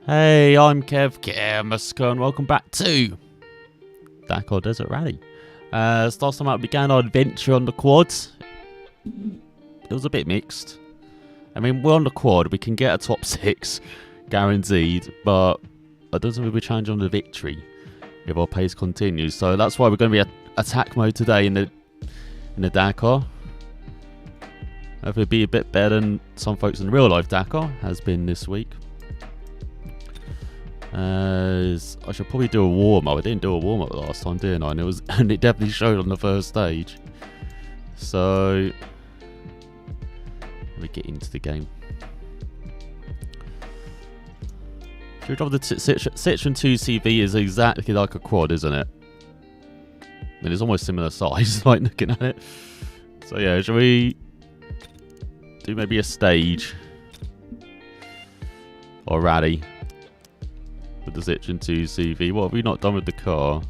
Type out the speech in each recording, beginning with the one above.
Hey, I'm Kev and welcome back to Dakar Desert Rally. Last time I began our adventure on the quad. It was a bit mixed. I mean, we're on the quad, we can get a top 6, guaranteed, but I don't think we'll be challenging on the victory if our pace continues. So that's why we're going to be attack mode today in the Dakar. Hopefully, be a bit better than some folks in real life Dakar has been this week. I should probably do a warm-up. I didn't do a warm-up last time, didn't I? And it definitely showed on the first stage. So let me get into the game. Should we drop the Citroen 2 CV is exactly like a quad, isn't it? I mean, it's almost similar size, like looking at it. So yeah, shall we do maybe a stage or rally with the Citroen 2 CV? What have we not done with the car?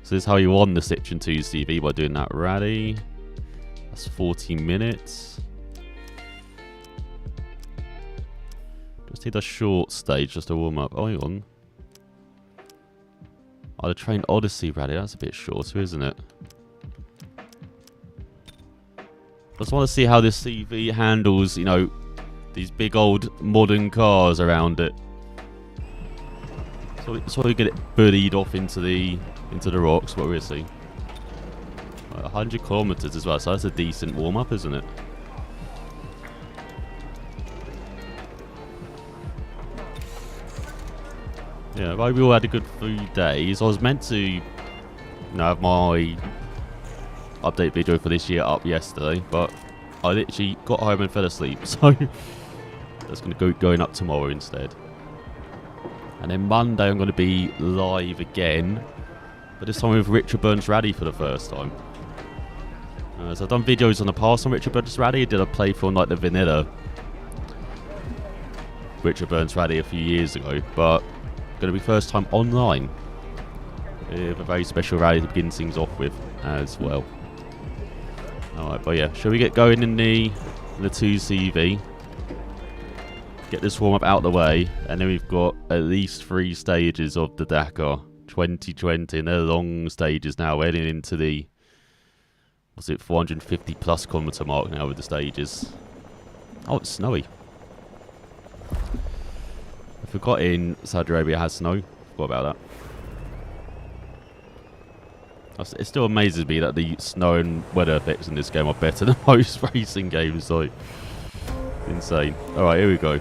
So this is how you won the Citroen 2 CV, by doing that rally. That's 40 minutes. Just need a short stage just to warm up. Oh, hang on. Oh, the Train Odyssey rally. That's a bit shorter, isn't it? Just want to see how this CV handles, you know, these big old modern cars around it. So we get it bullied off into the rocks. What we're seeing, 100 kilometers as well. So that's a decent warm up, isn't it? Yeah, but we all had a good few days. I was meant to, have my update video for this year up yesterday, but I literally got home and fell asleep. So that's going to going up tomorrow instead. And then Monday I'm going to be live again, but this time with Richard Burns Rally for the first time. So I've done videos on the past on Richard Burns Rally. I did a playthrough on like the vanilla Richard Burns Rally a few years ago, but going to be first time online with a very special rally to begin things off with as well. Alright, but yeah, shall we get going in the 2CV? Get this warm-up out of the way, and then we've got at least 3 stages of the Dakar 2020, and they're long stages now. We're heading into the 450 plus kilometre mark now with the stages. Oh, it's snowy. I forgot in Saudi Arabia has snow. Forgot about that. It still amazes me that the snow and weather effects in this game are better than most racing games. Like, insane. Alright, here we go.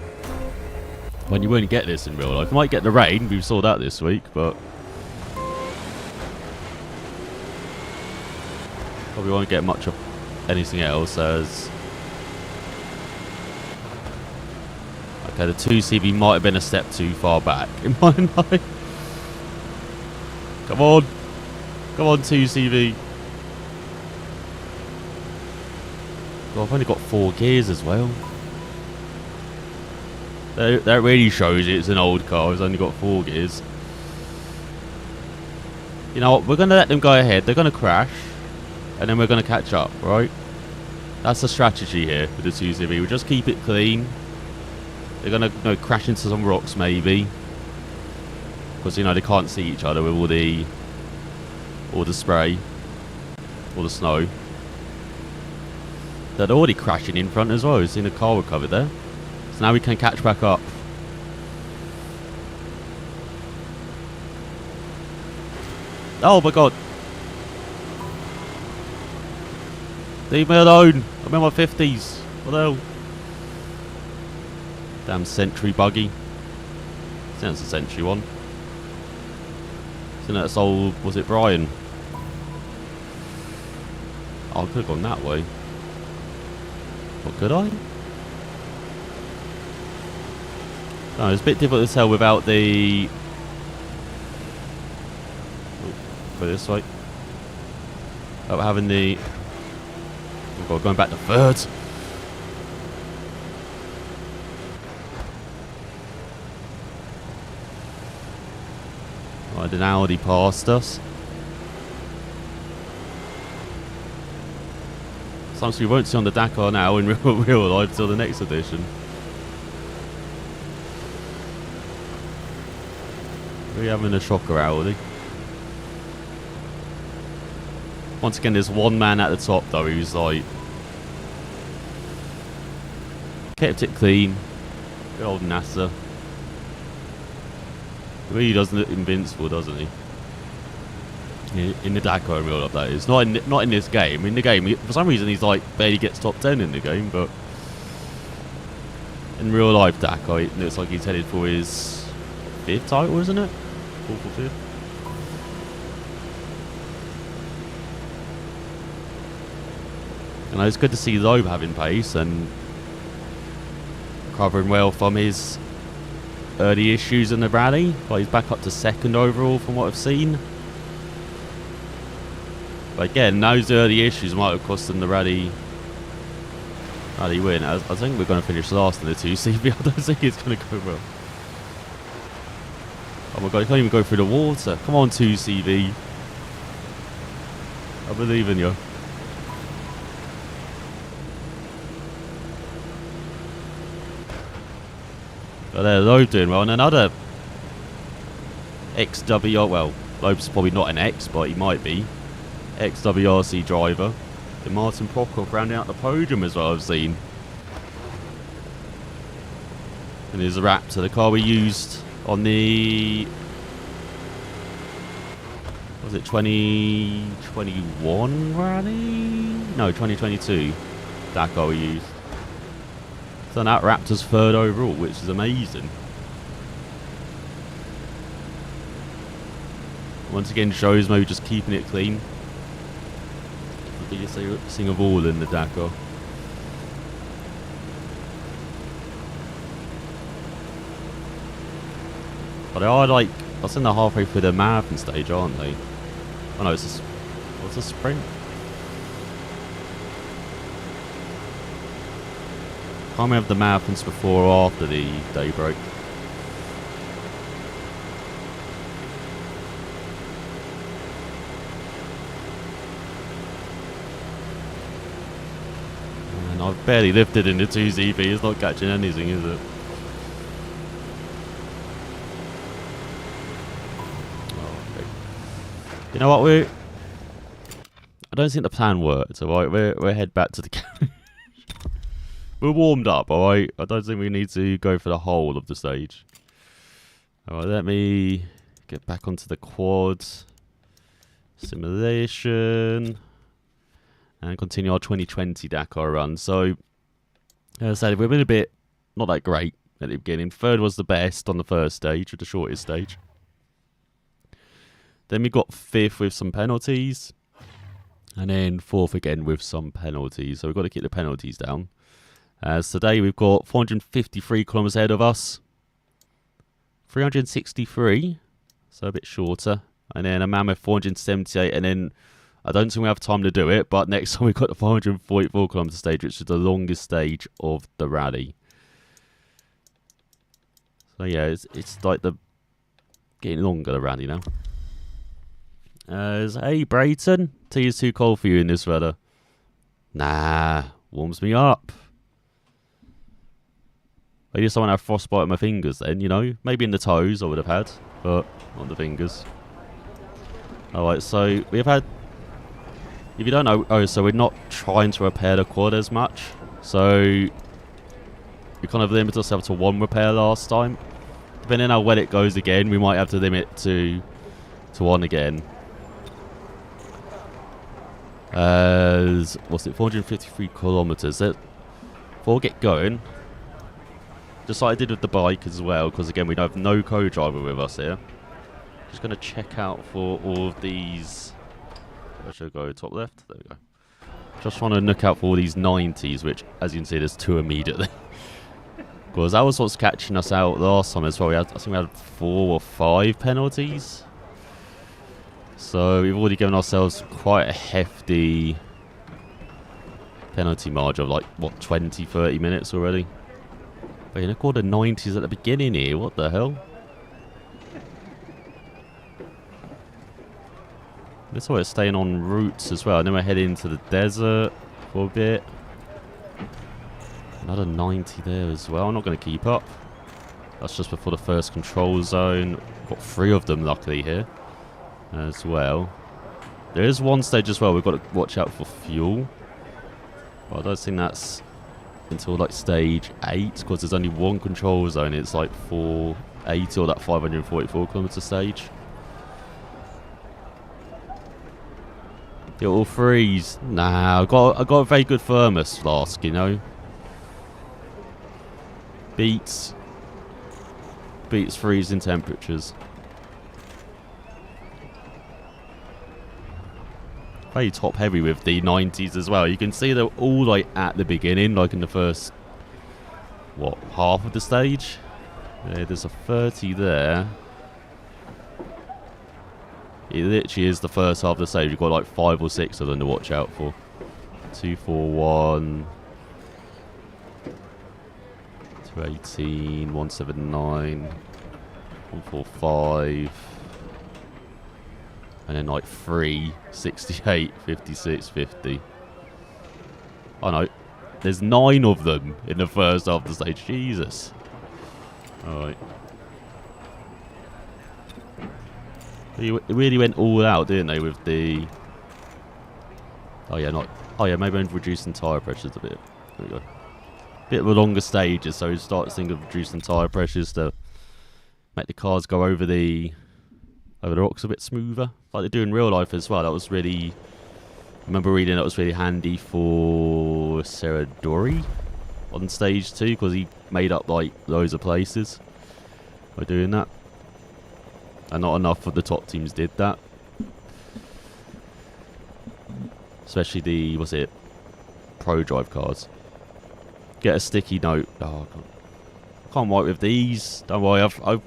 When you wouldn't get this in real life. You might get the rain, we saw that this week, but probably won't get much of anything else as... Okay, the 2CV might have been a step too far back in my mind. Come on. Come on, 2CV. God, I've only got 4 gears as well. That really shows it's an old car. It's only got 4 gears. You know what? We're going to let them go ahead. They're going to crash. And then we're going to catch up, right? That's the strategy here with the 2CV. We'll just keep it clean. They're going to crash into some rocks, maybe. Because, they can't see each other with all the spray. All the snow. They're already crashing in front as well. We've seen a car recovered there. So now we can catch back up. Oh my god. Leave me alone. I'm in my 50s. What the hell? Damn Century buggy. I think that's a Century one. Isn't that old, was it Brian? Oh, I could have gone that way. What, could I? No, it's a bit difficult to tell without the... Oh, go this way. Without having the... Oh god, going back to third. Right, an Audi passed us. Something we won't see on the Dakar now in real life till the next edition. We're having a shocker out, are they? Once again, there's one man at the top though who's like kept it clean. Good old NASA. He really doesn't look invincible, doesn't he? In the Dakar in real life, that is. Not in this game. In the game, for some reason, he's like barely gets top 10 in the game, but in real life, Dakar, it looks like he's headed for his 5th title, isn't it? 4th or 5th. And it's good to see Loeb having pace and recovering well from his early issues in the rally. But he's back up to 2nd overall from what I've seen. But again, those early issues might have cost him the rally win. I think we're going to finish last in the 2CV. I don't think it's going to go well. Oh my god, he can't even go through the water. Come on, 2CV. I believe in you. But there, Loeb doing well. And another XWR, well, Loeb's probably not an X, but he might be. XWRC driver. And Martin Prokop rounding out the podium as well, I've seen. And there's a Raptor, the car we used on the... was it 2021 rally? No, 2022 Dakar we used. So that Raptor's 3rd overall, which is amazing. Once again shows maybe just keeping it clean. The biggest thing of all in the Dakar. But they are like, I think they're halfway through the marathon stage, aren't they? Oh no, it's a sprint? Can't remember the marathons before or after the day break. And I've barely lifted in the 2ZB, it's not catching anything, is it? Oh, okay. You know what, I don't think the plan worked, alright? We'll head back to the garage. We're warmed up, alright? I don't think we need to go for the whole of the stage. Alright, let me get back onto the quad. Simulation. And continue our 2020 Dakar run. So, as I said, we've been a bit not that great at the beginning. 3rd was the best on the 1st stage, or the shortest stage. Then we got 5th with some penalties. And then 4th again with some penalties. So we've got to keep the penalties down. Today we've got 453 kilometers ahead of us. 363, so a bit shorter. And then a mammoth 478, and then I don't think we have time to do it, but next time we've got the 444 kilometer stage, which is the longest stage of the rally. So yeah, it's like the getting longer, the rally now. Hey Brayton, tea is too cold for you in this weather. Nah, warms me up. I just don't want to have frostbite on my fingers then, you know. Maybe in the toes I would have had, but not the fingers. Alright, so we've had... If you don't know, so we're not trying to repair the quad as much. So we kind of limited ourselves to 1 repair last time. Depending on when it goes again, we might have to limit to 1 again. What's it, 453 kilometers. Before we get going... Just like I did with the bike as well, because again we have no co-driver with us here. Just going to check out for all of these. I should go top left. There we go. Just trying to look out for all these 90s, which as you can see there's 2 immediately. Because that was what's catching us out last time as well. I think we had 4 or 5 penalties. So we've already given ourselves quite a hefty penalty margin of like, what, 20, 30 minutes already. Wait, look all the 90s at the beginning here. What the hell? This way it's staying on routes as well. And then we're heading into the desert. for a bit. Another 90 there as well. I'm not going to keep up. That's just before the first control zone. Got 3 of them luckily here as well. There is one stage as well. We've got to watch out for fuel. But I don't think that's until like stage 8 because there's only one control zone. It's like 480 or that 544 kilometer stage. It'll freeze. Nah, I got a very good thermos flask, you know. Beats freezing temperatures. Very top heavy with the 90s as well. You can see they're all like at the beginning, like in the first half of the stage. Yeah, there's a 30 there. It literally is the first half of the stage. You've got like 5 or 6 of them to watch out for. 241, 218, 179, 145, and then like 3, 68, 56, 50. Oh no, there's 9 of them in the first half of the stage. Jesus. Alright. It really went all out, didn't they, with the... Oh yeah, maybe I'm reducing tyre pressures a bit. There we go. Bit of a longer stages, so we start to think of reducing tyre pressures to make the cars go over the rocks a bit smoother, like they do in real life as well. That was really... I remember reading that was really handy for Serradori on stage 2, because he made up like loads of places by doing that. And not enough of the top teams did that. Especially the, what's it, Pro Drive cars. Get a sticky note. Oh, I can't wipe with these. Don't worry, I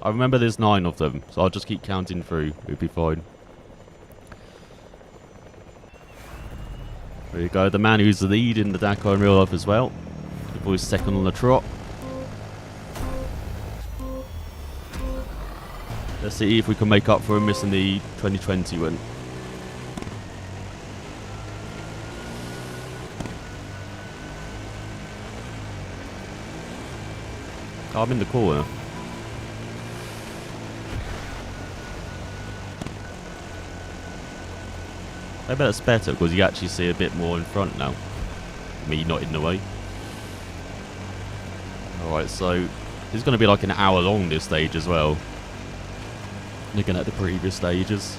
remember there's 9 of them, so I'll just keep counting through. It'll be fine. There you go, the man who's the lead in the Dakar in real life as well. He was second on the trot. Let's see if we can make up for him missing the 2020 win. Oh, I'm in the corner. Maybe that's better because you actually see a bit more in front now. Me not in the way. Alright, so this is going to be like an hour long, this stage as well. Looking at the previous stages.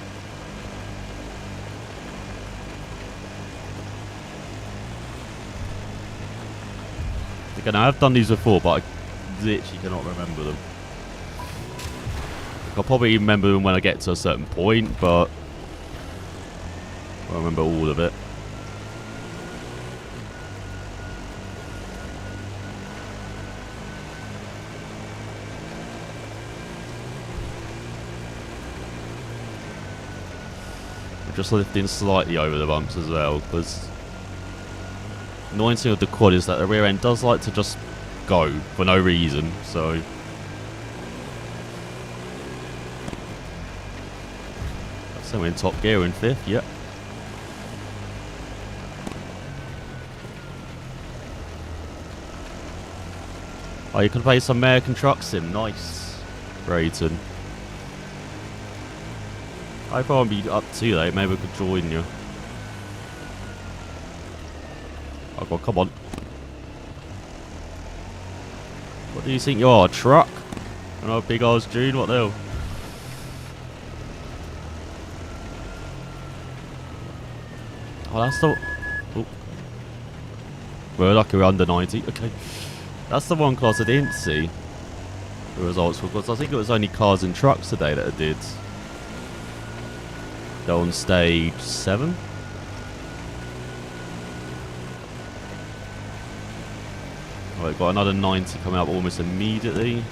Again, I have done these before, but I literally cannot remember them. I'll probably remember them when I get to a certain point, but I don't remember all of it. Just lifting slightly over the bumps as well, because the annoying thing with the quad is that the rear end does like to just go for no reason, so so we're in top gear in 5th, yep. Oh, you can play some American Truck Sim, nice. Brayton. I'd probably be up too late, maybe we could join you. Oh god, come on. What do you think you are, a truck? Another big ass June, what the hell? Oh, that's the... Oh. We're lucky we're under 90, okay. That's the one class I didn't see the results for, because I think it was only cars and trucks today that it did. They're on stage 7. Alright, got another 90 coming up almost immediately.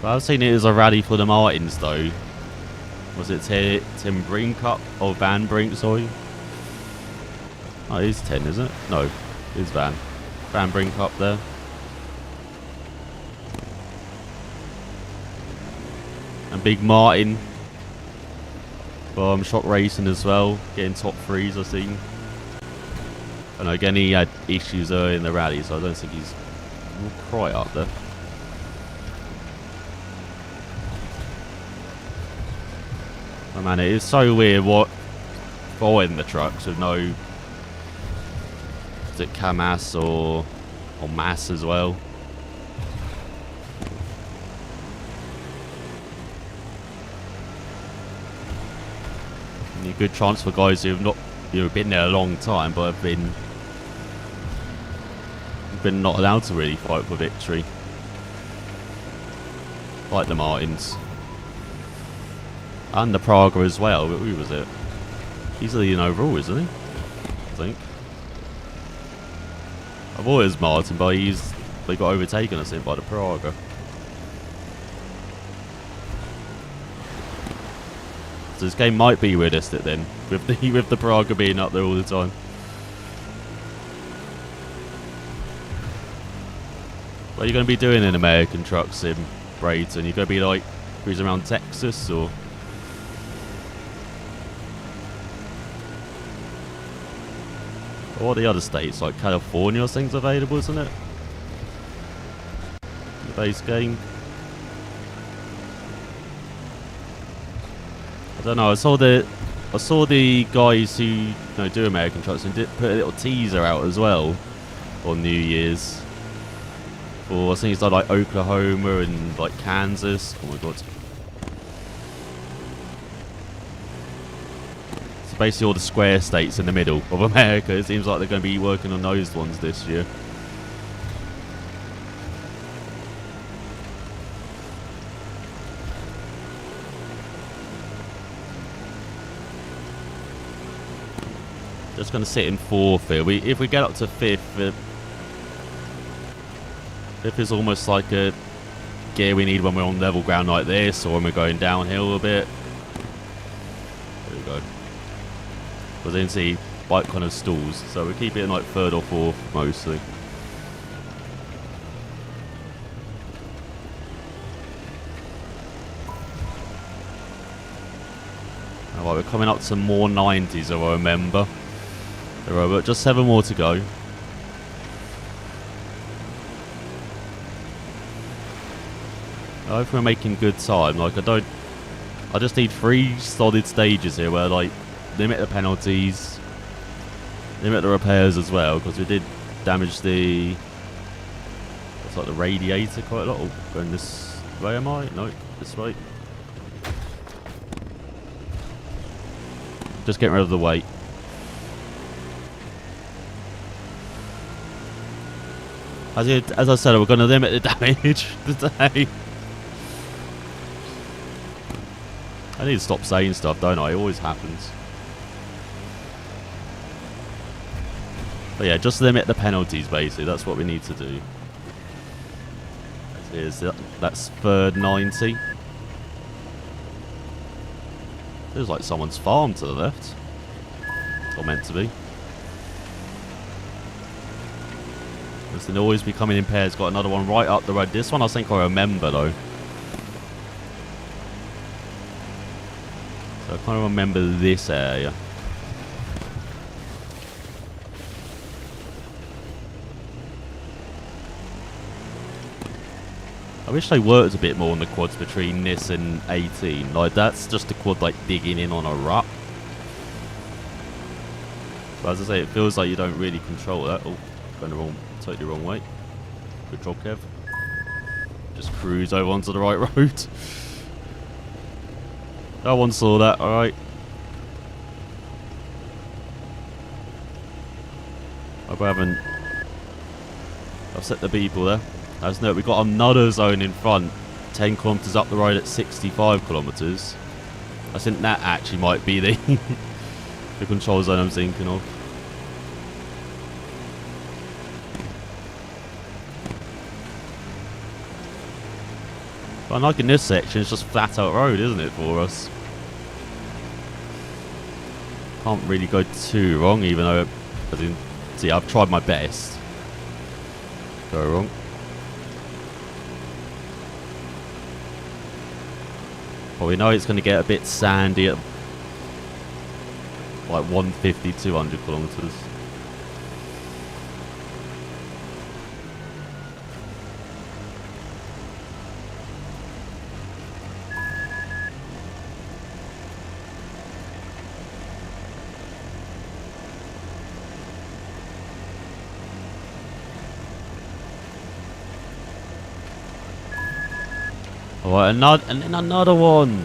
But I've seen it as a rally for the Martins though. Was it Tim Brink Cup? Or Van Brink, sorry. Oh, it is 10, isn't it? No, it's Van. Van Brink up there. And Big Martin from Shock Racing as well, getting top threes, I've seen. And again, he had issues early in the rally, so I don't think he's quite up there. Oh man, it is so weird what following the trucks with no, is it Camas or Mass as well? And a good chance for guys who have been there a long time but have been not allowed to really fight for victory, like the Martins and the Praga as well. But who was it? He's leading overall, isn't he? I think. I thought it was Martin, but they got overtaken, I think, by the Praga. So this game might be realistic then, with the Praga being up there all the time. What are you going to be doing in American Truck Sim, Brayton? You going to be like cruising around Texas, or? Or what are the other states, like California or things available, isn't it? The base game. I don't know. I saw the guys who do American Trucks and did put a little teaser out as well on New Year's. Or I think it's like Oklahoma and like Kansas. Oh my god. So basically all the square states in the middle of America. It seems like they're going to be working on those ones this year. Just going to sit in fourth here. If we get up to fifth, fifth is almost like a gear we need when we're on level ground like this, or when we're going downhill a bit. There we go. Because then see bike kind of stalls, so we keep it in like third or fourth mostly. Alright, we're coming up to more 90s, if I remember. Alright, but just 7 more to go. I hope we're making good time. Like I just need 3 solid stages here where like limit the penalties, limit the repairs as well, because we did damage the the radiator quite a lot. Oh, going this way am I? No, this way. Just getting rid of the weight. As I said, we're going to limit the damage today. I need to stop saying stuff, don't I? It always happens. But yeah, just limit the penalties, basically. That's what we need to do. That's third 90. Feels like someone's farm to the left. Or meant to be. This will always be coming in pairs. Got another one right up the road. This one I think I remember though. So I kind of remember this area. I wish they worked a bit more on the quads between this and 18. Like, that's just the quad, like, digging in on a rut. But as I say, it feels like you don't really control that. Oh, going the totally wrong way. Good job, Kev. Just cruise over onto the right road. No one saw that, alright. Hope I haven't upset the people there. As note, we've got another zone in front, 10 kilometres up the road at 65 kilometres. I think that actually might be the the control zone I'm thinking of. But like in this section, it's just flat out road, isn't it, for us? Can't really go too wrong, even though As in, see, I've tried my best. Go wrong. Well, we know it's going to get a bit sandy at like 150, 200 kilometers. Alright, and then another one.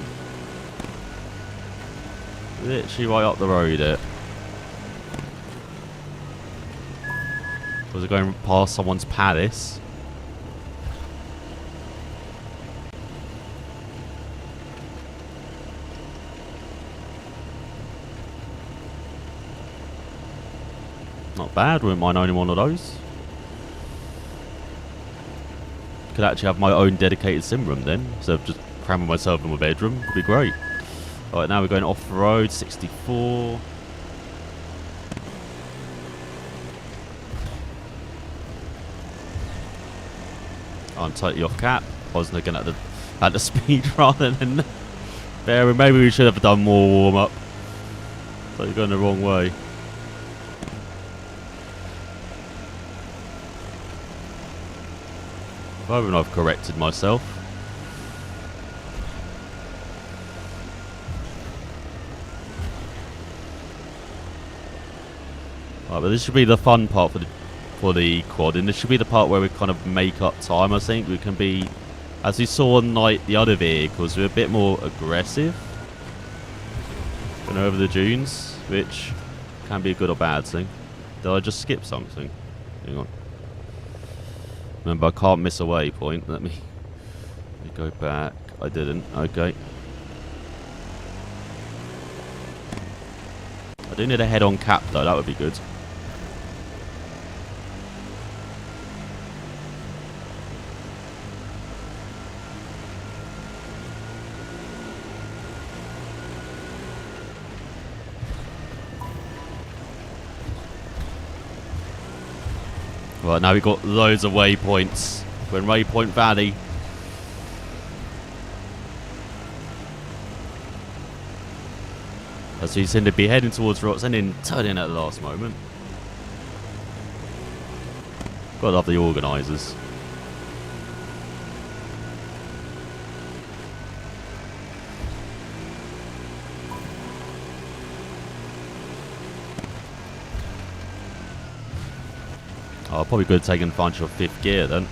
Literally right up the road it. Was it going past someone's palace? Not bad, wouldn't mind owning one of those. Could actually have my own dedicated sim room then, instead of just cramming myself in my bedroom. Would be great. Alright, now we're going off-road, 64. I'm totally off cap. I was looking at the speed rather than there. Maybe we should have done more warm-up. So you're going the wrong way. I haven't I've corrected myself. Right, but this should be the fun part for the quad, and this should be the part where we kind of make up time. I think we can be, as we saw on like the other vehicles, we're a bit more aggressive going over the dunes, which can be a good or bad thing. Did I just skip something? Hang on. Remember, I can't miss a waypoint. Let me go back. I didn't. Okay. I do need a head-on cap though. That would be good. Right, now we've got loads of waypoints. We're in Waypoint Valley. As we seem to be heading towards rocks and then turning at the last moment. Gotta love the organisers. Oh, probably could have taken advantage of fifth gear then.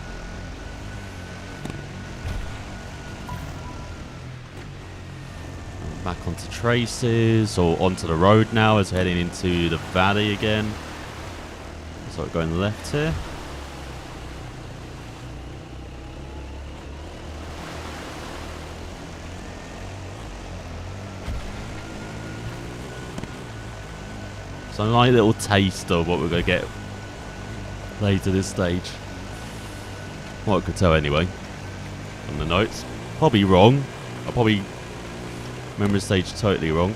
Back onto traces, or onto the road now as we're heading into the valley again. So we're going left here. So a nice little taste of what we're going to get later this stage. What I could tell anyway. On the notes. Probably wrong. I probably remember the stage totally wrong.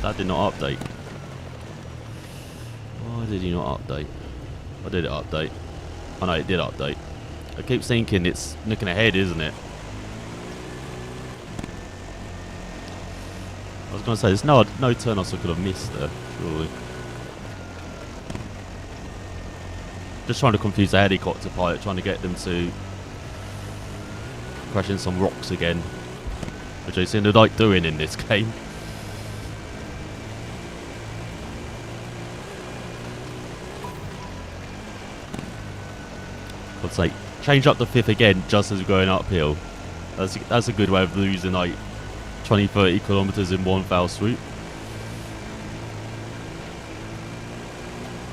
That did not update. Why did he not update? Or did it update? Oh no, it did update. I keep thinking it's looking ahead, isn't it? I was going to say, there's no turn-offs I could have missed there, surely. Just trying to confuse the helicopter pilot, trying to get them to crash in some rocks again, which they seem to like doing in this game. God's sake, change up the fifth again just as we're going uphill. That's a good way of losing like 20-30 kilometers in one foul swoop.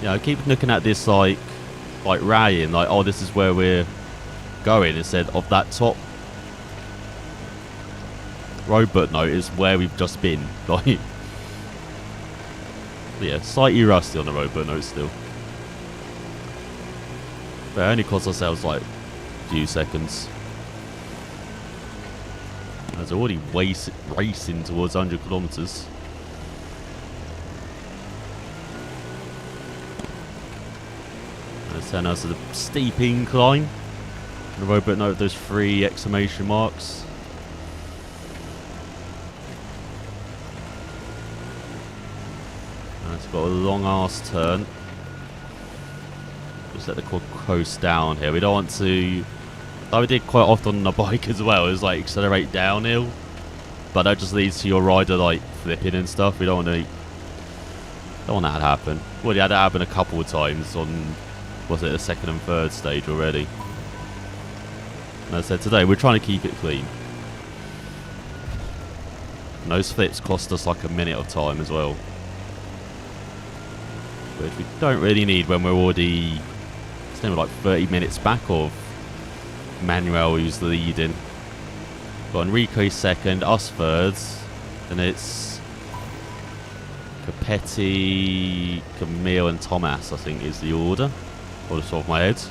Yeah, I keep looking at this like rallying, like, oh, this is where we're going, instead of that top roadbook note is where we've just been. Like, yeah, slightly rusty on the roadbook note still. But it only cost ourselves like a few seconds. It's already racing towards 100 kilometres. Let's turn us to the steep incline. The robot note those 3 exclamation marks. And it's got a long ass turn. Just let the quad coast down here. We don't want to. Like we did quite often on the bike as well, is like accelerate downhill. But that just leads to your rider like flipping and stuff. We don't want that to happen. Well, yeah, that happened a couple of times on, was it the 2nd and 3rd stage already? And as I said, today we're trying to keep it clean. And those flips cost us like a minute of time as well, which we don't really need when we're already, it's only like 30 minutes back of Manuel, who's leading. Got Enrique 2nd, us 3rd, and it's Capetti, Camille and Thomas, I think is the order, off the top of my head.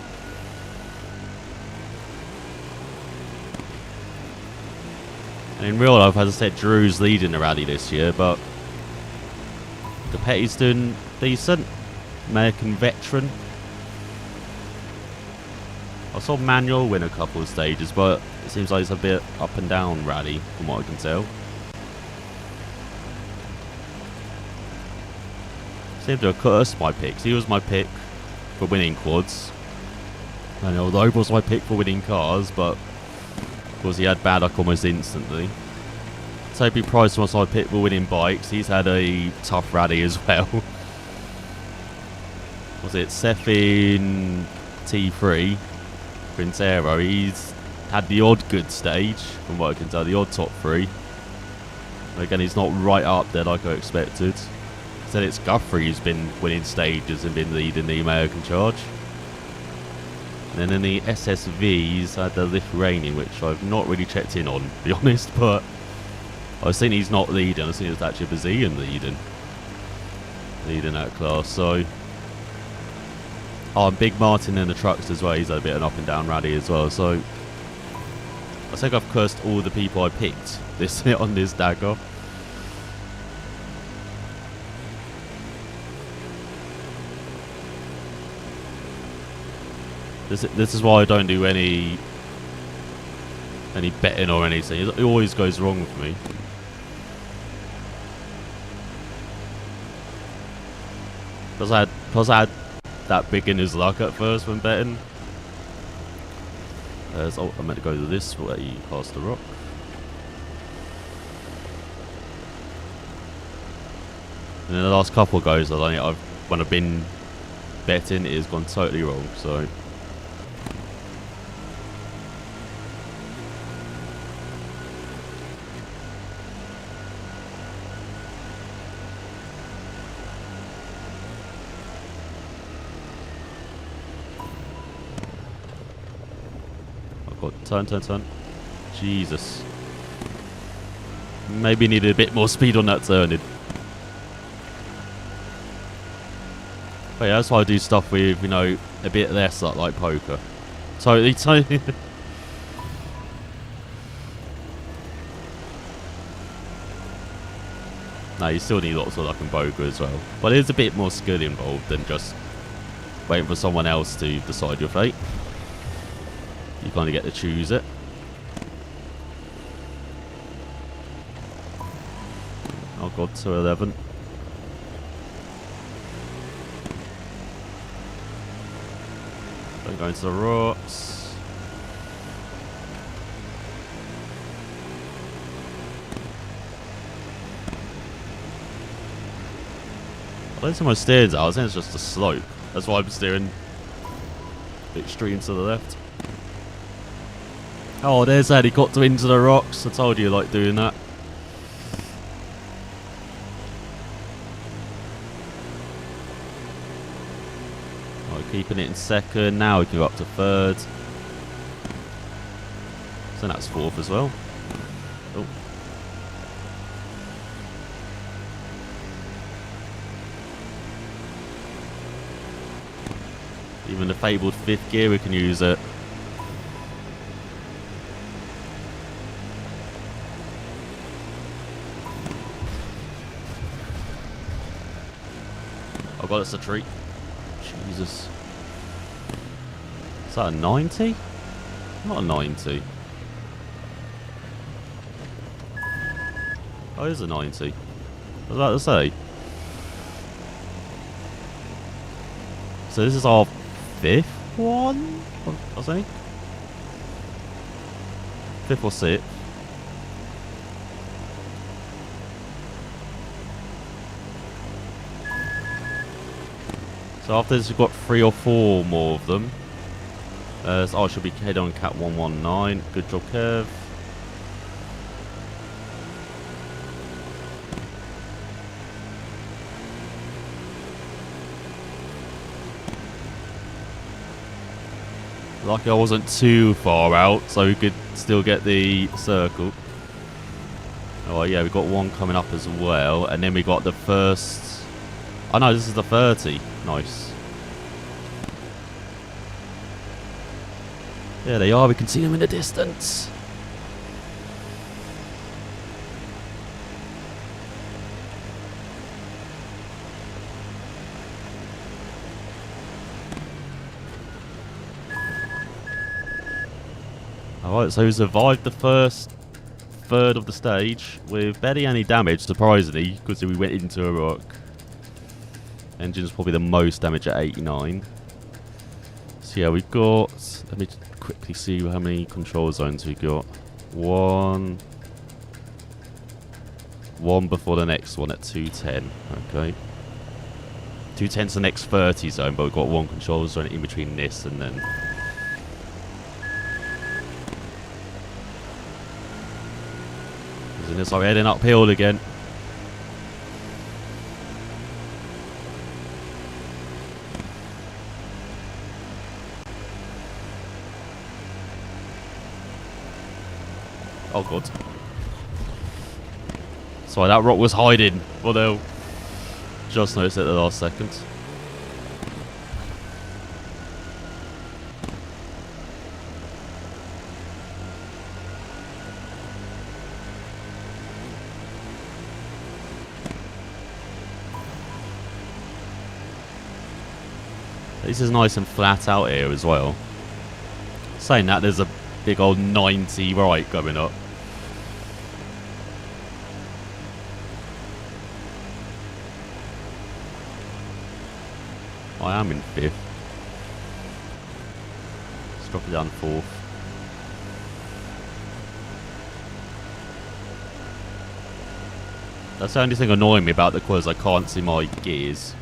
And in real life, as I said, Drew's leading the rally this year, but Capetti's doing decent. American veteran. I saw Manuel win a couple of stages, but it seems like it's a bit up and down rally from what I can tell. Seemed to have cursed my picks. He was my pick for winning quads. And although was my pick for winning cars, but of course he had bad luck almost instantly. Toby Price was my pick for winning bikes. He's had a tough rally as well. Was it Sefin T3? Quintero, he's had the odd good stage, from what I can tell, the odd top 3. But again, he's not right up there like I expected. Said it's Guthrie who's been winning stages and been leading the American charge. And then in the SSVs, I had the Lithuanian, which I've not really checked in on, to be honest, but I was thinking he's not leading. I was thinking it's actually a Brazilian leading that class, so. Oh, and Big Martin in the trucks as well. He's had a bit of an up and down rally as well. So I think I've cursed all the people I picked this on this Dakar. This is why I don't do any betting or anything. It always goes wrong for me. Plus I had that beginner's luck at first when betting. So I meant to go to this way past the rock. And then the last couple of goes, when I've been betting, it has gone totally wrong. So turn. Jesus. Maybe needed a bit more speed on that turning. But yeah, that's why I do stuff with, a bit less like poker. Totally. No, you still need lots of luck in poker as well. But there's a bit more skill involved than just waiting for someone else to decide your fate. You kind of get to choose it. Oh god, 211. Don't go into the rocks. I don't see my steers out. I think it's just a slope. That's why I'm steering extreme to the left. Oh, there's that. He got to into the rocks. I told you, like doing that. Right, keeping it in 2nd. Now we can go up to 3rd. So that's 4th as well. Oh. Even the fabled 5th gear, we can use it. forgot it's a tree. Jesus. Is that a 90? Not a 90. Oh, it is a 90. I was about to say. So this is our 5th one, I think. 5th or 6th. So after this we've got 3 or 4 more of them. So I should be head on cat 119. Good job, Kev. Lucky I wasn't too far out, so we could still get the circle. Oh yeah, we got one coming up as well, and then we got the first. Oh no, this is the 30. Nice. There they are. We can see them in the distance. Alright, so we survived the first third of the stage with barely any damage, surprisingly, because we went into a rock. Engine's probably the most damage at 89. So yeah, we've got... Let me quickly see how many control zones we got. One before the next one at 210. Okay. 210's the next 30 zone, but we've got one control zone in between this and then... And it's like heading uphill again. Oh god. Sorry, that rock was hiding. Well, they'll just noticed it at the last second. This is nice and flat out here as well. Saying that, there's a big old 90 right coming up. I am in 5th. Let's drop it down 4th. That's the only thing annoying me about the quiz. I can't see my gears.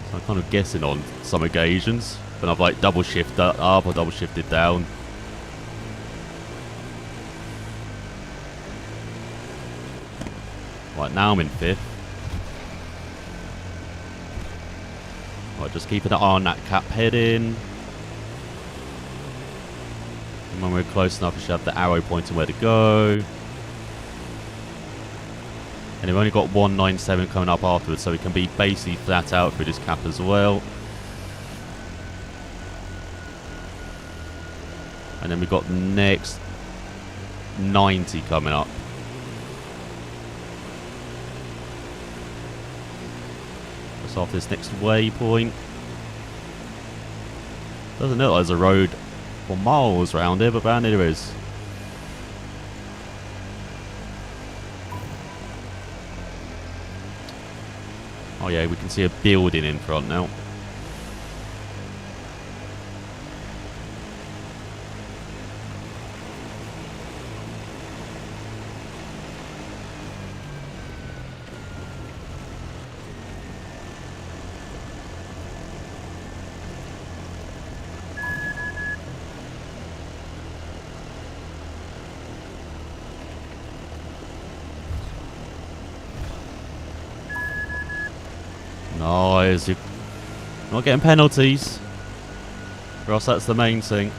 So I'm kind of guessing on some occasions. When I've like double shifted up or double shifted down. Right, now I'm in 5th. Right, just keeping an eye on that cap heading. And when we're close enough, we should have the arrow pointing where to go. And we've only got 197 coming up afterwards, so we can be basically flat out through this cap as well. And then we've got the next 90 coming up. Just off this next waypoint. Doesn't look like there's a road for miles around here, but apparently there is. Oh yeah, we can see a building in front now. Nice. You're not getting penalties. Or else that's the main thing.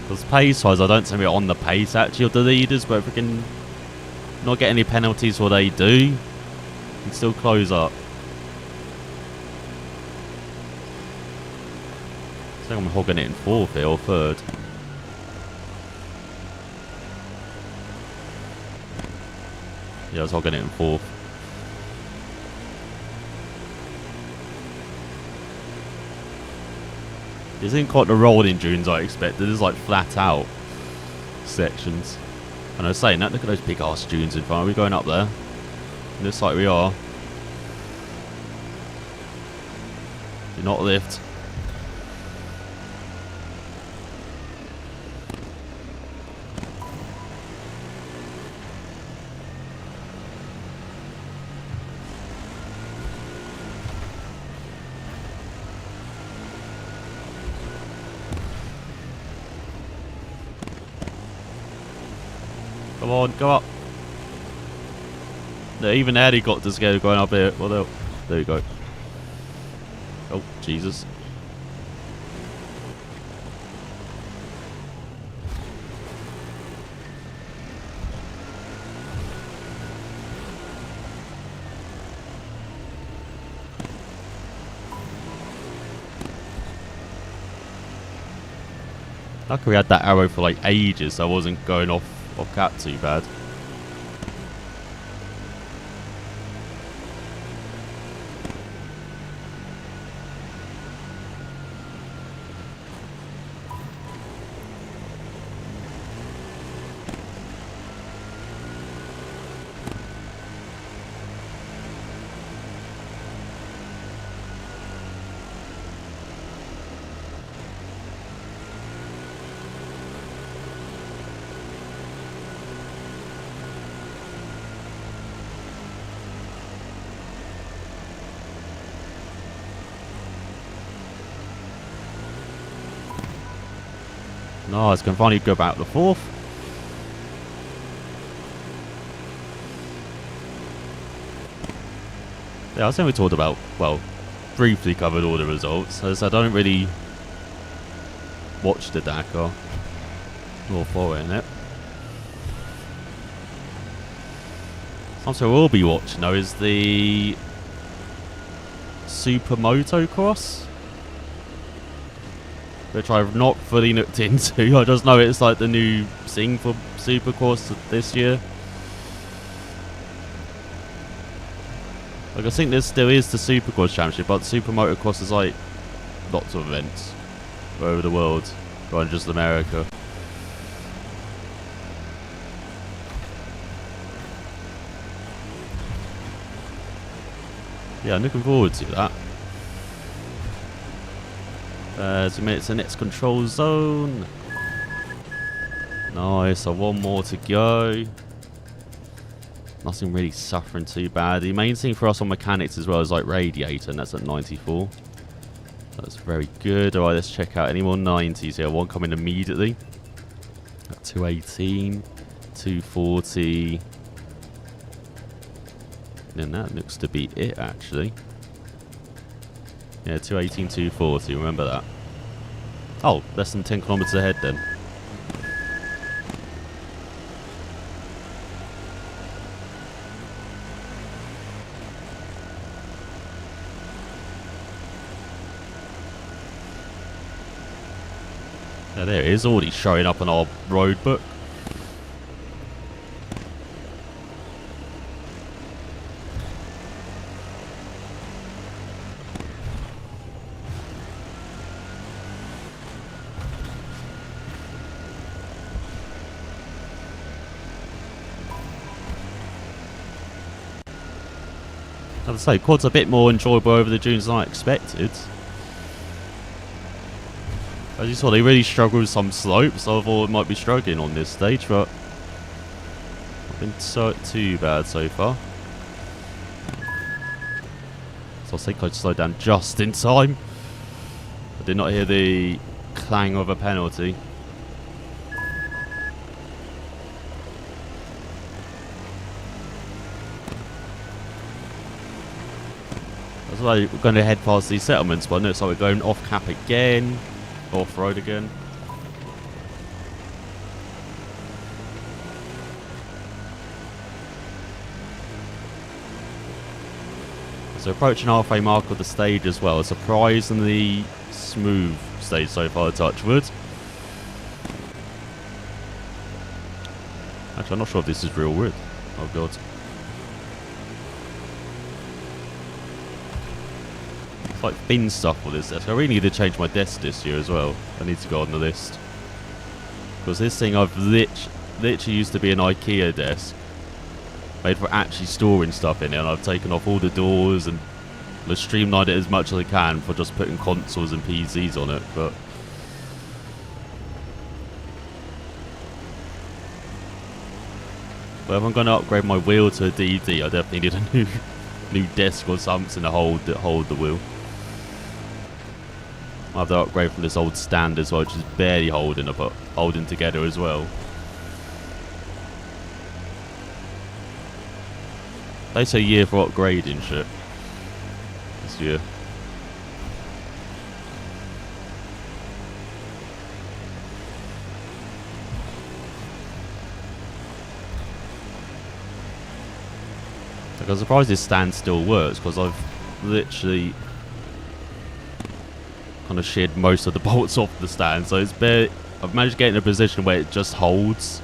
Because pace-wise, I don't think we're on the pace actually of the leaders, but if we can not get any penalties for what they do, we can still close up. I think I'm hogging it in 4th here, or 3rd. Yeah, I was hogging it in fourth. This isn't quite the rolling dunes I expected. This is like flat out sections. And I was saying that, look at those big ass dunes in front. Are we going up there? It looks like we are. Do not lift. Come on, go up. No, even the helicopter's going up here. Well, there we go. Oh, Jesus. Luckily we had that arrow for like ages, so I wasn't going off cap too bad. Nice, can finally go back to the fourth. Yeah, I think we talked about, well, briefly covered all the results. As I don't really watch the Dakar or follow in it. Something I will be watching though is the Super Motocross, which I've not fully looked into. I just know it's like the new thing for Supercross this year. Like I think there still is the Supercross Championship, but the Super Motocross is like lots of events all over the world, rather than just America. Yeah, I'm looking forward to that. So it's the next control zone. Nice, so one more to go. Nothing really suffering too bad. The main thing for us on mechanics as well is like radiator, and that's at 94. That's very good. Alright, let's check out any more 90s here. One coming immediately. At 218, 240. And that looks to be it actually. Yeah, 218, 240, remember that. Oh, less than 10 kilometers ahead then. Yeah, there it is, already showing up on our road book. As I say, quad's a bit more enjoyable over the dunes than I expected. As you saw, they really struggle with some slopes. I thought it might be struggling on this stage, but not been too bad so far. So I think I slowed down just in time. I did not hear the clang of a penalty. That's why we're going to head past these settlements, but it looks like we're going off cap again. Off-road again. So approaching halfway mark of the stage as well. A surprisingly smooth stage so far, touch wood. Actually, I'm not sure if this is real wood. Oh god. It's like thin stuff on this desk. I really need to change my desk this year as well. I need to go on the list. Because this thing I've literally used to be an IKEA desk. Made for actually storing stuff in it. And I've taken off all the doors and streamlined it as much as I can for just putting consoles and PCs on it. But if I'm going to upgrade my wheel to a DD, I definitely need a new desk or something to hold the wheel. I have to upgrade from this old stand as well, which is barely holding together as well. They say a year for upgrading shit. This year. Like, I'm surprised this stand still works, because I've literally kind of sheared most of the bolts off the stand, so it's I've managed to get in a position where it just holds.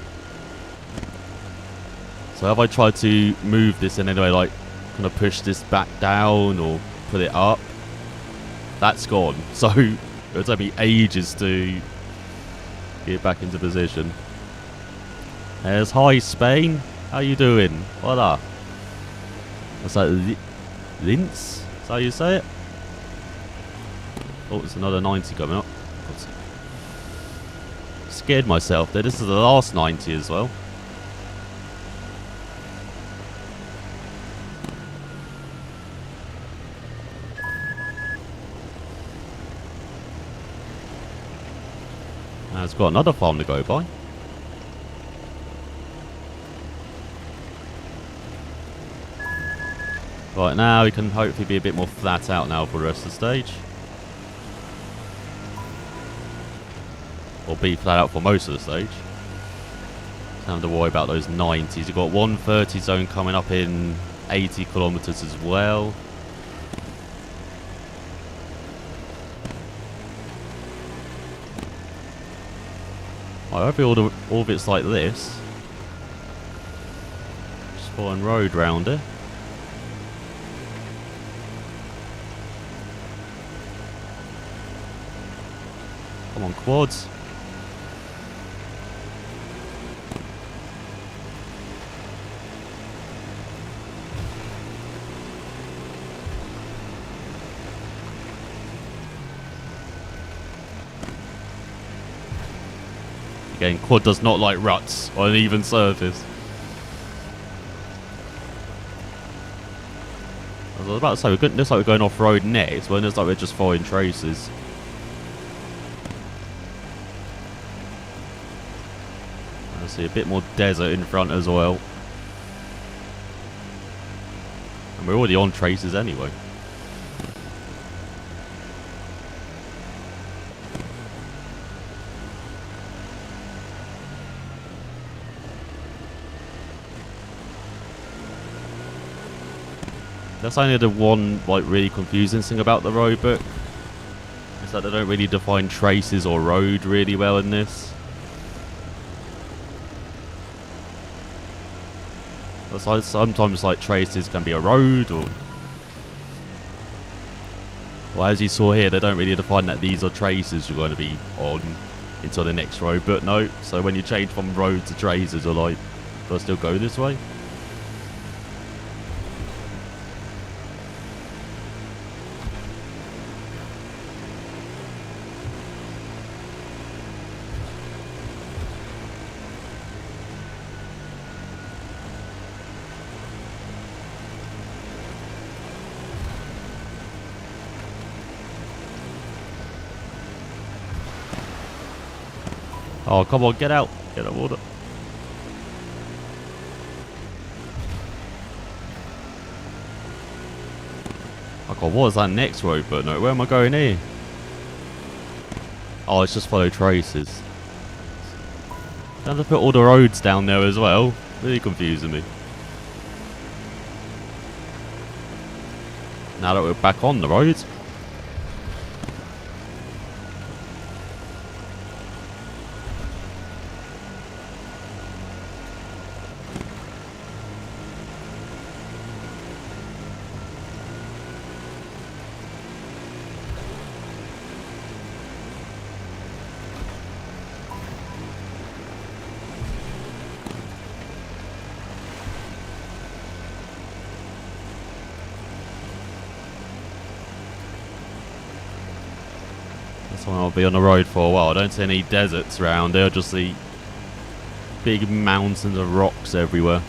So if I try to move this in any way, like kind of push this back down or put it up, that's gone. So it'll take me ages to get it back into position. There's hi Spain, how you doing? Voila. What's that? Linz? Is that how you say it? Oh, it's another 90 coming up. Scared myself there. This is the last 90 as well. Now it's got another farm to go by. Right, now we can hopefully be a bit more flat out now for the rest of the stage. Or be flat out for most of the stage. Don't have to worry about those 90s. You've got 130 zone coming up in 80 kilometers as well. I hope all of it's like this. Just following road round it. Come on, quads. Again, quad does not like ruts on an even surface. I was about to say, it looks like we're going off-road next, but it looks like we're just following traces. I see a bit more desert in front as well. And we're already on traces anyway. That's only the one like really confusing thing about the road book. Is that they don't really define traces or road really well in this. Besides, sometimes like traces can be a road or... Well, as you saw here, they don't really define that these are traces you're going to be on until the next road book note. So when you change from road to traces, you're like, do I still go this way? Oh, come on, get out. Get out of order. Oh god, what is that next road? But no, where am I going here? Oh, it's just follow traces. I have to put all the roads down there as well. Really confusing me. Now that we're back on the road. So I'll be on the road for a while. I don't see any deserts around here. I just see big mountains of rocks everywhere.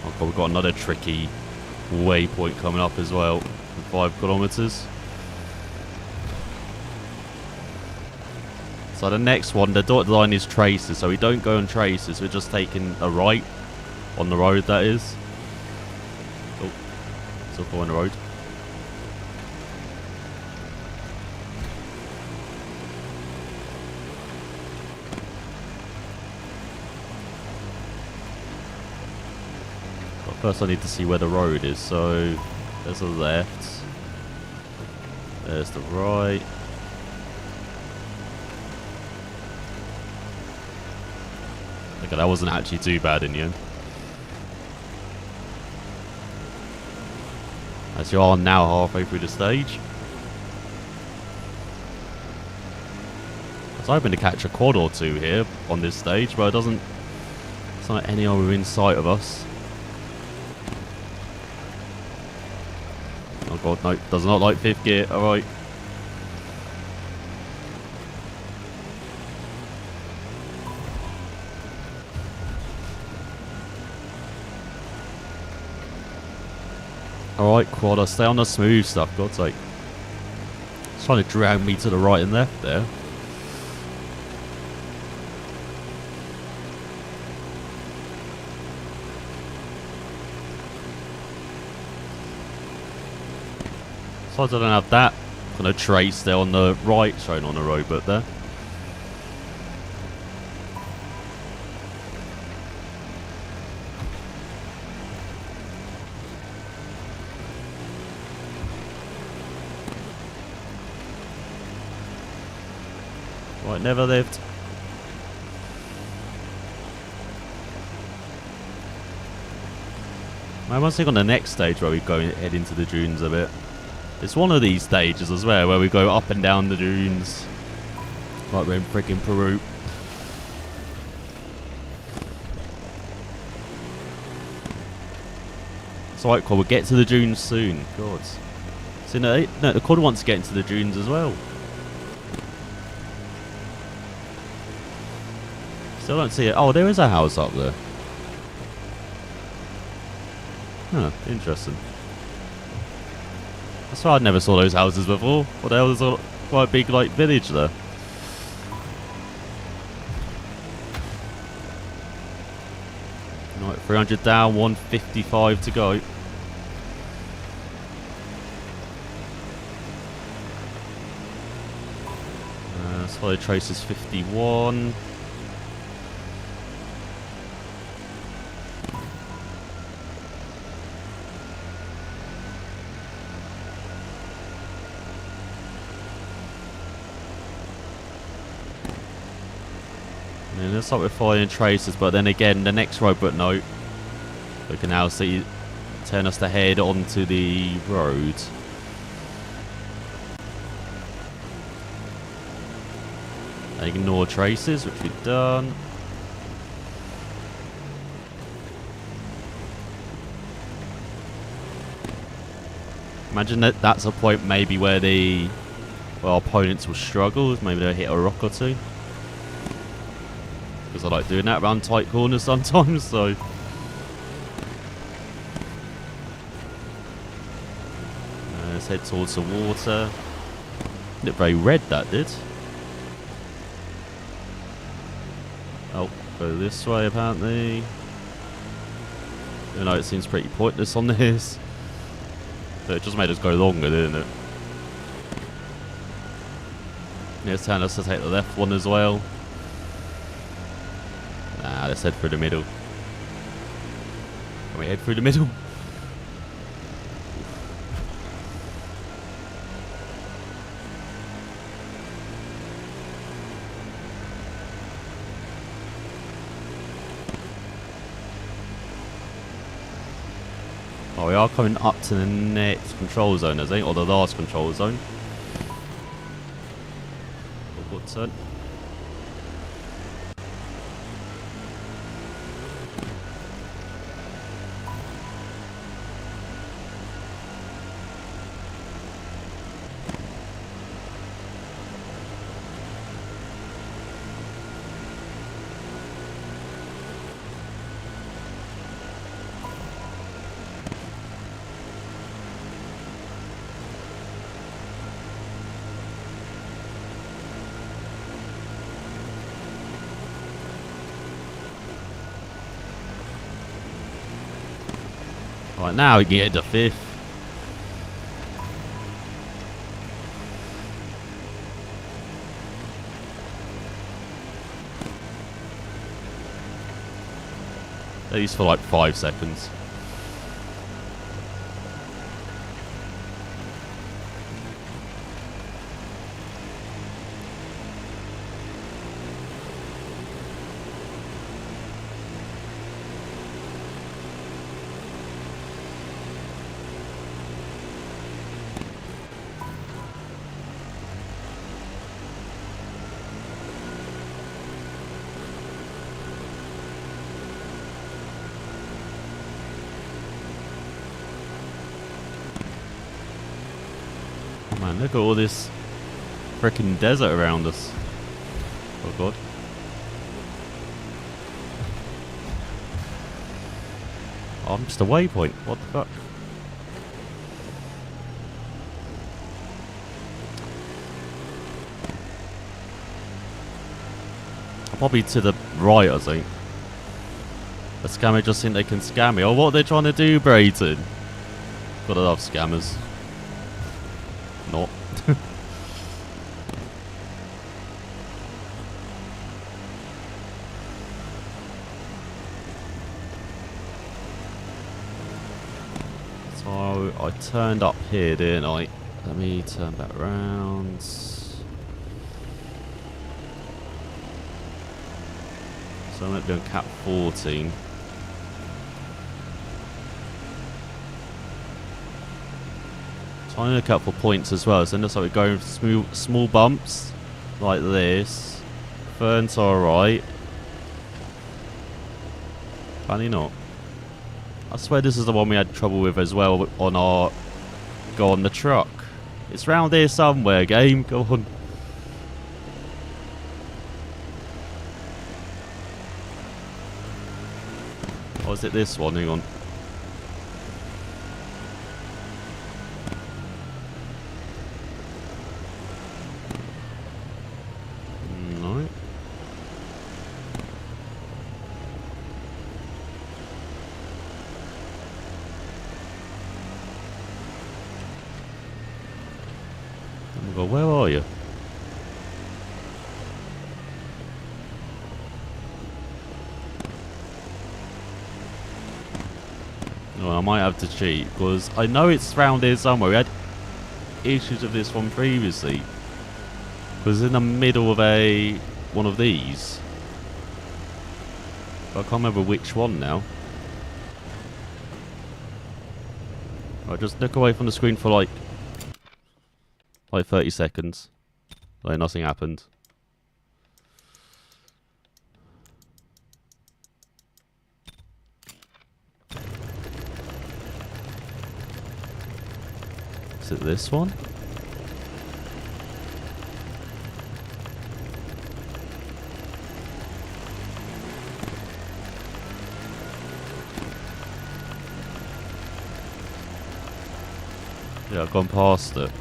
Oh god, we've got another tricky waypoint coming up as well. 5 kilometers. So the next one, the dotted line is traces, so we don't go on traces, we're just taking a right on the road, that is. Oh, still going on the road. But first I need to see where the road is, so there's the left, there's the right. Okay, that wasn't actually too bad in the end. As you are now halfway through the stage. I was hoping to catch a quad or two here on this stage, but it doesn't. It's not any other in sight of us. Oh god, no, does not like 5th gear. Alright. Alright, quad, stay on the smooth stuff, God's sake. It's trying to drag me to the right and left there. So I don't have that kind of trace there on the right shown on the road, but there. Right, never lived. I must think on the next stage where we go head into the dunes a bit. It's one of these stages as well where we go up and down the dunes. Like we're in freaking Peru. It's alright, cool, we'll get to the dunes soon. God. So no, the quad wants to get into the dunes as well. Still don't see it. Oh, there is a house up there. Huh, interesting. That's why I never saw those houses before. What the hell, there's a quite big like village there. Right, 300 down, 155 to go. Solid trace is 51. And let's start with following traces, but then again, the next road, but no. We can now see, turn us to head onto the road. Ignore traces, which we've done. Imagine that that's a point maybe where our opponents will struggle. Maybe they'll hit a rock or two. Because I like doing that around tight corners sometimes, so. Let's head towards the water. Looked very red, that did. Oh, go this way apparently. Even though it seems pretty pointless on this. But it just made us go longer, didn't it? Yeah, it's telling us to take the left one as well. Nah, let's head through the middle. Can we head through the middle? Oh, we are coming up to the next control zone, I think, or the last control zone. Good turn. Right, now we can get to 5th. At least for like 5 seconds. Man, look at all this freaking desert around us. Oh god. Oh, I'm just a waypoint. What the fuck? I'm probably to the right, I think. The scammer just think they can scam me. Oh, what are they trying to do, Brayton? Gotta love scammers. Not. So I turned up here, didn't I? Let me turn back around. So I'm going to be on cap 14. So I'm going to look out for points as well. So it looks like we're going small bumps like this. Turn to our right. Funny not. I swear this is the one we had trouble with as well on our go on the truck. It's round here somewhere, game. Go on. Or is it this one? Hang on. No. Well, where are you? Oh, I might have to cheat because I know it's round here somewhere. We had issues with this one previously. Because in the middle of one of these. But I can't remember which one now. Right, just look away from the screen for like 30 seconds. Like nothing happened. Is it this one? Yeah, I've gone past it.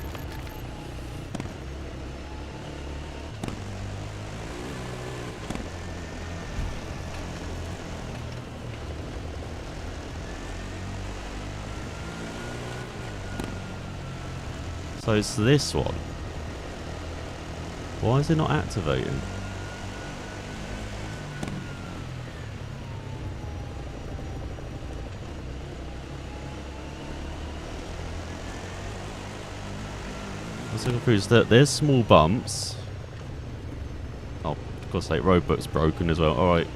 So it's this one. Why is it not activating? I'm so confused that there's small bumps. Oh, of course, like roadbook's broken as well. Alright.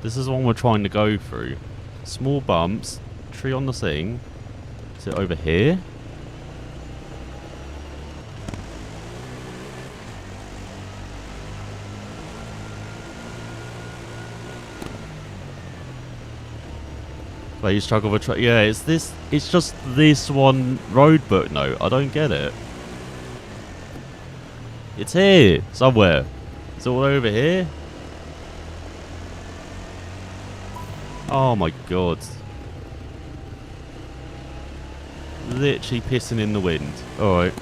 This is the one we're trying to go through. Small bumps. Tree on the thing. Is it over here? Wait, you struggle with yeah, it's this. It's just this one road book. No, I don't get it. It's here somewhere. It's all over here. Oh my god. Literally pissing in the wind. Alright.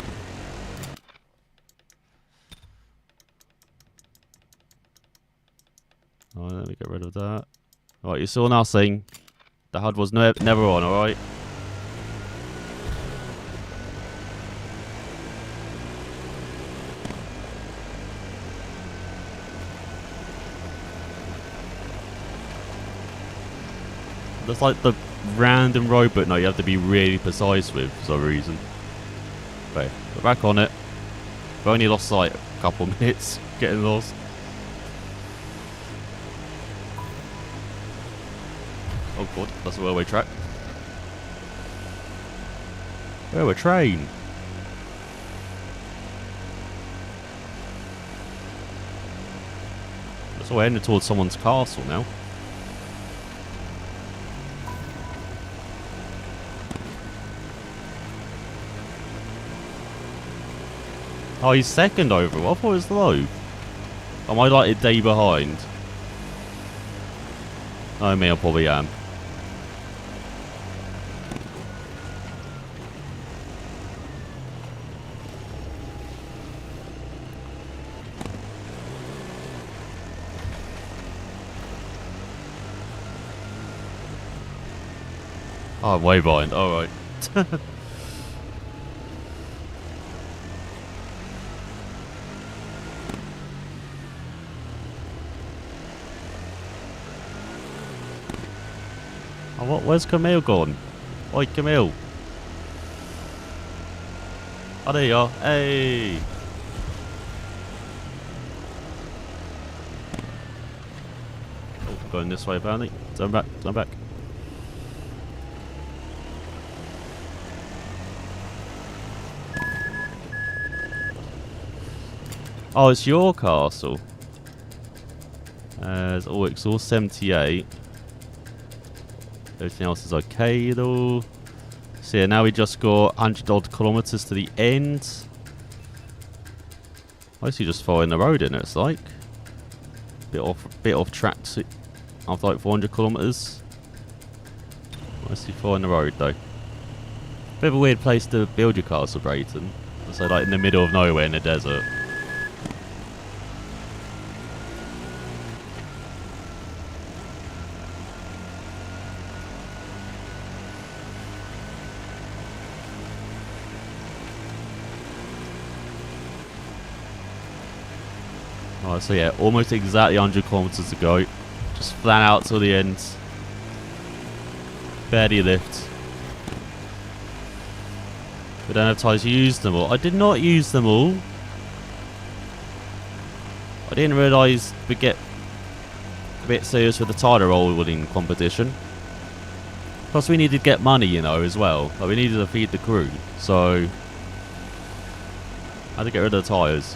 Alright, there we Get rid of that. Right, you saw nothing. The HUD was never on, alright? That's like the random road button you have to be really precise with for some reason. Okay, we're back on it. We've only lost like a couple minutes getting lost. Oh god, that's a railway track. Railway train. So we're heading towards someone's castle now. Oh, he's second overall. I thought it was low. Am I like a day behind? Oh, me, I probably am. Oh, I'm way behind. Alright. Oh, what? Where's Camille gone? Oi, Camille. Oh, there you are. Hey. Oh, going this way, apparently. Turn back. Turn back. Oh, it's your castle. Oh, exhaust 78. Everything else is okay though. So yeah, now we just got 100 odd kilometers to the end. Mostly just following the road in it, it's like. Bit off track after like 400 kilometers. Mostly following the road though. Bit of a weird place to build your castle, Brayton. So like in the middle of nowhere in the desert. Alright, so yeah, almost exactly 100 kilometers to go. Just flat out till the end. Barely lift. We don't have time to use them all. I did not use them all. I didn't realise we get a bit serious with the tyre rolling competition. Plus we needed to get money, you know, as well. Like we needed to feed the crew. So I had to get rid of the tyres.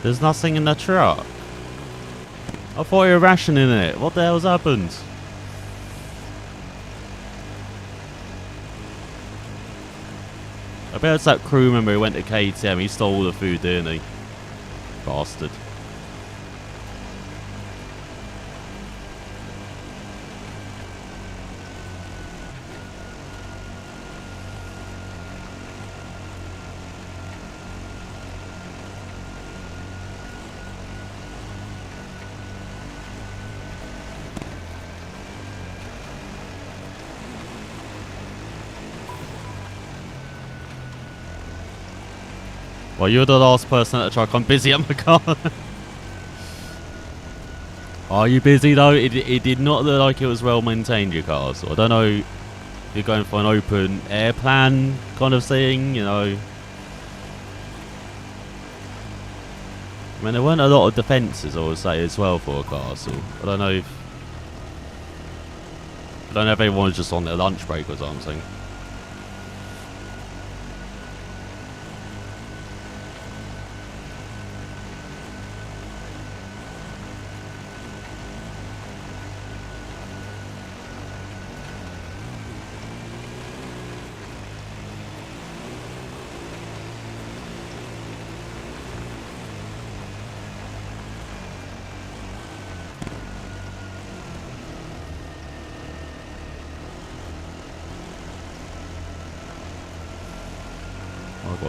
There's nothing in the truck. I thought you were rationing it. What the hell's happened? I bet it's that crew member who went to KTM. He stole all the food, didn't he? Bastard. Well, you're the last person at the truck. I'm busy at my car. Are you busy though? It did not look like it was well maintained, your car. So I don't know if you're going for an open air plan kind of thing, you know. I mean, there weren't a lot of defences, I would say, as well for a castle. I don't know if everyone was just on their lunch break or something.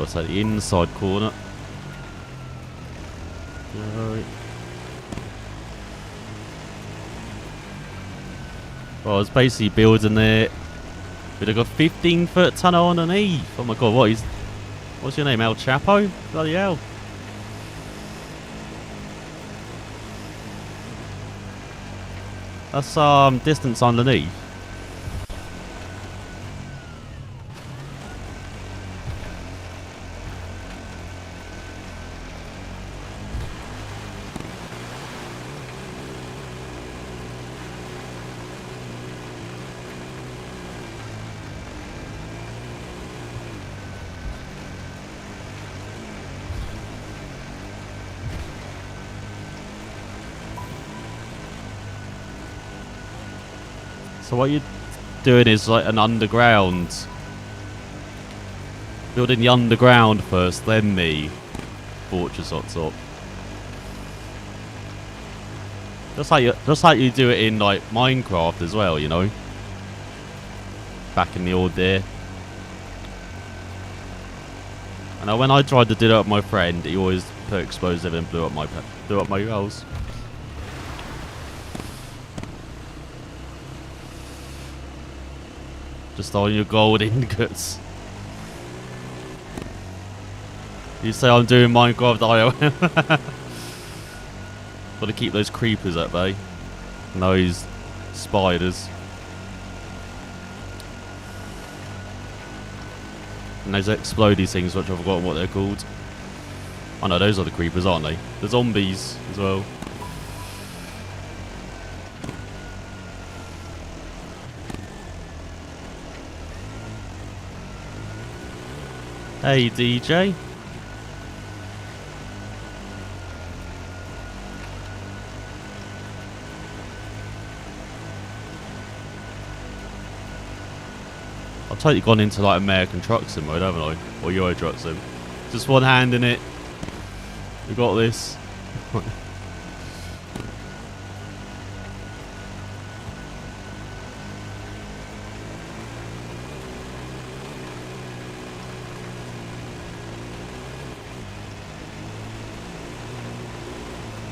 What's that? The inside corner. Right. Well, I was basically building it with like a 15-foot tunnel underneath. Oh my god, what's your name? El Chapo? Bloody hell. That's distance underneath. So what you're doing is like an underground. Building the underground first, then the fortress on top. Just like you do it in like Minecraft as well, you know. Back in the old day. I know when I tried to do that with my friend, he always put explosive and blew up my house. Just on your gold ingots. You say I'm doing Minecraft IO. Gotta keep those creepers at bay. And those spiders. And those explodey things, which I've forgotten what they're called. Oh no, those are the creepers, aren't they? The zombies as well. Hey DJ. I've totally gone into like American Truck Sim mode, haven't I? Or Euro Truck Sim. Just one hand in it. We got this.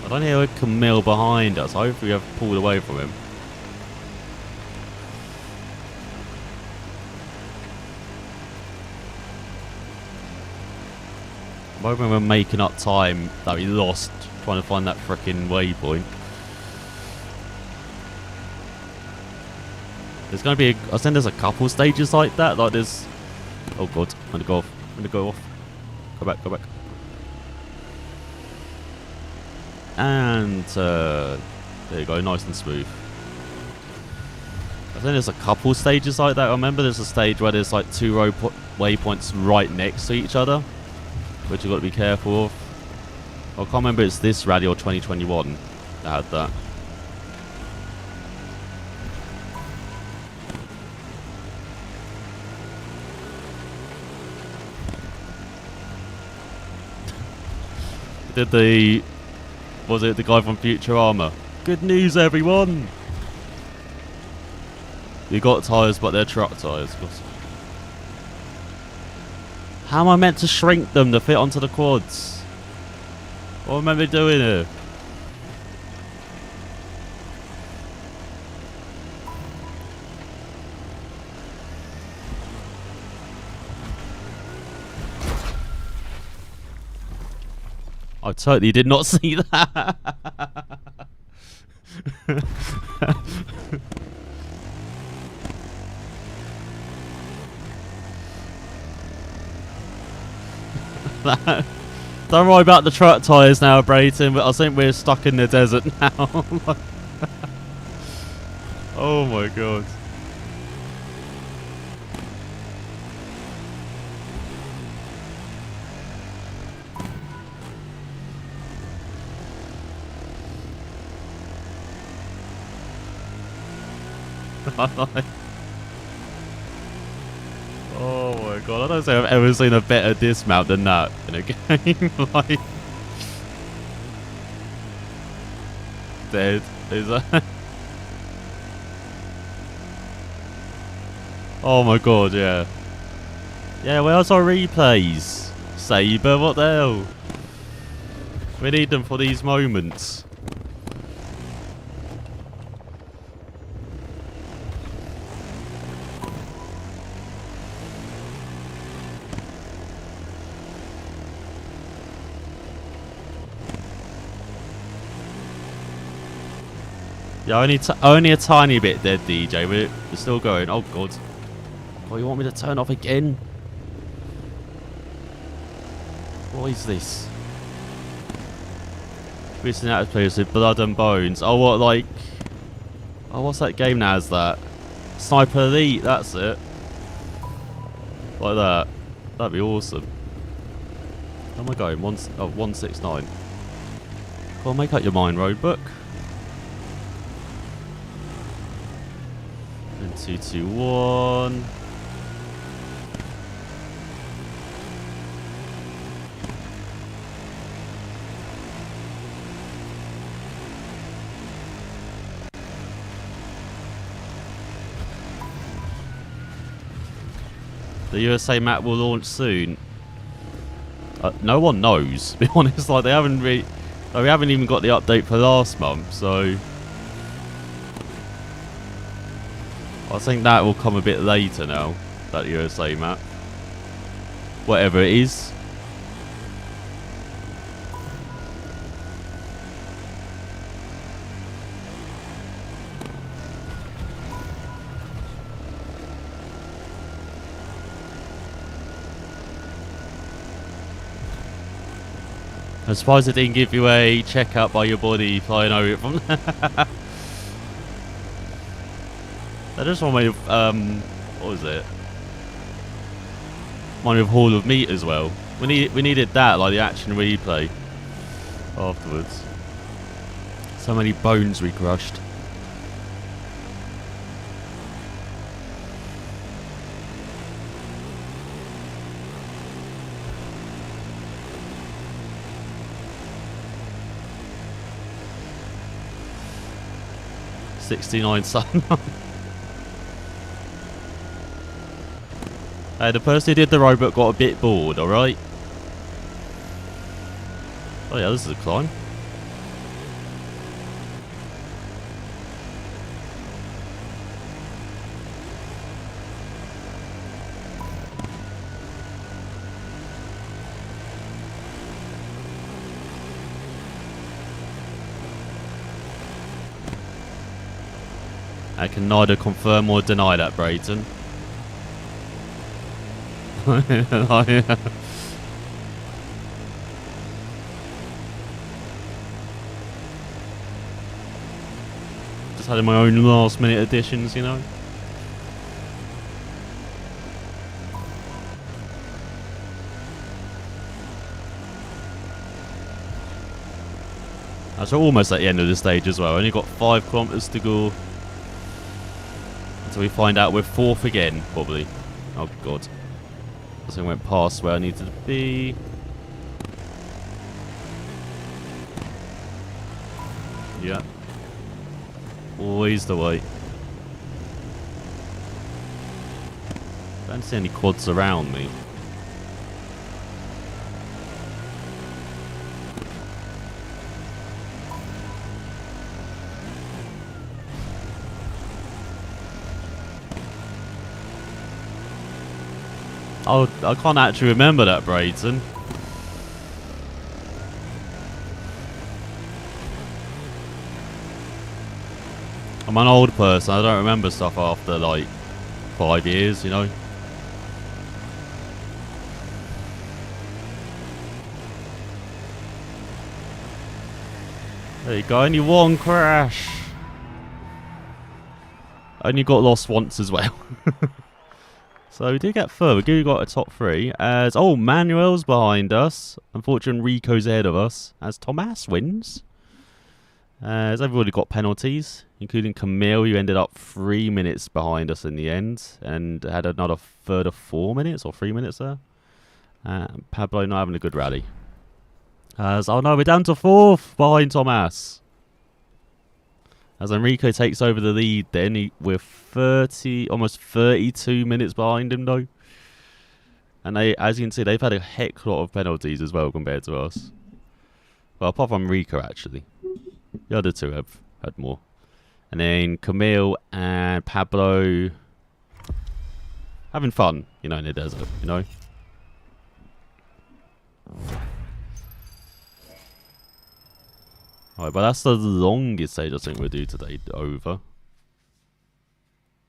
I don't hear a Camille behind us. Hopefully we have pulled away from him. I'm hoping we're making up time that we lost trying to find that frickin' waypoint. There's gonna be I think there's a couple stages like that. Like there's... Oh god, I'm gonna go off. I'm gonna go off. Go back, go back. And there you go, nice and smooth. I think there's a couple stages like that. I remember there's a stage where there's like two waypoints right next to each other, which you've got to be careful of. I can't remember if it's this rally or 2021 that had that. Did the... Was it the guy from Futurama? Good news, everyone! You got tyres, but they're truck tyres. How am I meant to shrink them to fit onto the quads? What am I meant to be doing here? I totally did not see that. Don't worry about the truck tyres now, Brayton, but I think we're stuck in the desert now. Oh my god. Oh my god, I don't think I've ever seen a better dismount than that in a game. Like, dead. Is that? Oh my god, yeah. Yeah, where's our replays? Saber, what the hell? We need them for these moments. Yeah, only a tiny bit dead, DJ. We're still going. Oh, God. Oh, you want me to turn off again? What is this? Missing out of players with blood and bones. Oh, what, like... Oh, what's that game now as that? Sniper Elite, that's it. Like that. That'd be awesome. How am I going? 169. Go on, make up your mind, Roadbook. 221. The USA map will launch soon. No one knows. To be honest, like we haven't even got the update for last month, so I think that will come a bit later now. That USA map, whatever it is. I'm surprised it didn't give you a checkup by your body flying over it from there. That just reminded me of, what was it? Reminded me of Hall of Meat as well. We needed that, like the action replay afterwards. So many bones we crushed. '69 son. Hey, the person who did the robot got a bit bored, alright? Oh yeah, this is a climb. I can neither confirm or deny that, Brayton. Just had my own last minute additions, you know. That's almost at the end of the stage as well. Only got 5 kilometers to go until we find out we're 4th again, probably. Oh god. I think I went past where I needed to be. Yeah. Always the way. Don't see any quads around me. Oh, I can't actually remember that, Brayton. I'm an old person. I don't remember stuff after like 5 years, you know. There you go. Only one crash. Only got lost once as well. So we did get further. We do got a top 3. As Manuel's behind us. Unfortunately, Rico's ahead of us. As Thomas wins. As everybody got penalties, including Camille, who ended up 3 minutes behind us in the end, and had another further 4 minutes or 3 minutes there. Pablo not having a good rally. As no, we're down to 4th behind Thomas. As Enrico takes over the lead then, we're almost 32 minutes behind him though. And they, as you can see, they've had a heck lot of penalties as well compared to us. Well, apart from Rico, actually. The other two have had more. And then Camille and Pablo having fun, you know, in the desert, you know. Alright, but that's the longest stage I think we'll do today over.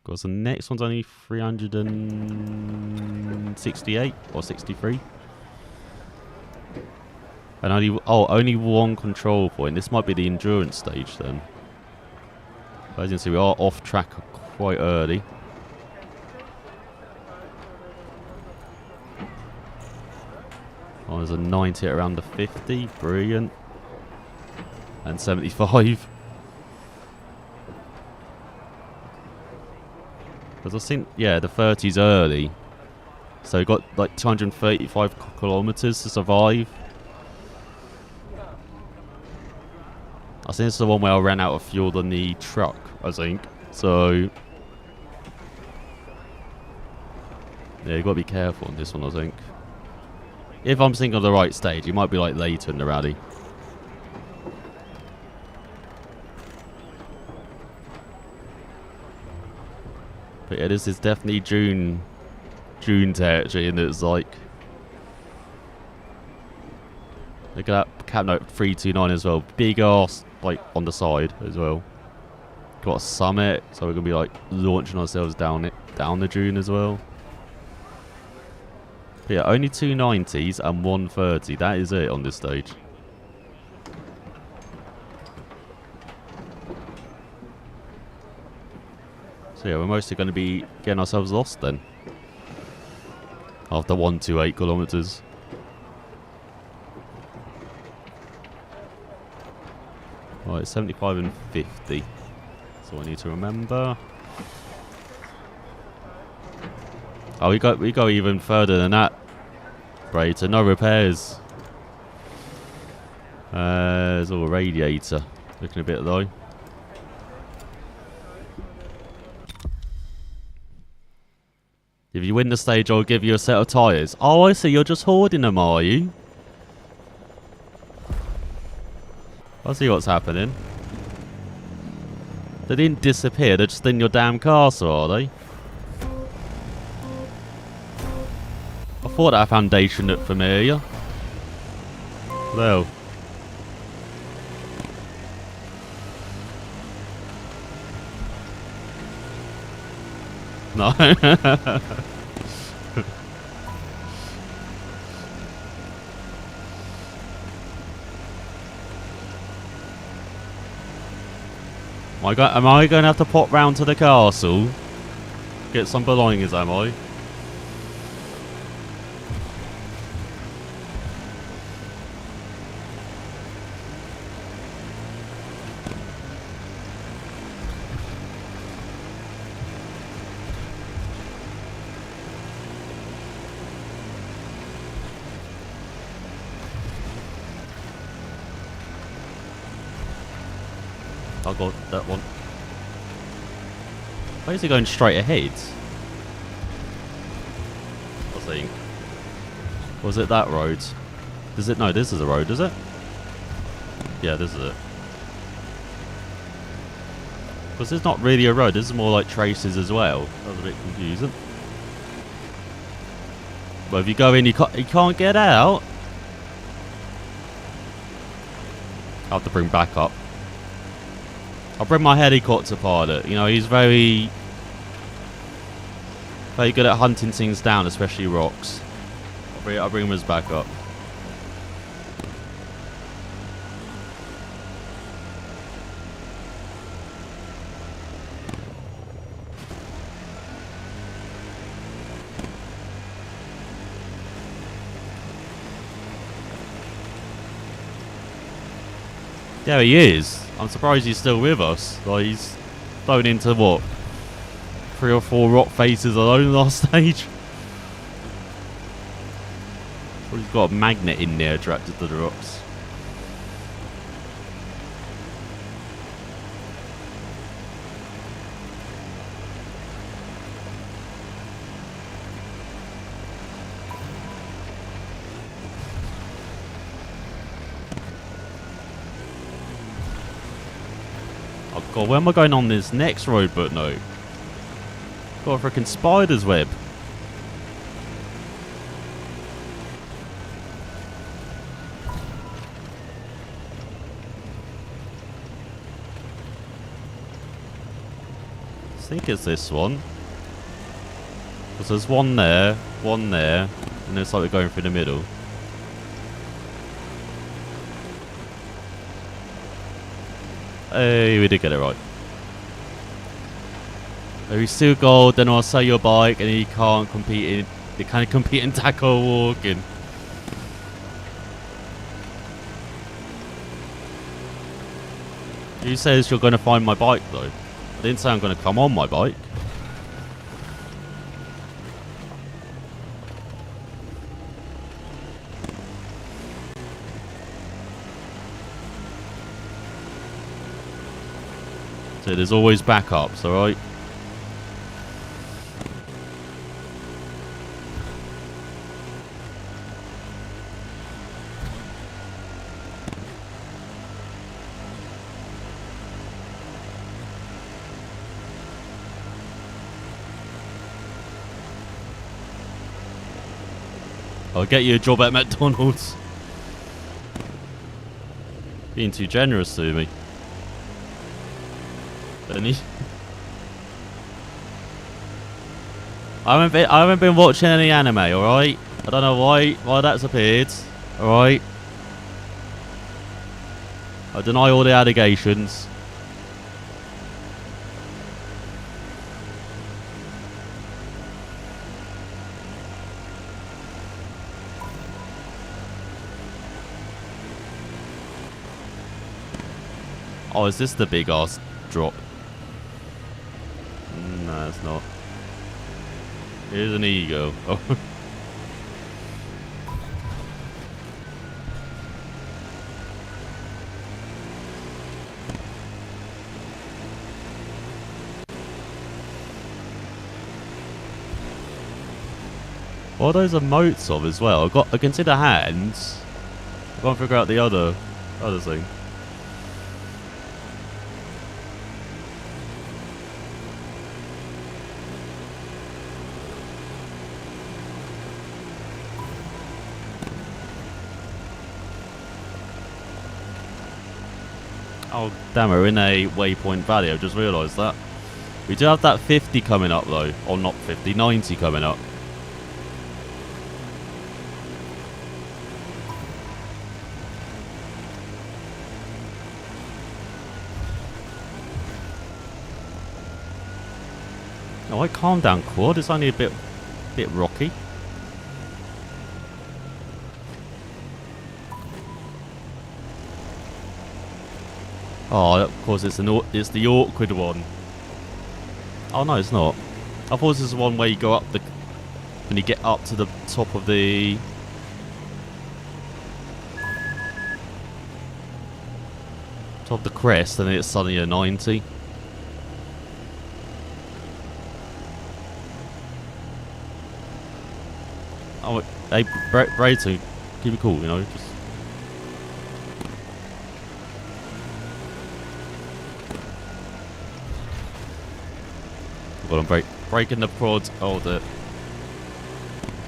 Because the next one's only 368 or 63. And only one control point. This might be the endurance stage then. But as you can see, we are off track quite early. Oh, there's a 90 at around the 50. Brilliant. And 75. Because I think, yeah, the 30's early. So we got like 235 kilometers to survive. I think it's the one where I ran out of fuel on the truck, I think. So, yeah, you've got to be careful on this one, I think. If I'm thinking of the right stage, it might be like later in the rally. But yeah, this is definitely June territory, and it's like, look at that cap note 329 as well, big ass like on the side as well. Got a summit, so we're gonna be like launching ourselves down the dune as well. But yeah, only 290s and 130. That is it on this stage. So yeah, we're mostly going to be getting ourselves lost then. After 128 kilometers. Right, 75 and 50. That's all I need to remember. Oh, we go even further than that. Right, no repairs. There's all a radiator. Looking a bit low. If you win the stage, I'll give you a set of tyres. Oh, I see. You're just hoarding them, are you? I see what's happening. They didn't disappear. They're just in your damn castle, are they? I thought that foundation looked familiar. Well. No. Am I going to have to pop round to the castle? Get some belongings, am I? I got that one. Why is he going straight ahead? I think. Was it that road? Is it? No, this is the road, is it? Yeah, this is it. Because it's not really a road, this is more like traces as well. That was a bit confusing. But if you go in, you can't get out. I'll have to bring back up. I'll bring my helicopter pilot. You know, he's very good at hunting things down, especially rocks. I'll bring him as backup. Yeah, he is. I'm surprised he's still with us. Like, he's thrown into what? 3 or 4 rock faces alone last stage. Well, he's got a magnet in there attracted to the rocks. Oh god, where am I going on this next road but no? Got a freaking spider's web. I think it's this one. Because there's one there, and it's like we're going through the middle. Hey, we did get it right. If you steal gold, then I'll sell your bike, and you can't compete in. You can't compete in Dakar walking. You says you're going to find my bike though. I didn't say I'm going to come on my bike. So there's always backups, alright? I'll get you a job at McDonald's. Being too generous to me. Benny. I haven't been watching any anime, alright? I don't know why that's appeared. Alright? I deny all the allegations. Oh, is this the big ass drop? No, it's not. Here's an ego. Oh. What are those emotes of as well? I can see the hands. I can't figure out the other thing. Oh, damn, we're in a waypoint valley. I've just realised that. We do have that 50 coming up, though. Or not 50, 90 coming up. Oh, calm down, quad. It's only a bit rocky. Oh, of course, it's the awkward one. Oh no, it's not. I thought this is the one where you go up when you get up to the top of the. Top of the crest, and then it's suddenly a 90. Oh, hey, Brayton, keep it cool, you know. Just. Well, I'm breaking the prods. Oh,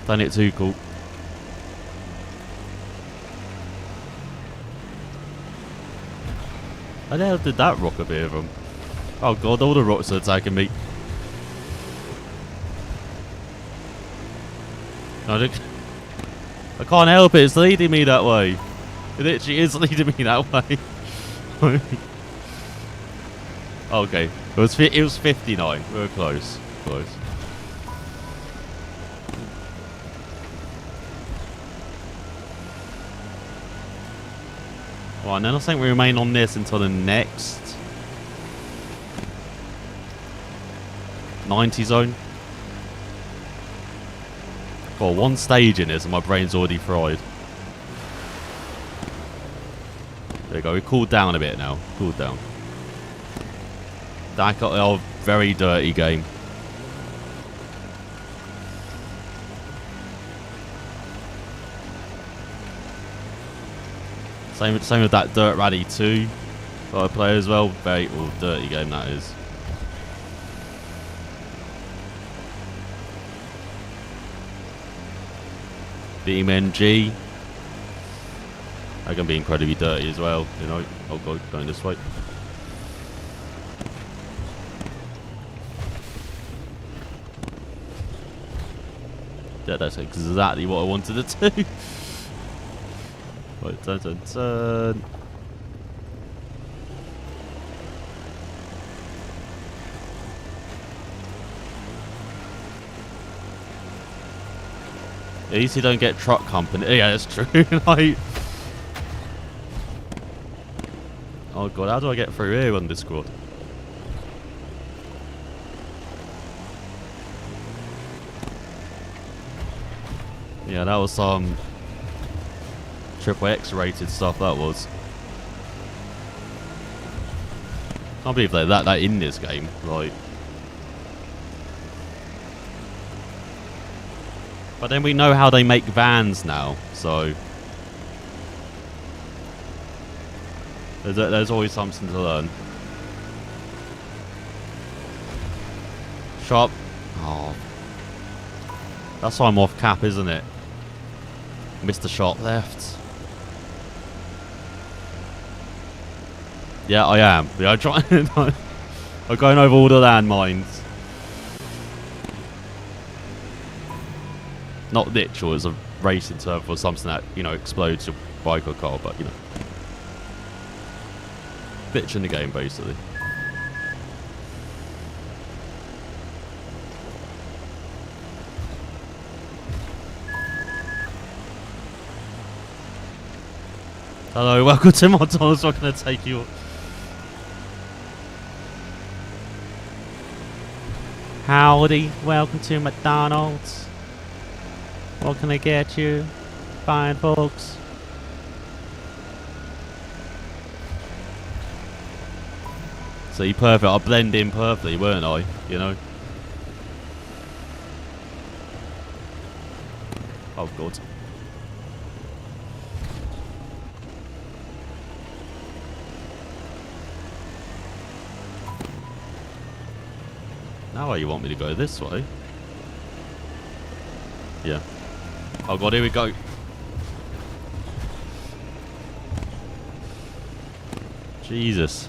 done it too cool. How the hell did that rock appear from? Oh god, all the rocks are attacking me. I can't help it. It's leading me that way. It literally is leading me that way. Okay, it was 59. We were close. Right, and then I think we remain on this until the next 90 zone. Got one stage in this and my brain's already fried. There we go, we cooled down a bit now. Cooled down. Dakar, oh, very dirty game. Same with that Dirt Rally 2. So I play as well. Very dirty game that is. Beam NG. That can be incredibly dirty as well, you know. Oh god, going this way. Yeah, that's exactly what I wanted to do. Right, turn, turn, turn. At least you don't get truck company. Yeah, that's true. Like, oh god, how do I get through here on Discord? Yeah, that was some triple X rated stuff. That was. Can't believe they're that in this game. Like, but then we know how they make vans now, so there's always something to learn. Shop. Oh, that's why I'm off cap, isn't it? Mr. Shop left. Yeah, I am. Yeah, I'm trying. I'm going over all the landmines. Not literal as a racing turf or something that, you know, explodes your bike or car, but, you know. Bitch in the game, basically. Hello, welcome to McDonald's. What can I take you? Howdy, welcome to McDonald's. What can I get you, fine folks? See, perfect. I blend in perfectly, weren't I? You know. Oh god. Now you want me to go this way? Yeah. Oh god, here we go. Jesus.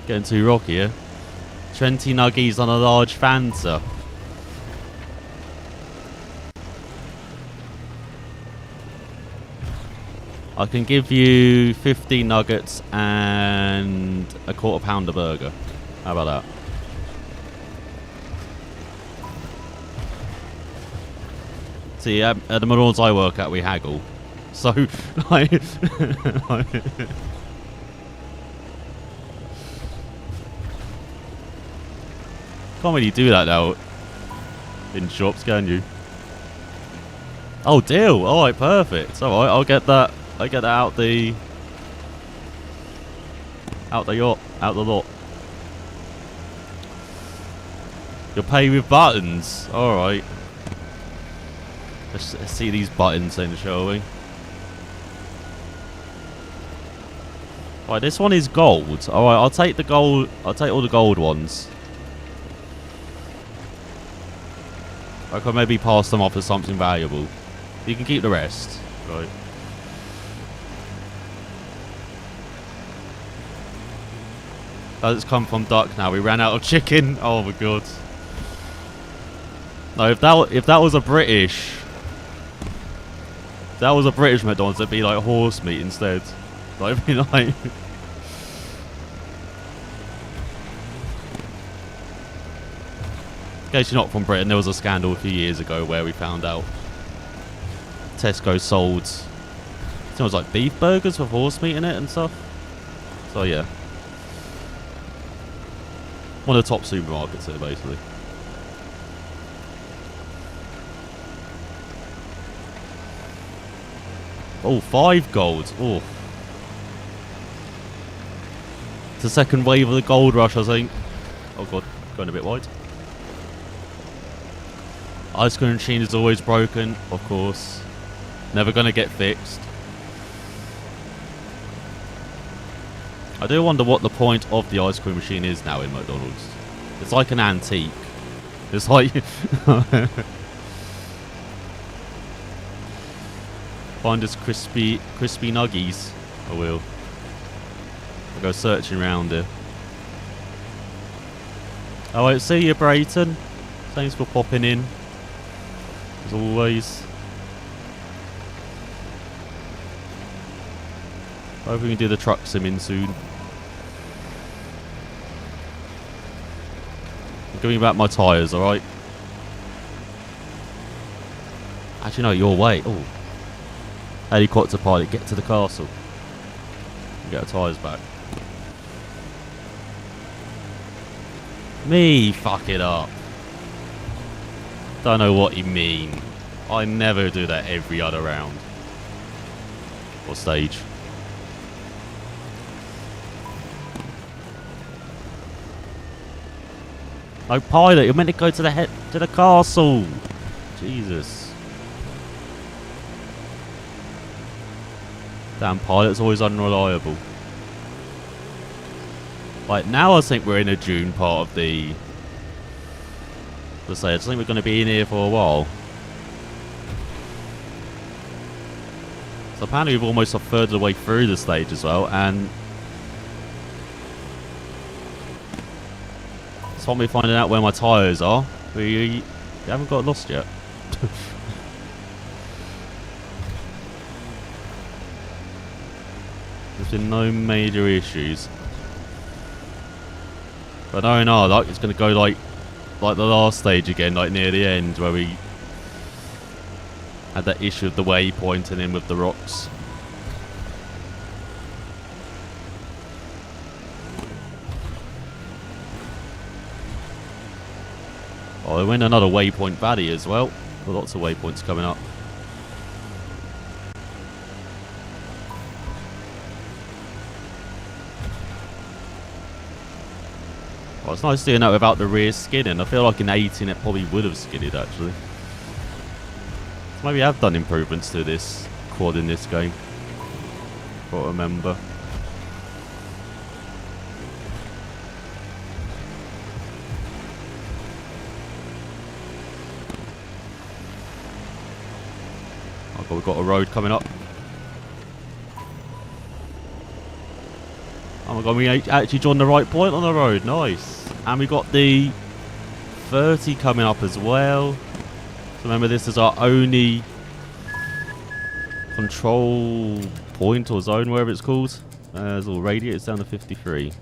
Getting too rocky here. 20 nuggies on a large Fanta. I can give you 50 nuggets and a quarter pounder burger. How about that? See, at the McDonald's I work at, we haggle. So, like... Can't really do that now in shops, can you? Oh, deal! Alright, perfect. Alright, I'll get that. I get that out the yacht, out the lot. You'll pay with buttons. Alright. Let's see these buttons then, shall we? Right, this one is gold. Alright, I'll take the gold. I'll take all the gold ones. I could maybe pass them off as something valuable. You can keep the rest. Right. It's come from duck now. We ran out of chicken. Oh my god. No, if that was a British... If that was a British McDonald's, it'd be like horse meat instead. Like, it'd be like... In case you're not from Britain, there was a scandal a few years ago where we found out Tesco sold... I think it was like beef burgers with horse meat in it and stuff. So yeah. One of the top supermarkets here, basically. Oh, 5 gold. Oh. It's the second wave of the gold rush, I think. Oh god, going a bit wide. Ice cream machine is always broken, of course. Never gonna get fixed. I do wonder what the point of the ice cream machine is now in McDonald's. It's like an antique. It's like... Find us crispy nuggies. I will. I'll go searching around here. Oh, wait, see you, Brayton. Thanks for popping in. As always. Hope we can do the truck sim in soon. Give me back my tyres, alright? Actually, no, your way. Oh. Helicopter pilot, get to the castle. Get our tyres back. Me fuck it up. Don't know what you mean. I never do that every other round. Or stage. No, pilot, you're meant to go to the castle. Jesus. Damn, pilot's always unreliable. Like, now I think we're in a June part of the... Let's say, I think we're going to be in here for a while. So apparently we've almost a third of the way through the stage as well, and... It's me finding out where my tyres are. We haven't got lost yet. There's been no major issues. But no, like it's gonna go like the last stage again, like near the end where we had that issue of the waypoint and then with the rocks. Oh, we went another waypoint valley as well. Got lots of waypoints coming up. Oh, it's nice doing that without the rear skidding. I feel like in 18 it probably would have skidded actually. So maybe I've done improvements to this quad in this game. Got to remember. We've got a road coming up. Oh my god, we actually joined the right point on the road. Nice. And we got the 30 coming up as well. So remember, this is our only control point or zone, wherever it's called. There's a little radius down to 53.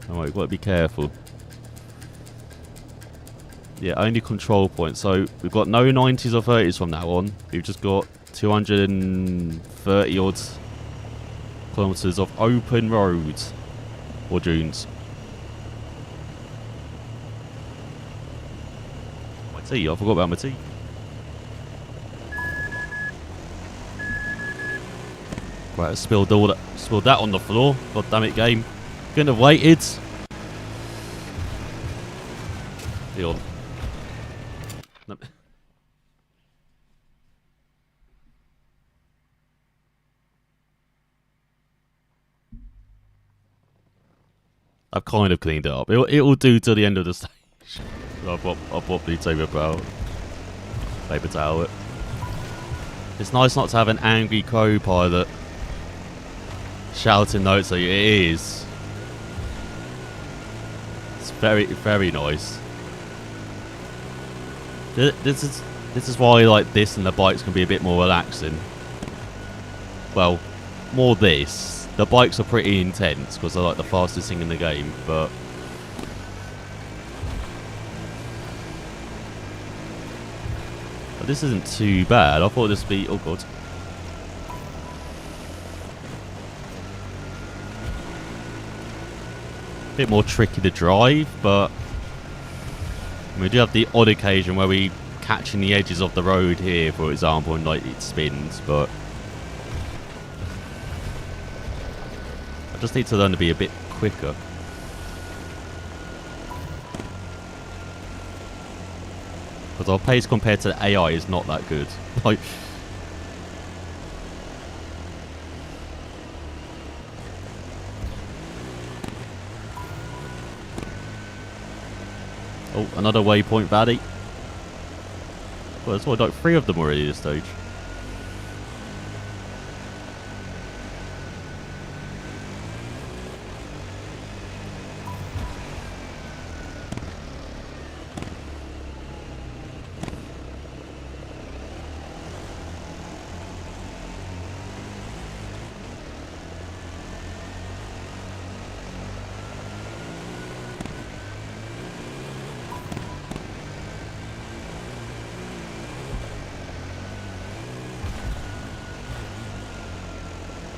Alright, we've got to be careful. Yeah, only control point. So we've got no 90s or 30s from now on. We've just got 230 odd kilometers of open roads or dunes. My tea, I forgot about my tea. Right, I spilled that on the floor. God damn it, game. Couldn't have waited. Deal. I've kind of cleaned it up. It'll do till the end of the stage. I'll probably take a paper towel. It's nice not to have an angry co-pilot shouting notes at you. It is. It's very, very nice. This is why like this and the bikes can be a bit more relaxing. Well, more this. The bikes are pretty intense because they're like the fastest thing in the game, but this isn't too bad. I thought this would be... Oh god. A bit more tricky to drive, but we do have the odd occasion where we catching the edges of the road here, for example, and like it spins, but I just need to learn to be a bit quicker. Because our pace compared to the AI is not that good. Like, Oh, another waypoint baddie. Well, there's like 3 of them already this stage.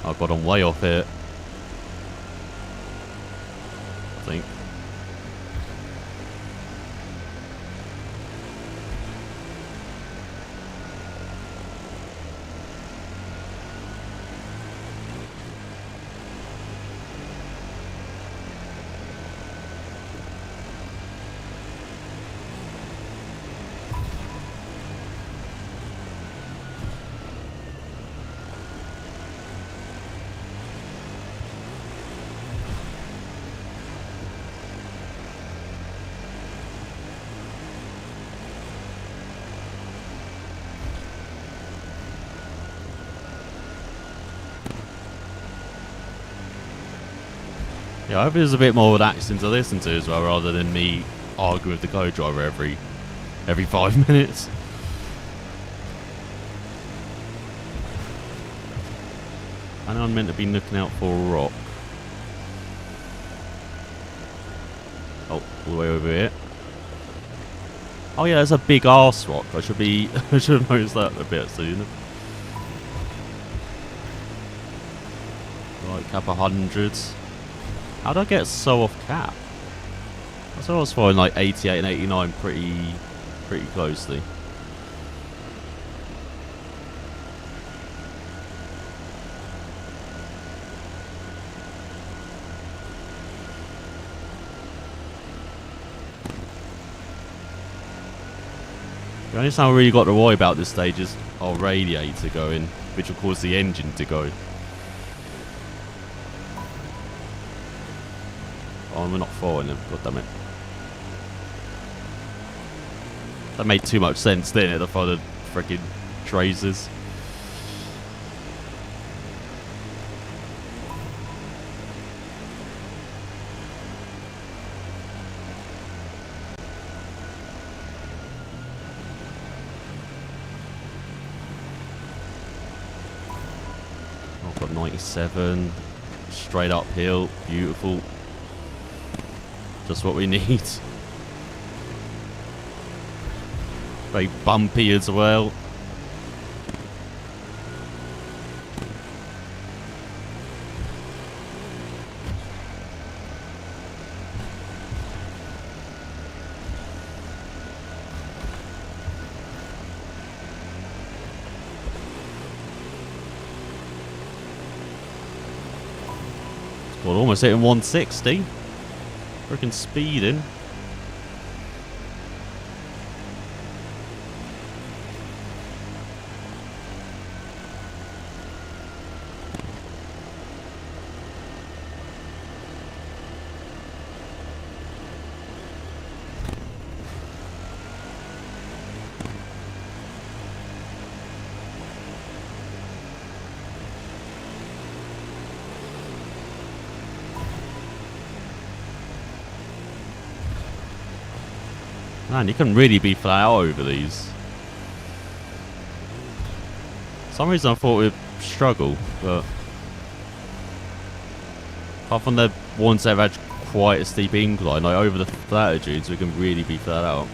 I got on way off here. I think. Yeah, I hope there's a bit more relaxing to listen to as well, rather than me argue with the co-driver every 5 minutes. I know I'm meant to be looking out for a rock. Oh, all the way over here. Oh yeah, there's a big arse rock. I should have noticed that a bit sooner. Right, cap 100s. How do I get so off cap? I thought I was flying like 88 and 89 pretty closely. The only thing I really got to worry about this stage is our radiator going, which will cause the engine to go. Oh, we're not following them. God damn it. That made too much sense, didn't it? The follow the freaking tracers. I've got 97. Straight uphill. Beautiful. Just what we need. Very bumpy as well. Well, almost hitting 160. Freaking speeding. Man, you can really be flat out over these. For some reason I thought we'd struggle, but apart from the ones that have had quite a steep incline, like over the latitudes, we can really be flat out.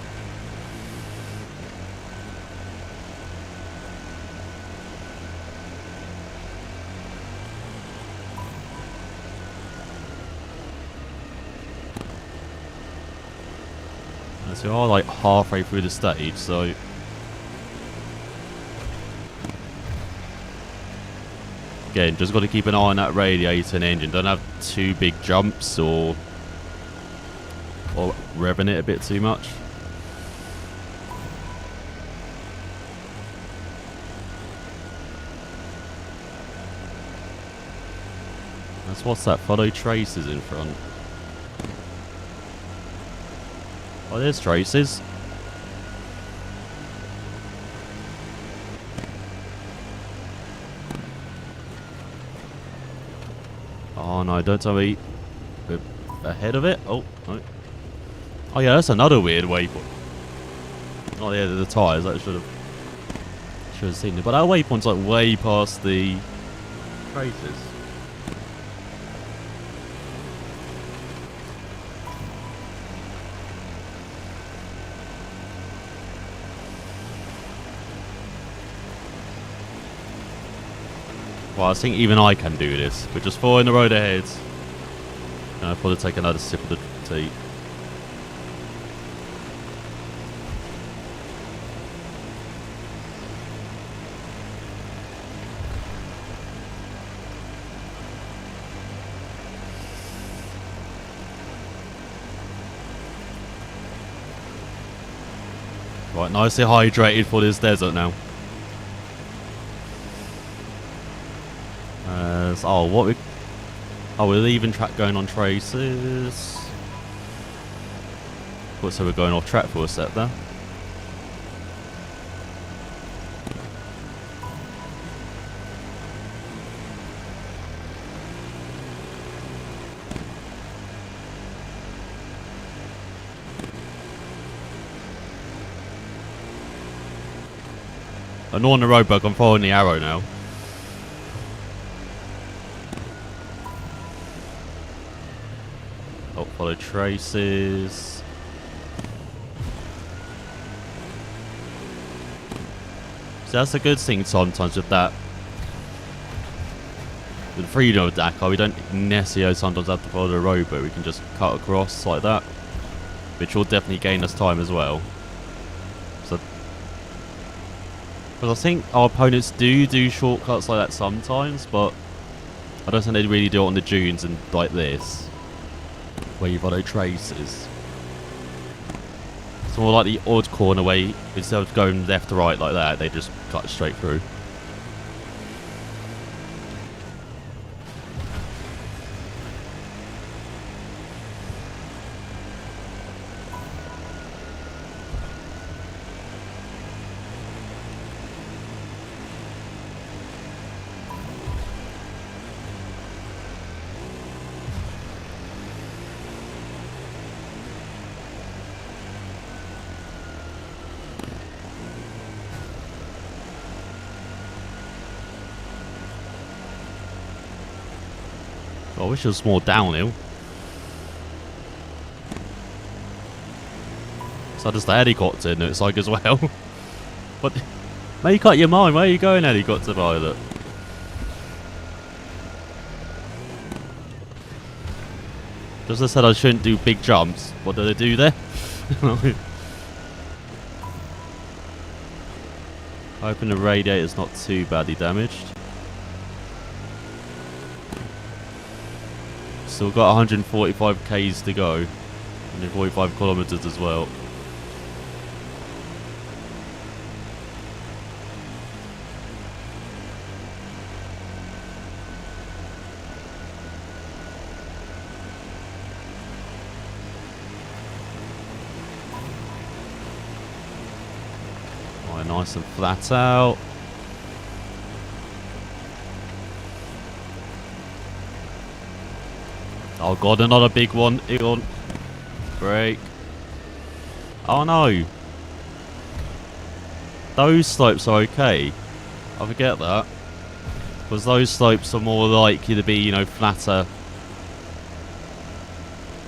So we are like halfway through the stage, so again, just got to keep an eye on that radiator and engine. Don't have too big jumps or revving it a bit too much. What's that? Follow traces in front. Oh, there's traces. Oh no, don't tell me we're ahead of it. Oh, no. Oh yeah, that's another weird waypoint. Oh yeah, the tyres. That should have seen it. But that waypoint's like way past the traces. Well, I think even I can do this. We're just following the road ahead. And I'll probably take another sip of the tea. Right, nicely hydrated for this desert now. We're leaving track going on traces. So we're going off track for a sec there. I'm not on the roadwork, I'm following the arrow now. Oh, follow traces. So that's a good thing sometimes with that. With the freedom of Dakar, we don't necessarily sometimes have to follow the road, but we can just cut across like that. Which will definitely gain us time as well. So, because I think our opponents do shortcuts like that sometimes, but I don't think they really do it on the dunes and like this, where you follow traces. It's more like the odd corner way, instead of going left to right like that, they just cut straight through. I wish it was more downhill. So does the helicopter in it's like as well. But make up your mind, where are you going, helicopter pilot? Just as I said I shouldn't do big jumps. What do they do there? Hoping the radiator's not too badly damaged. Still got 145 k's to go, and 45 kilometers as well. Right, nice and flat out. Oh god, another big one. Egon. Break. Oh no. Those slopes are okay. I forget that. Because those slopes are more likely to be, you know, flatter.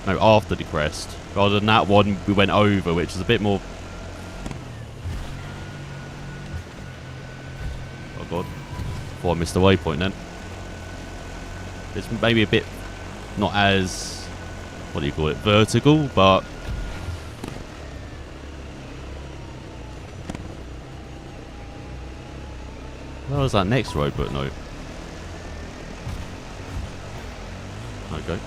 No, after the crest. Rather than that one we went over, which is a bit more... Oh god. Thought I missed the waypoint then. It's maybe a bit... not as, what do you call it, vertical, but where was that next road? But no. Okay.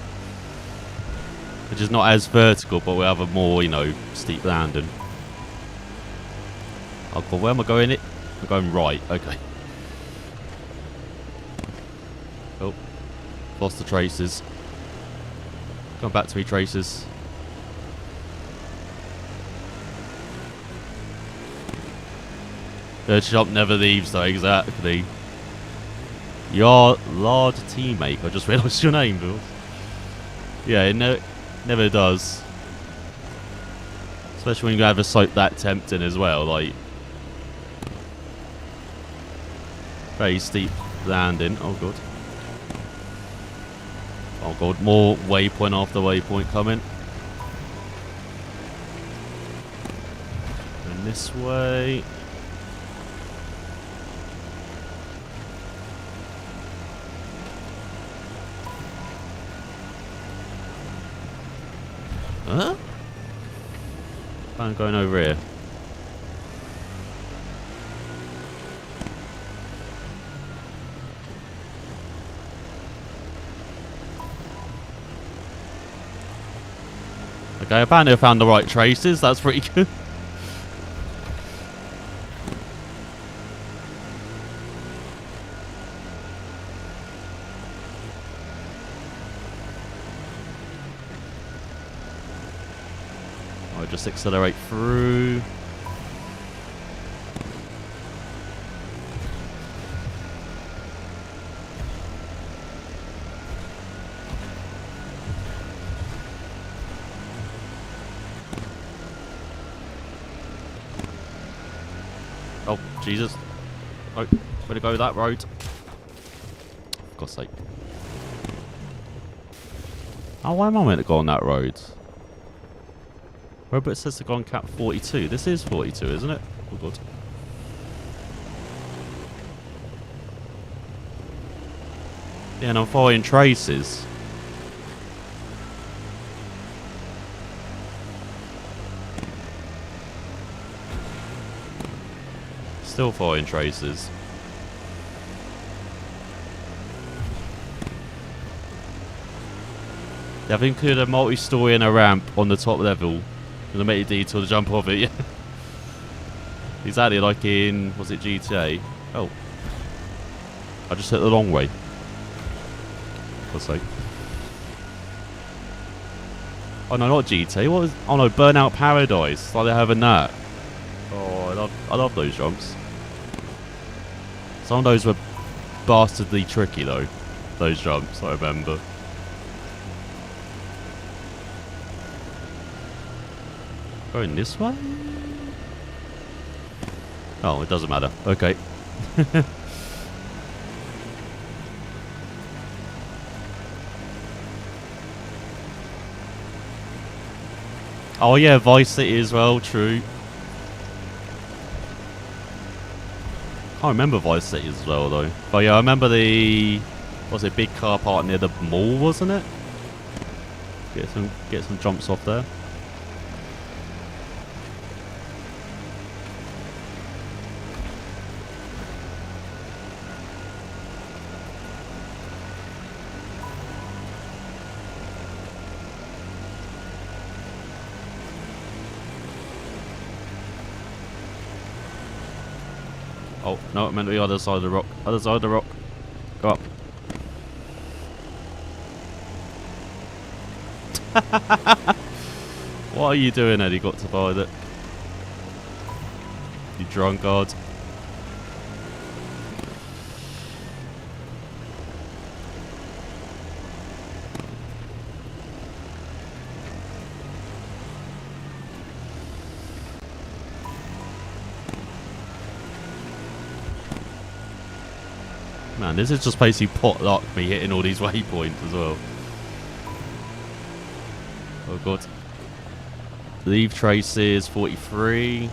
Which is not as vertical, but we have a more, you know, steep landing. Oh god, where am I going? I'm going right. Okay. Oh, lost the traces. Come back to me, traces. The shop never leaves though, exactly. Your large teammate, I just realised your name, Bill. Yeah, it never does. Especially when you have a site that tempting as well, like... Very steep landing, oh god. Oh god, more waypoint after waypoint coming. And this way... Huh? I'm going over here. Okay, apparently I found the right traces. That's pretty good. I'll just accelerate through. Oh, Jesus. Oh, way to go that road. For God's sake. Oh, why am I meant to go on that road? Robert says to go on cap 42. This is 42, isn't it? Oh, God. Yeah, and I'm following traces. Still following traces. They've included a multi-story and a ramp on the top level. Gonna make it detour to jump off it, yeah. Exactly like in, was it GTA? Oh. I just hit the long way. What's sake. Oh no, not GTA. What was, oh no, Burnout Paradise. Like they're having that. Oh, I love those jumps. Some of those were bastardly tricky though. Those jumps, I remember. Going this way? Oh, it doesn't matter. Okay. Oh yeah, Vice City as well, true. Can't remember Vice City as well though. But yeah, I remember the... was it big car park near the mall, wasn't it? Get some jumps off there. Oh, no, it meant to be the other side of the rock. Other side of the rock. Go up. What are you doing, Eddie? Got to find it. You drunkard. Man, this is just basically potluck me hitting all these waypoints as well. Oh god. Leave traces 43.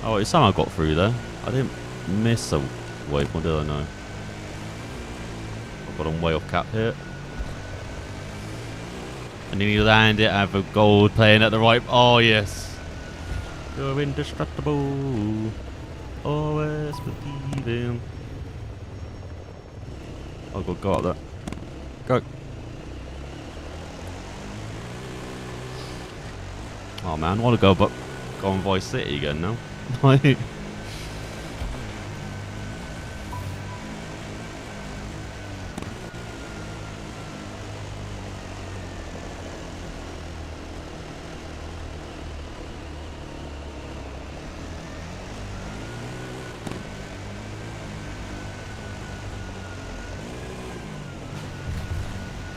Oh, it's somehow got through there. I didn't miss a waypoint, did I? No. I've got on way off cap here. And then you land it, have a gold playing at the right. Oh yes. You're indestructible. Always believing. Oh god, go up there. Go. Oh man, I want to go on Vice City again now.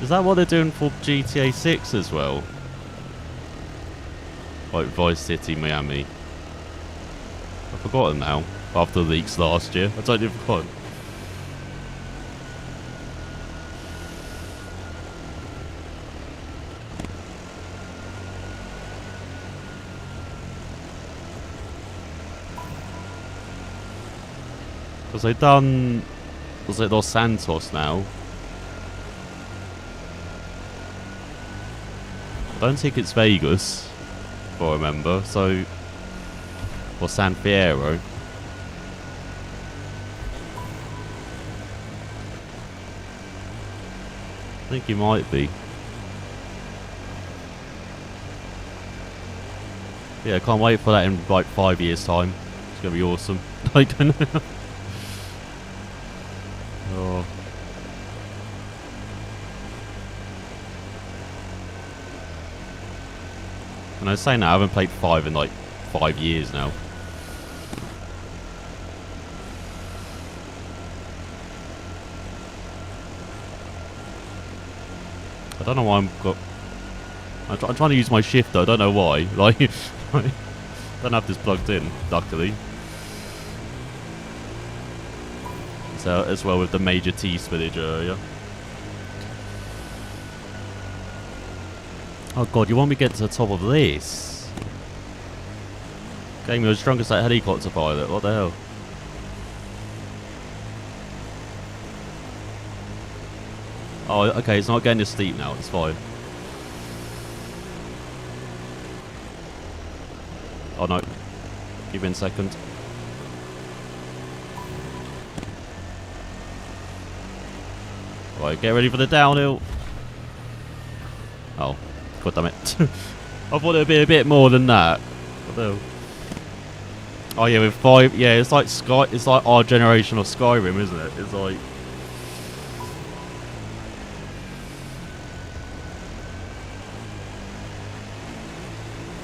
Is that what they're doing for GTA 6 as well? Like Vice City, Miami. I've forgotten now. After the leaks last year. I totally forgotten. Because they've done... Was it Los Santos now? I don't think it's Vegas, if I remember, so... Or San Fierro. I think he might be. Yeah, I can't wait for that in like 5 years' time. It's gonna be awesome. I don't know. Oh. And I was saying that I haven't played 5 in like 5 years now. I don't know why I'm trying to use my shifter. I don't know why. Like, I don't have this plugged in, luckily. So as well with the major T spillage area. Oh god, you want me to get to the top of this? Game, you're as strong as that helicopter pilot. What the hell? Oh, okay, it's not getting this steep now. It's fine. Oh no. Give me a second. Right, get ready for the downhill. Oh, god damn it. I thought it would be a bit more than that. What the hell? Oh yeah, with 5, yeah, it's like it's like our generation of Skyrim, isn't it? It's like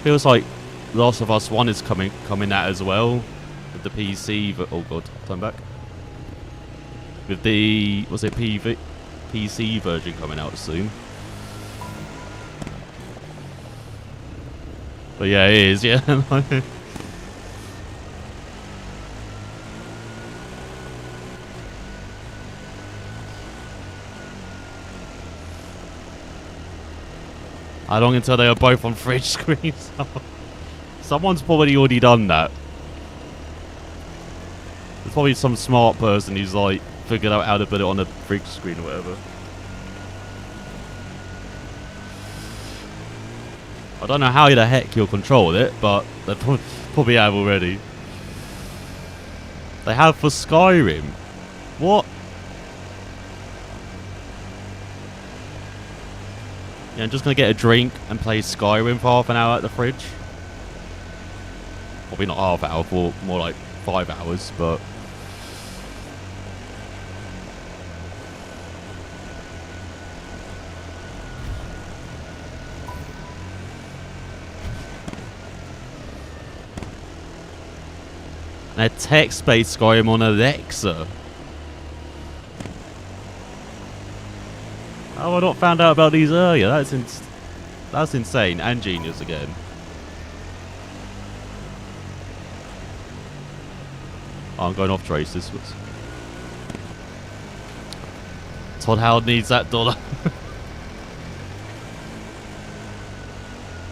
feels like Last of Us 1 is coming out as well with the PC. Oh god, turn back. With the PC version coming out soon. But yeah, it is. Yeah. How long until they are both on fridge screens? Someone's probably already done that. There's probably some smart person who's like figured out how to put it on a fridge screen or whatever. I don't know how the heck you'll control it, but they probably have already. They have for Skyrim. What? Yeah, I'm just going to get a drink and play Skyrim for half an hour at the fridge. Probably not half hour, for more like 5 hours, but... a text-based Skyrim on Alexa. How have I not found out about these earlier? That's insane and genius again. Oh, I'm going off traces. Todd Howard needs that dollar.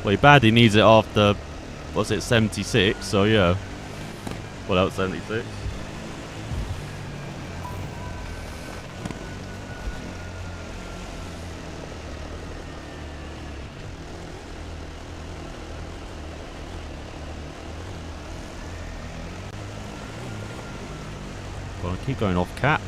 Well, he badly needs it after, what's it, 76, so yeah. Well, that was 76. Well, I keep going off cap.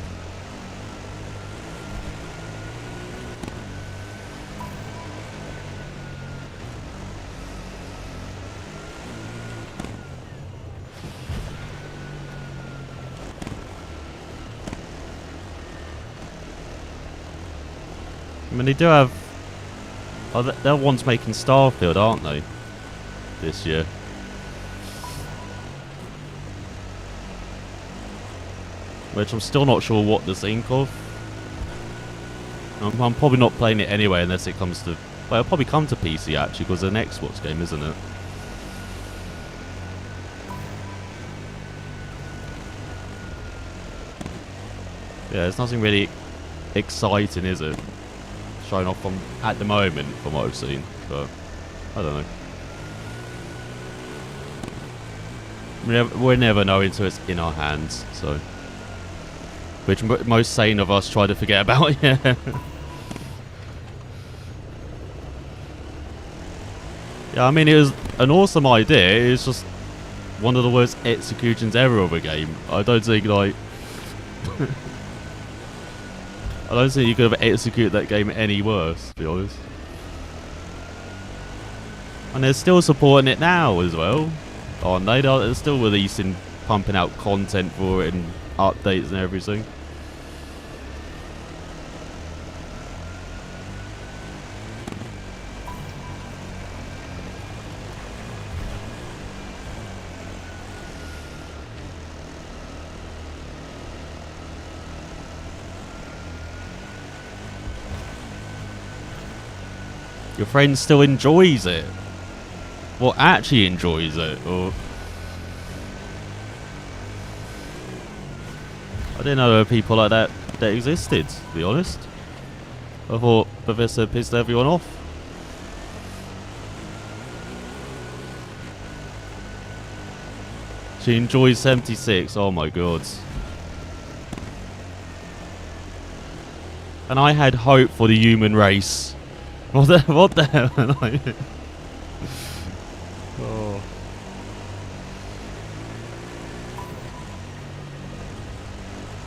I mean, they do have... Oh, they're ones making Starfield, aren't they? This year. Which I'm still not sure what to think of. I'm probably not playing it anyway unless it comes to... Well, it'll probably come to PC actually, because it's an Xbox game, isn't it? Yeah, there's nothing really exciting, is it? Showing off from at the moment, from what I've seen, but I don't know. We'll never know until it's in our hands, so... Which most sane of us try to forget about, yeah. Yeah, I mean, it was an awesome idea. It's just one of the worst executions ever of a game. I don't think, like... I don't think you could have executed that game any worse, to be honest. And they're still supporting it now as well, aren't they? They're still releasing, pumping out content for it and updates and everything. Your friend still enjoys it. Well, actually enjoys it, or... I didn't know there were people like that existed, to be honest. I thought Bethesda pissed everyone off. She enjoys 76, oh my god. And I had hope for the human race. What the hell? Oh.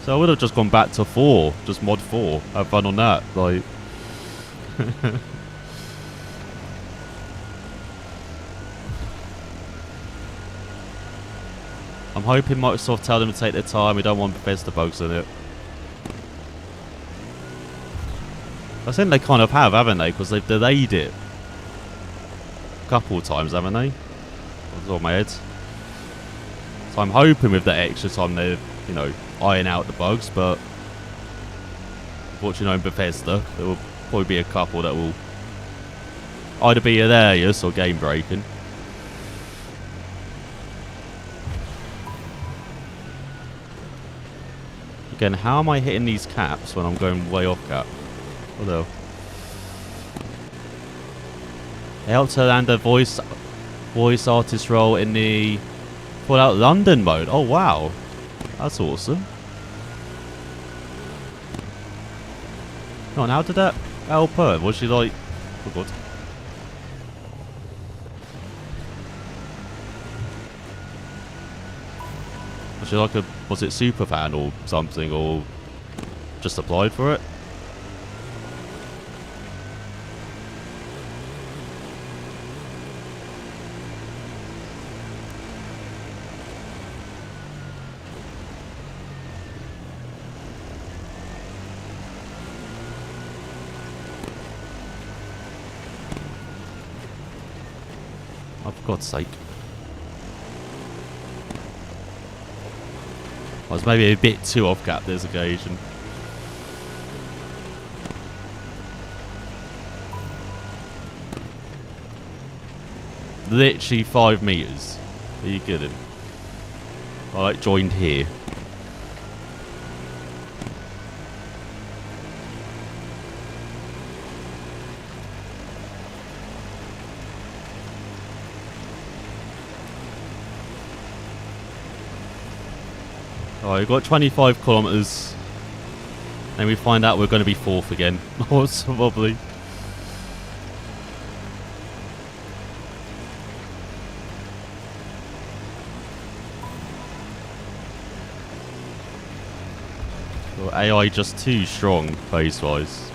So I would have just gone back to 4, just mod 4, have fun on that, like... I'm hoping Microsoft tell them to take their time, we don't want Bethesda bugs in it. I think they kind of have, haven't they? Because they've delayed it a couple of times, haven't they? That's on my head. So I'm hoping with that extra time they're, you know, iron out the bugs, but unfortunately in Bethesda, there will probably be a couple that will either be hilarious or game breaking. Again, how am I hitting these caps when I'm going way off cap? Although it helped her land a voice artist role in the Fallout London mode. Oh wow, that's awesome. No, and how did that help her? Was she like, oh god. Was she like was it super fan or something, or just applied for it? Oh, for God's sake. I was maybe a bit too off cap this occasion. Literally 5 meters. Are you kidding? I like joined here. Alright, we've got 25 kilometers. And we find out we're going to be 4th again. Probably. Well, AI just too strong, pace-wise.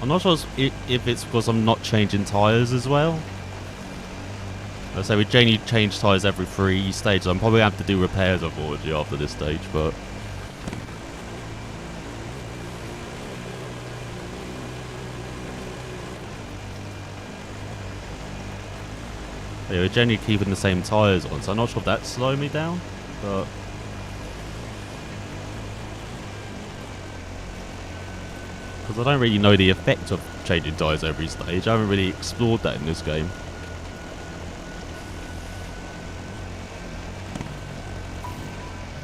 I'm not sure if it's because I'm not changing tyres as well. I say we generally change tyres every 3 stages. I'm probably going to have to do repairs, unfortunately, after this stage, but... yeah, we're generally keeping the same tyres on, so I'm not sure if that's slowing me down, but... Because I don't really know the effect of changing tyres every stage. I haven't really explored that in this game.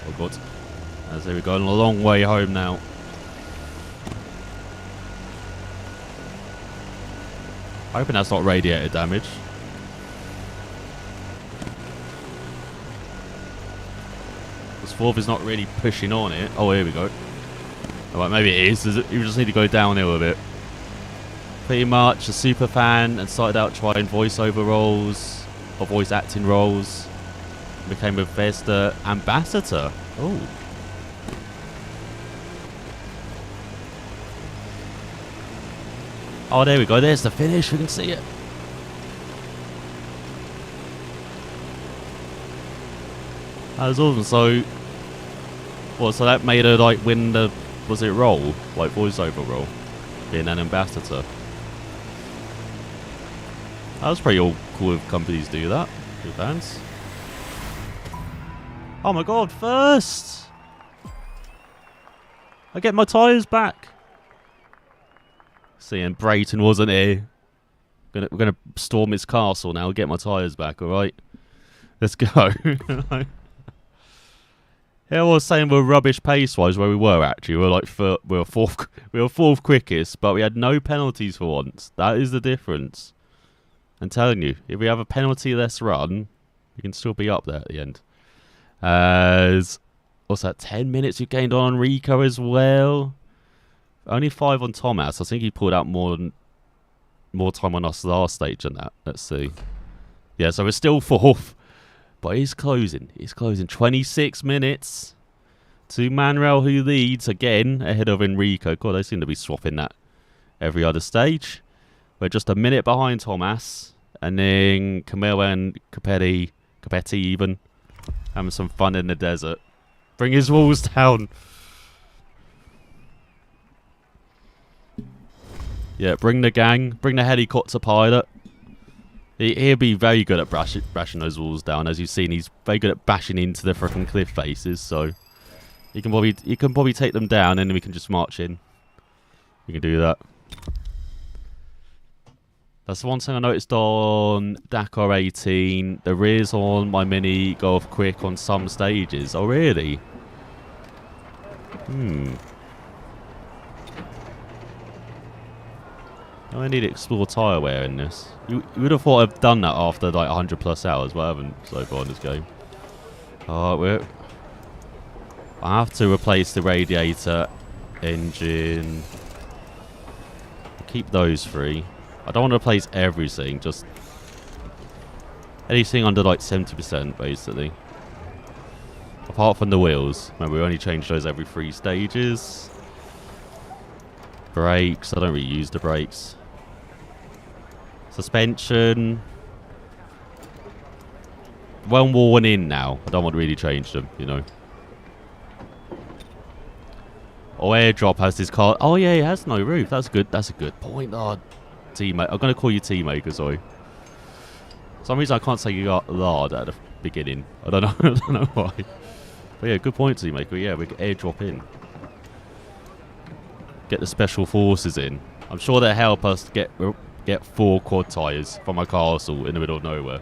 Oh god. As there we go, a long way home now. Hoping that's not radiator damage. This fourth is not really pushing on it. Oh, here we go. Alright, maybe it is. You just need to go downhill a bit. Pretty much a super fan and started out trying voiceover roles or voice acting roles. Became a Bethesda ambassador. Oh. Oh, there we go. There's the finish. We can see it. That was awesome. So, well, so that made her like win the, was it role, like voiceover role, being an ambassador. That was pretty cool if companies do that. Good fans. Oh my god! First, I get my tyres back. Seeing Brayton wasn't here. We're gonna storm his castle now. Get my tyres back. All right, let's go. Yeah, I was saying we're rubbish pace-wise where we were actually. We were like we were fourth quickest, but we had no penalties for once. That is the difference. I'm telling you, if we have a penalty less run, we can still be up there at the end. What's that? 10 minutes you gained on Rico as well. Only 5 on Thomas. I think he pulled out more time on us last stage than that. Let's see. Yeah, so we're still fourth. But he's closing. He's closing 26 minutes to Manuel, who leads again ahead of Enrico. God, they seem to be swapping that every other stage. We're just a minute behind Thomas. And then Camilla and Capetti even, having some fun in the desert. Bring his walls down. Yeah, bring the gang. Bring the helicopter pilot. He'll be very good at bashing those walls down. As you've seen, he's very good at bashing into the freaking cliff faces. So he can probably take them down, and then we can just march in. We can do that. That's the one thing I noticed on Dakar 18. The rears on my Mini go off quick on some stages. Oh, really? I need to explore tyre wear in this. You would have thought I've done that after like 100 plus hours, but I haven't so far in this game. Alright, I have to replace the radiator, engine. Keep those three. I don't want to replace everything, just anything under like 70% basically. Apart from the wheels. Remember, we only change those every 3 stages. Brakes, I don't really use the brakes. Suspension. Well worn in now. I don't want to really change them, you know. Oh, airdrop has this car. Oh yeah, it has no roof. That's good. That's a good point. Oh, teammate. I'm gonna call you teammate, because for some reason I can't say you got lard at the beginning. I don't know. I don't know why. But yeah, good point, teammate. But yeah, we can airdrop in. Get the special forces in. I'm sure they'll help us get 4 quad tyres from a castle in the middle of nowhere.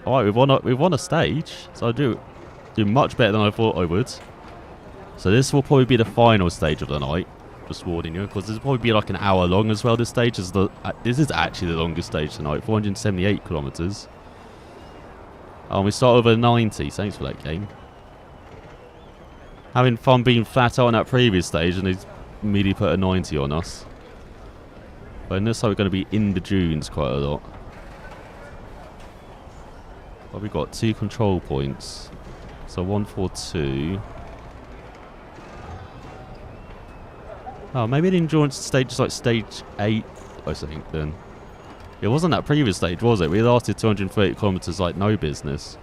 Alright, we've won a stage, so I do much better than I thought I would. So this will probably be the final stage of the night. Just warning you, because this will probably be like an hour long as well. This stage is this is actually the longest stage tonight, 478 kilometers. We start over 90. Thanks for that game. Having fun being flat out on that previous stage, and he's immediately put a 90 on us. But in this time we're going to be in the dunes quite a lot. Well, we've got 2 control points. So 142. Oh, maybe the endurance stage is like stage 8, I think, then. It wasn't that previous stage, was it? We lasted 230 kilometers like no business.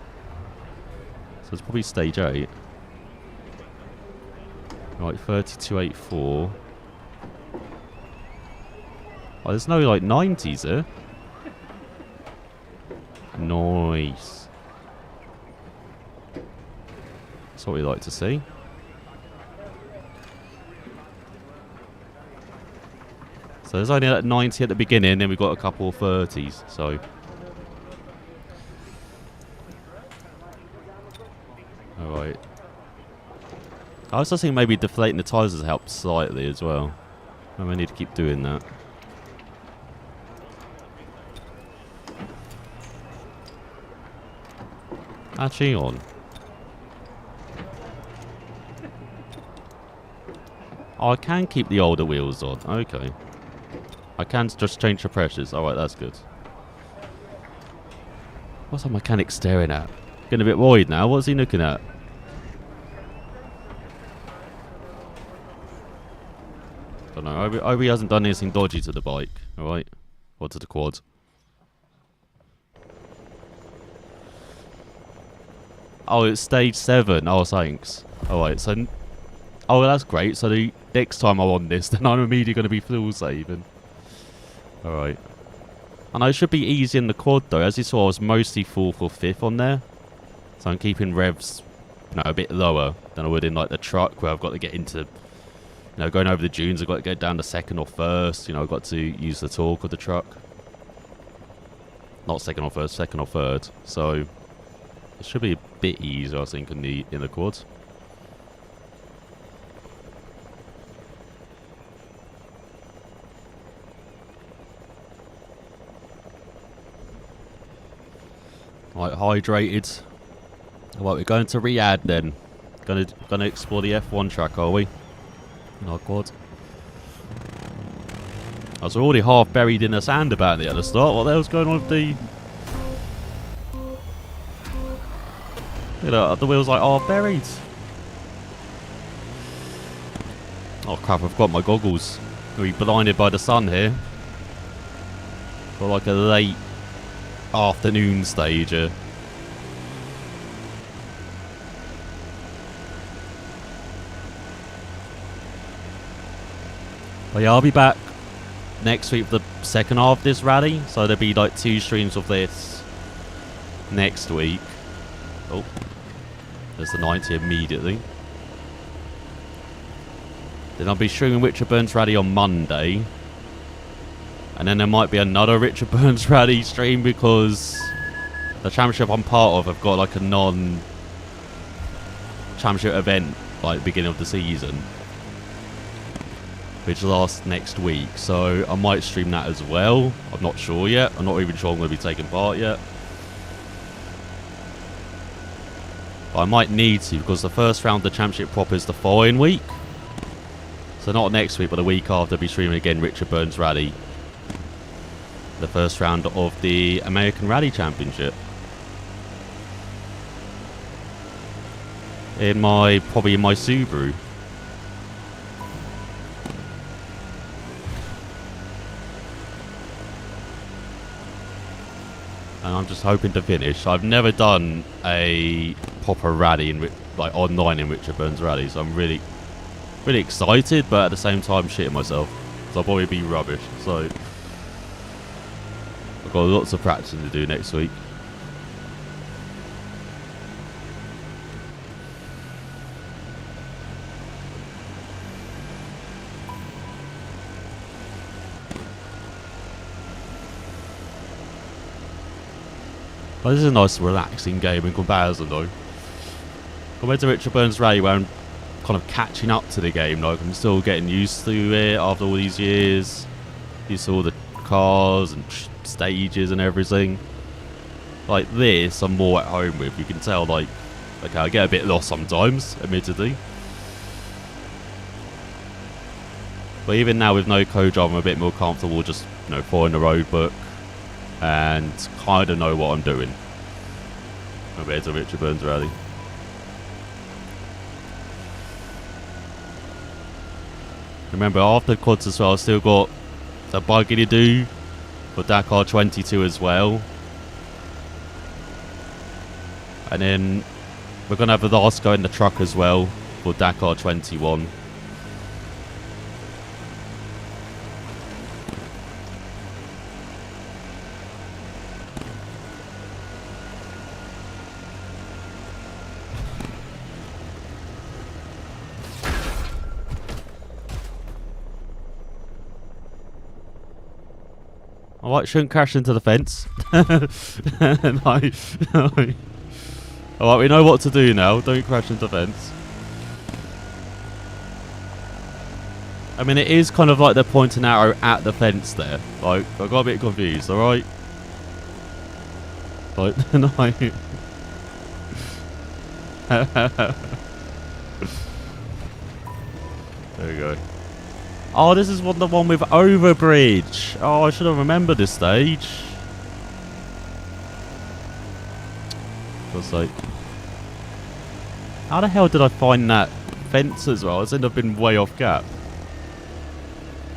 So it's probably stage 8. Right, 3284. Oh, there's no like 90s here. Nice. That's what we like to see. So there's only like 90 at the beginning, then we've got a couple of 30s. So. Alright. I also think maybe deflating the tyres has helped slightly as well. I may need to keep doing that. Actually on. Oh, I can keep the older wheels on. Okay. I can just change the pressures. Alright, that's good. What's our mechanic staring at? Getting a bit worried now. What's he looking at? Don't know. I hope he hasn't done anything dodgy to the bike. Alright? Or to the quad. Oh, it's stage 7. Oh, thanks. Alright, so... Oh, that's great. So the next time I'm on this, then I'm immediately going to be fuel saving. Alright. And it should be easy in the quad, though. As you saw, I was mostly 4th or 5th on there. So I'm keeping revs, a bit lower than I would in, like, the truck, where I've got to get into... going over the dunes, I've got to get down to 2nd or 1st. I've got to use the torque of the truck. Not 2nd or 1st, 2nd or 3rd. So it should be a bit easier, I think, in the quad. Right, hydrated. Right, we're going to Riyadh then. Gonna explore the F1 track, are we? In our quad. I was already half buried in the sand about it at the start. What the hell's going on with the... the wheels like half buried. Oh crap, I've got my goggles. I'll be blinded by the sun here. Got like a late afternoon stage here. But yeah, I'll be back next week for the second half of this rally. So there'll be like 2 streams of this next week. Oh, there's the 90 immediately. Then I'll be streaming Richard Burns Rally on Monday. And then there might be another Richard Burns Rally stream because the championship I'm part of have got like a non-championship event like beginning of the season, which lasts next week. So I might stream that as well. I'm not sure yet. I'm not even sure I'm going to be taking part yet. But I might need to because the first round of the championship prop is the following week. So not next week, but the week after, I'll be streaming again Richard Burns Rally. The first round of the American Rally Championship. Probably in my Subaru. And I'm just hoping to finish. I've never done a proper rally like online in Richard Burns Rally, so I'm really excited, but at the same time shitting myself. So I'll probably be rubbish. So I've got lots of practicing to do next week. But this is a nice relaxing game in comparison though. Compared to Richard Burns Rally where I'm kind of catching up to the game, like I'm still getting used to it after all these years. Used to all the cars and stages and everything. Like this I'm more at home with. You can tell like, okay, I get a bit lost sometimes, admittedly. But even now with no co-drive I'm a bit more comfortable just, following the road book and kind of know what I'm doing compared to Richard Burns Rally. Remember, after quads as well, I've still got the buggy to do for Dakar 22 as well. And then we're going to have the last go in the truck as well for Dakar 21. Alright, shouldn't crash into the fence. No. Alright, we know what to do now. Don't crash into the fence. I mean, it is kind of like they're pointing an arrow at the fence there. Like, I got a bit confused, alright? Like, no. There we go. Oh, this is the one with overbridge. Oh, I should have remembered this stage. God's sake. How the hell did I find that fence as well? It's ended up being way off gap.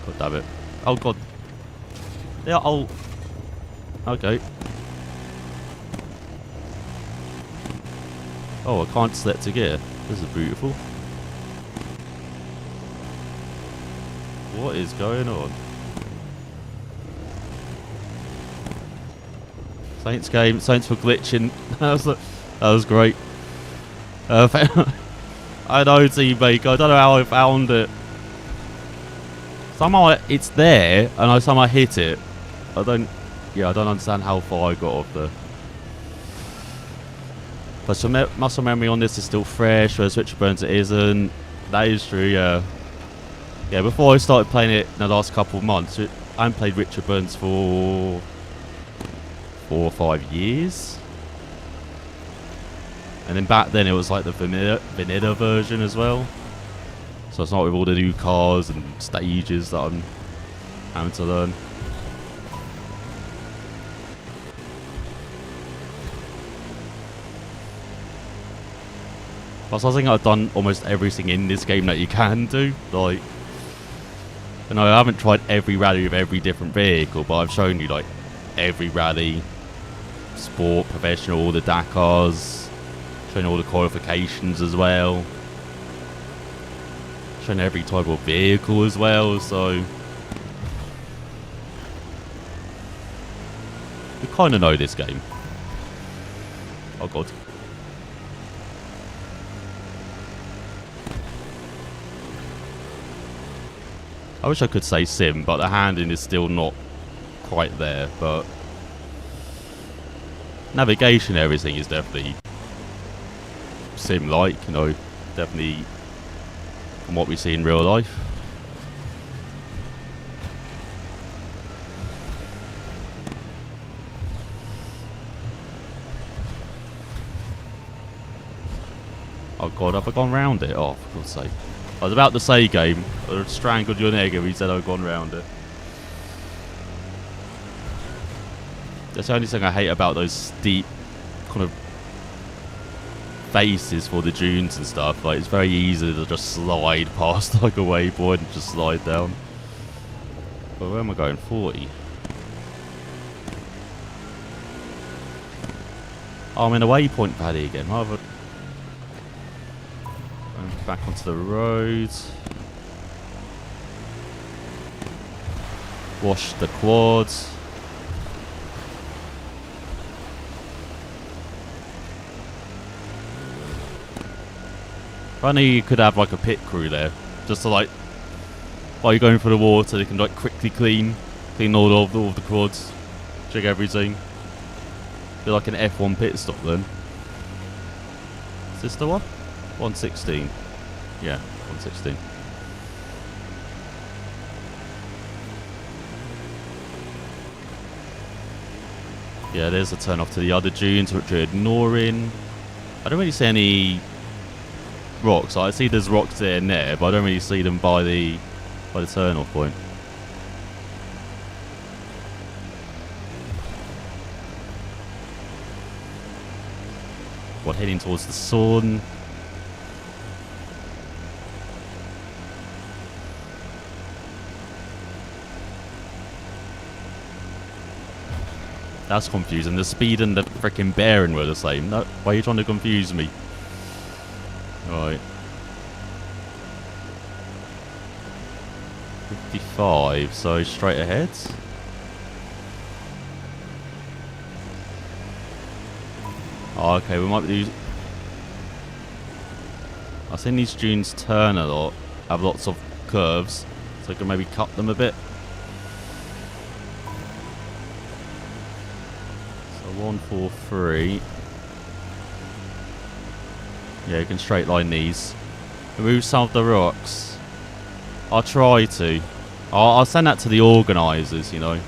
God damn it. Oh god. Yeah, oh. Okay. Oh, I can't select a gear. This is beautiful. What is going on? Saints game. Saints for glitching. that was great. I know, teammate. I don't know how I found it. Somehow it's there, and I somehow hit it. I don't understand how far I got off there. But some muscle memory on this is still fresh, whereas Richard Burns it isn't. That is true, yeah. Yeah, before I started playing it in the last couple of months, I haven't played Richard Burns for 4 or 5 years. And then back then it was like the vanilla version as well. So it's not with all the new cars and stages that I'm having to learn. Plus I think I've done almost everything in this game that you can do. Like, you know, I haven't tried every rally with every different vehicle, but I've shown you like every rally, sport, professional, all the Dakars, showing all the qualifications as well, showing every type of vehicle as well, so we kind of know this game. Oh god. I wish I could say sim, but the handling is still not quite there, but navigation, everything is definitely sim-like, you know, definitely from what we see in real life. Oh god, have I gone round it? Oh, for God's sake. I was about to say, game, I would have strangled your neck if he said I'd gone round it. That's the only thing I hate about those steep kind of faces for the dunes and stuff. Like, it's very easy to just slide past like a waypoint and just slide down. But where am I going? 40? Oh, I'm in a waypoint valley again. Going back onto the road. Wash the quads. If only you could have like a pit crew there, just to like, while you're going for the water, they can like quickly clean all the quads, check everything. Do like an F1 pit stop then. Is this the one? 116. Yeah, 116. Yeah, there's a turn off to the other dunes, which you're ignoring. I don't really see any rocks. I see there's rocks there and there, but I don't really see them by the turn off point. What, heading towards the sun? That's confusing. The speed and the freaking bearing were the same. No, why are you trying to confuse me? Right. 55, so straight ahead. Oh, okay, we might be... I've seen these dunes turn a lot, have lots of curves, so I can maybe cut them a bit. 143. Yeah, you can straight line these. Remove some of the rocks. I'll try to. I'll send that to the organisers, you know.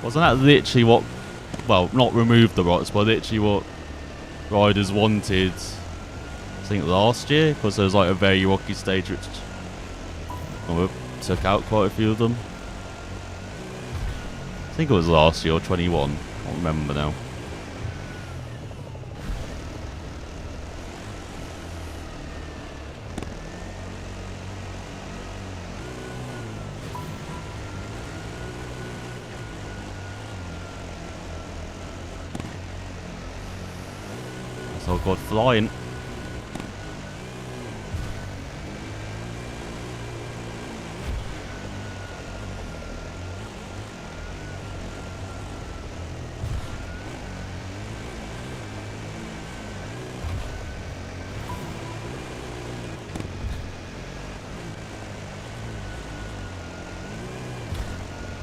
Wasn't that literally what... Well, not remove the rocks, but literally what riders wanted, I think, last year? Because there was like a very rocky stage which took out quite a few of them. I think it was last year or 21. I can't remember now. So God, flying.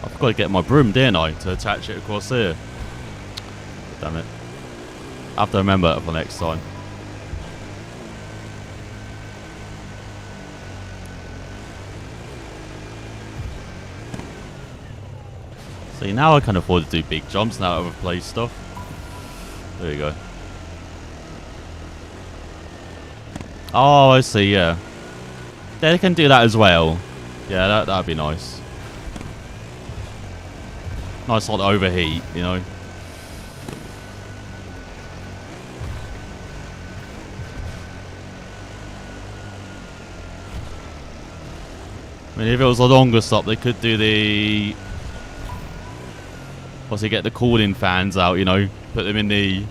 I've got to get my broom, didn't I, to attach it across here. Damn it. I have to remember it for next time. See, now I can afford to do big jumps now that I've replaced stuff. There you go. Oh, I see, yeah. They can do that as well. Yeah, that'd be nice. Nice not to overheat, you know. I mean, if it was a longer stop, they could do the... Obviously get the cooling fans out, you know. Put them in the...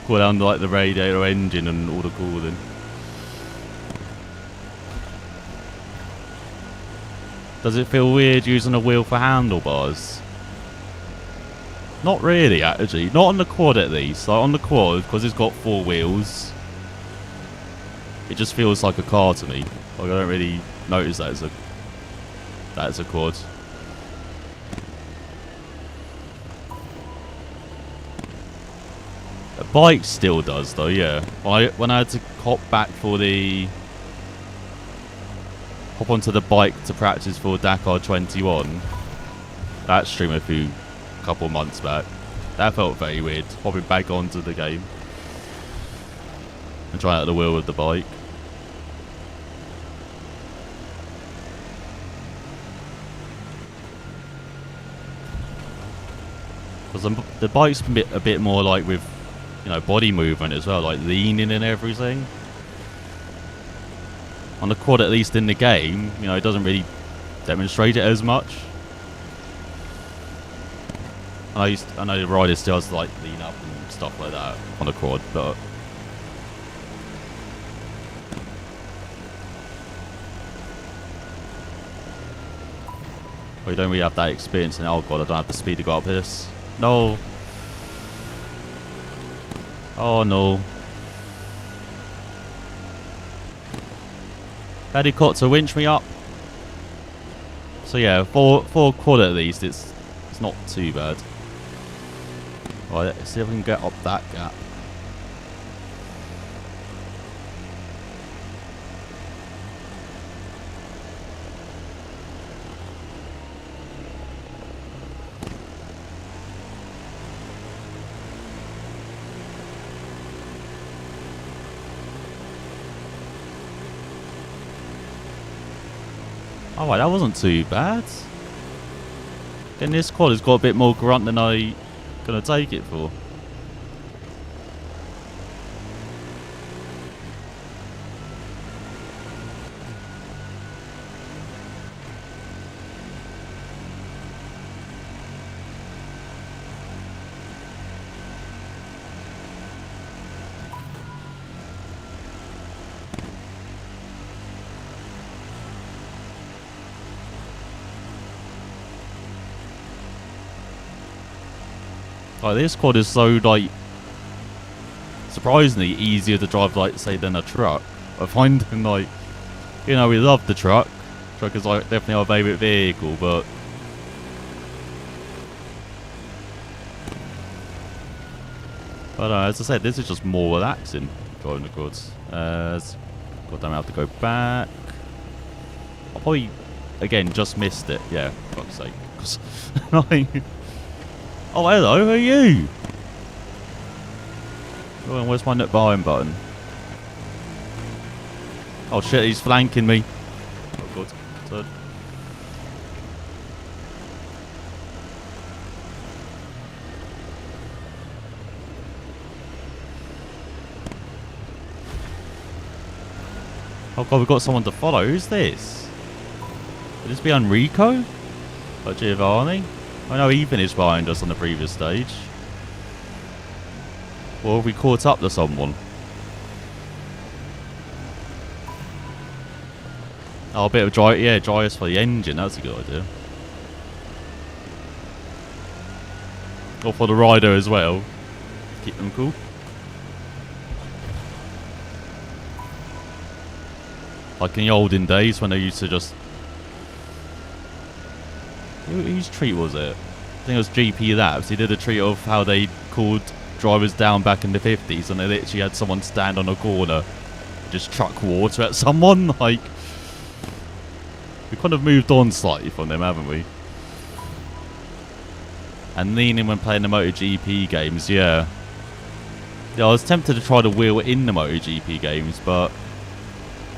Cool down like the radiator engine and all the cooling. Does it feel weird using a wheel for handlebars? Not really, actually. Not on the quad, at least. Like on the quad, because it's got 4 wheels, it just feels like a car to me. Like I don't really notice that as a quad. A bike still does, though. Yeah. When I had to hop back for the... Hop onto the bike to practice for Dakar 21. That stream a couple months back. That felt very weird. Hopping back onto the game. And trying out the wheel with the bike. Because the bike's a bit more like with, you know, body movement as well. Like leaning and everything. On the quad, at least in the game, you know, it doesn't really demonstrate it as much. I know the rider still has to, like, lean up and stuff like that on the quad, but... Well, you don't really have that experience, and oh god, I don't have the speed to go up this. No! Oh no. Helicopter winch me up. So yeah, for quad at least, it's not too bad. Right, let's see if we can get up that gap. Alright, that wasn't too bad. Again, this quad has got a bit more grunt than I gonna take it for. Like, this quad is so, like, surprisingly easier to drive, like, say, than a truck. I find like, you know, we love the truck. Truck is like definitely our favourite vehicle, but as I said, this is just more relaxing driving the quads. God damn, I have to go back. I probably again just missed it. Yeah, for fuck's sake. 'Cause, like, oh hello, who are you? Oh, and where's my nut behind button? Oh shit, he's flanking me. Oh god, turn. Oh god, we've got someone to follow. Who's this? Could this be Enrico? Or Giovanni? I know Ethan is behind us on the previous stage. Or have we caught up to someone? Oh, a bit of dry ice for the engine. That's a good idea. Or for the rider as well. Keep them cool. Like in the olden days when they used to just... Whose treat was it? I think it was GP Labs. He did a treat of how they called drivers down back in the 50s, and they literally had someone stand on a corner and just chuck water at someone. Like, we kind of moved on slightly from them, haven't we? And leaning when playing the MotoGP games, yeah. Yeah, I was tempted to try to wheel in the MotoGP games, but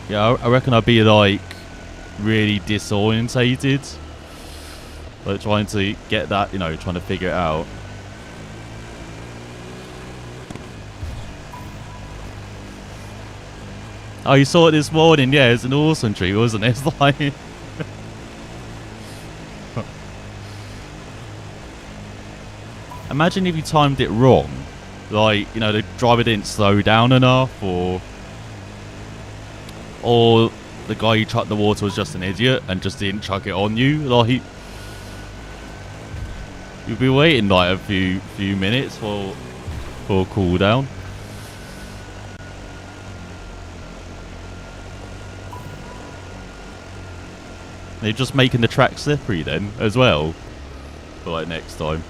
yeah, I reckon I'd be like really disorientated. Like trying to get that, you know, trying to figure it out. Oh, you saw it this morning? Yeah, it's an awesome tree, wasn't it? It's like... Imagine if you timed it wrong. Like, you know, the driver didn't slow down enough, or the guy who chucked the water was just an idiot and just didn't chuck it on you. Like, you'll be waiting like a few minutes for a cooldown. They're just making the track slippery then as well for like next time.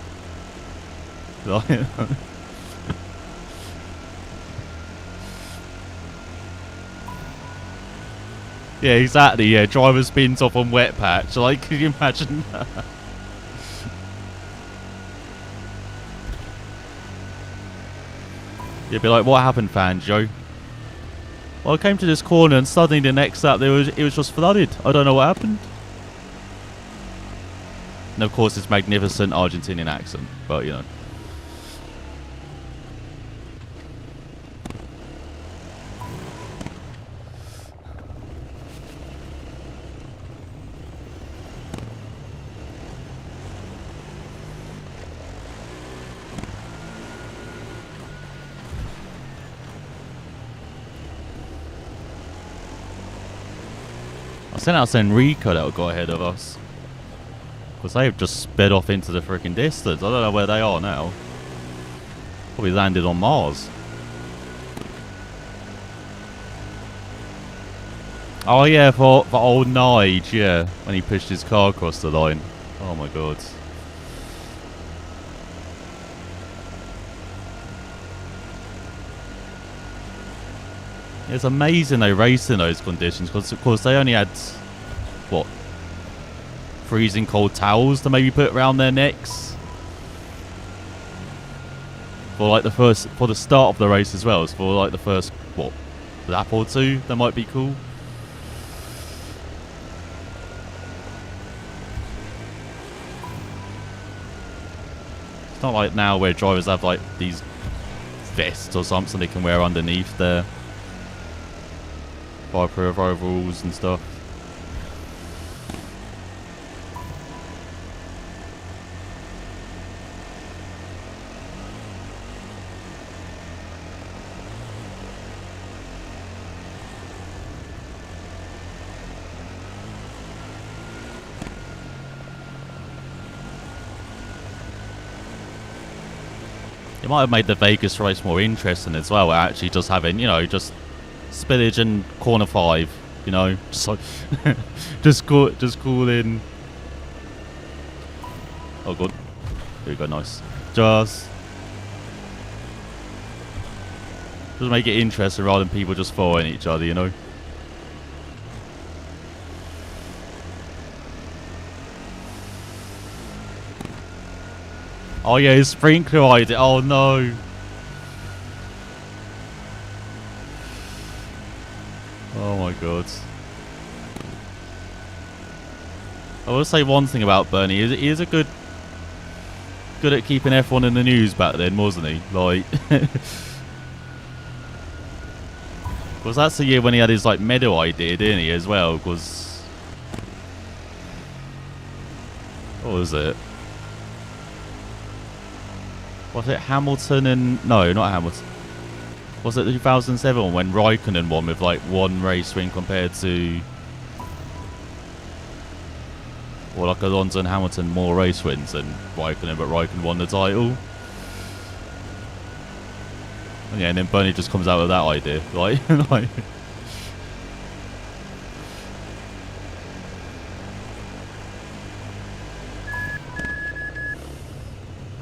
Yeah, exactly. Yeah, driver spins off on wet patch. Like, could you imagine that? You'd be like, what happened, Fangio? Well, I came to this corner and suddenly the next lap it was just flooded. I don't know what happened. And of course, it's magnificent Argentinian accent, but you know. I sent out Enrico that would go ahead of us. Because they've just sped off into the freaking distance. I don't know where they are now. Probably landed on Mars. Oh yeah, for old Nige, yeah. When he pushed his car across the line. Oh my god. It's amazing they raced in those conditions, because of course they only had, what, freezing cold towels to maybe put around their necks for like for the start of the race as well. As for like the first, what, lap or two, that might be cool. It's not like now where drivers have like these vests or something they can wear underneath their fireproof overalls and stuff. It might have made the Vegas race more interesting as well, actually just having, you know, just spillage and corner 5. You know, so just call in. Oh god, here we go, nice. Just make it interesting rather than people just following each other, you know. Oh yeah, his sprinkler idea. Oh no. Oh my god. I will say one thing about Bernie. He is a good at keeping everyone in the news back then, wasn't he? Like, because that's the year when he had his like medal idea, didn't he, as well? Because what was it? Was it Hamilton and no, not Hamilton? Was it 2007 when Raikkonen won with like 1 race win compared to, or like Alonso and Hamilton more race wins than Raikkonen, but Raikkonen won the title? And yeah, and then Bernie just comes out with that idea, like, like.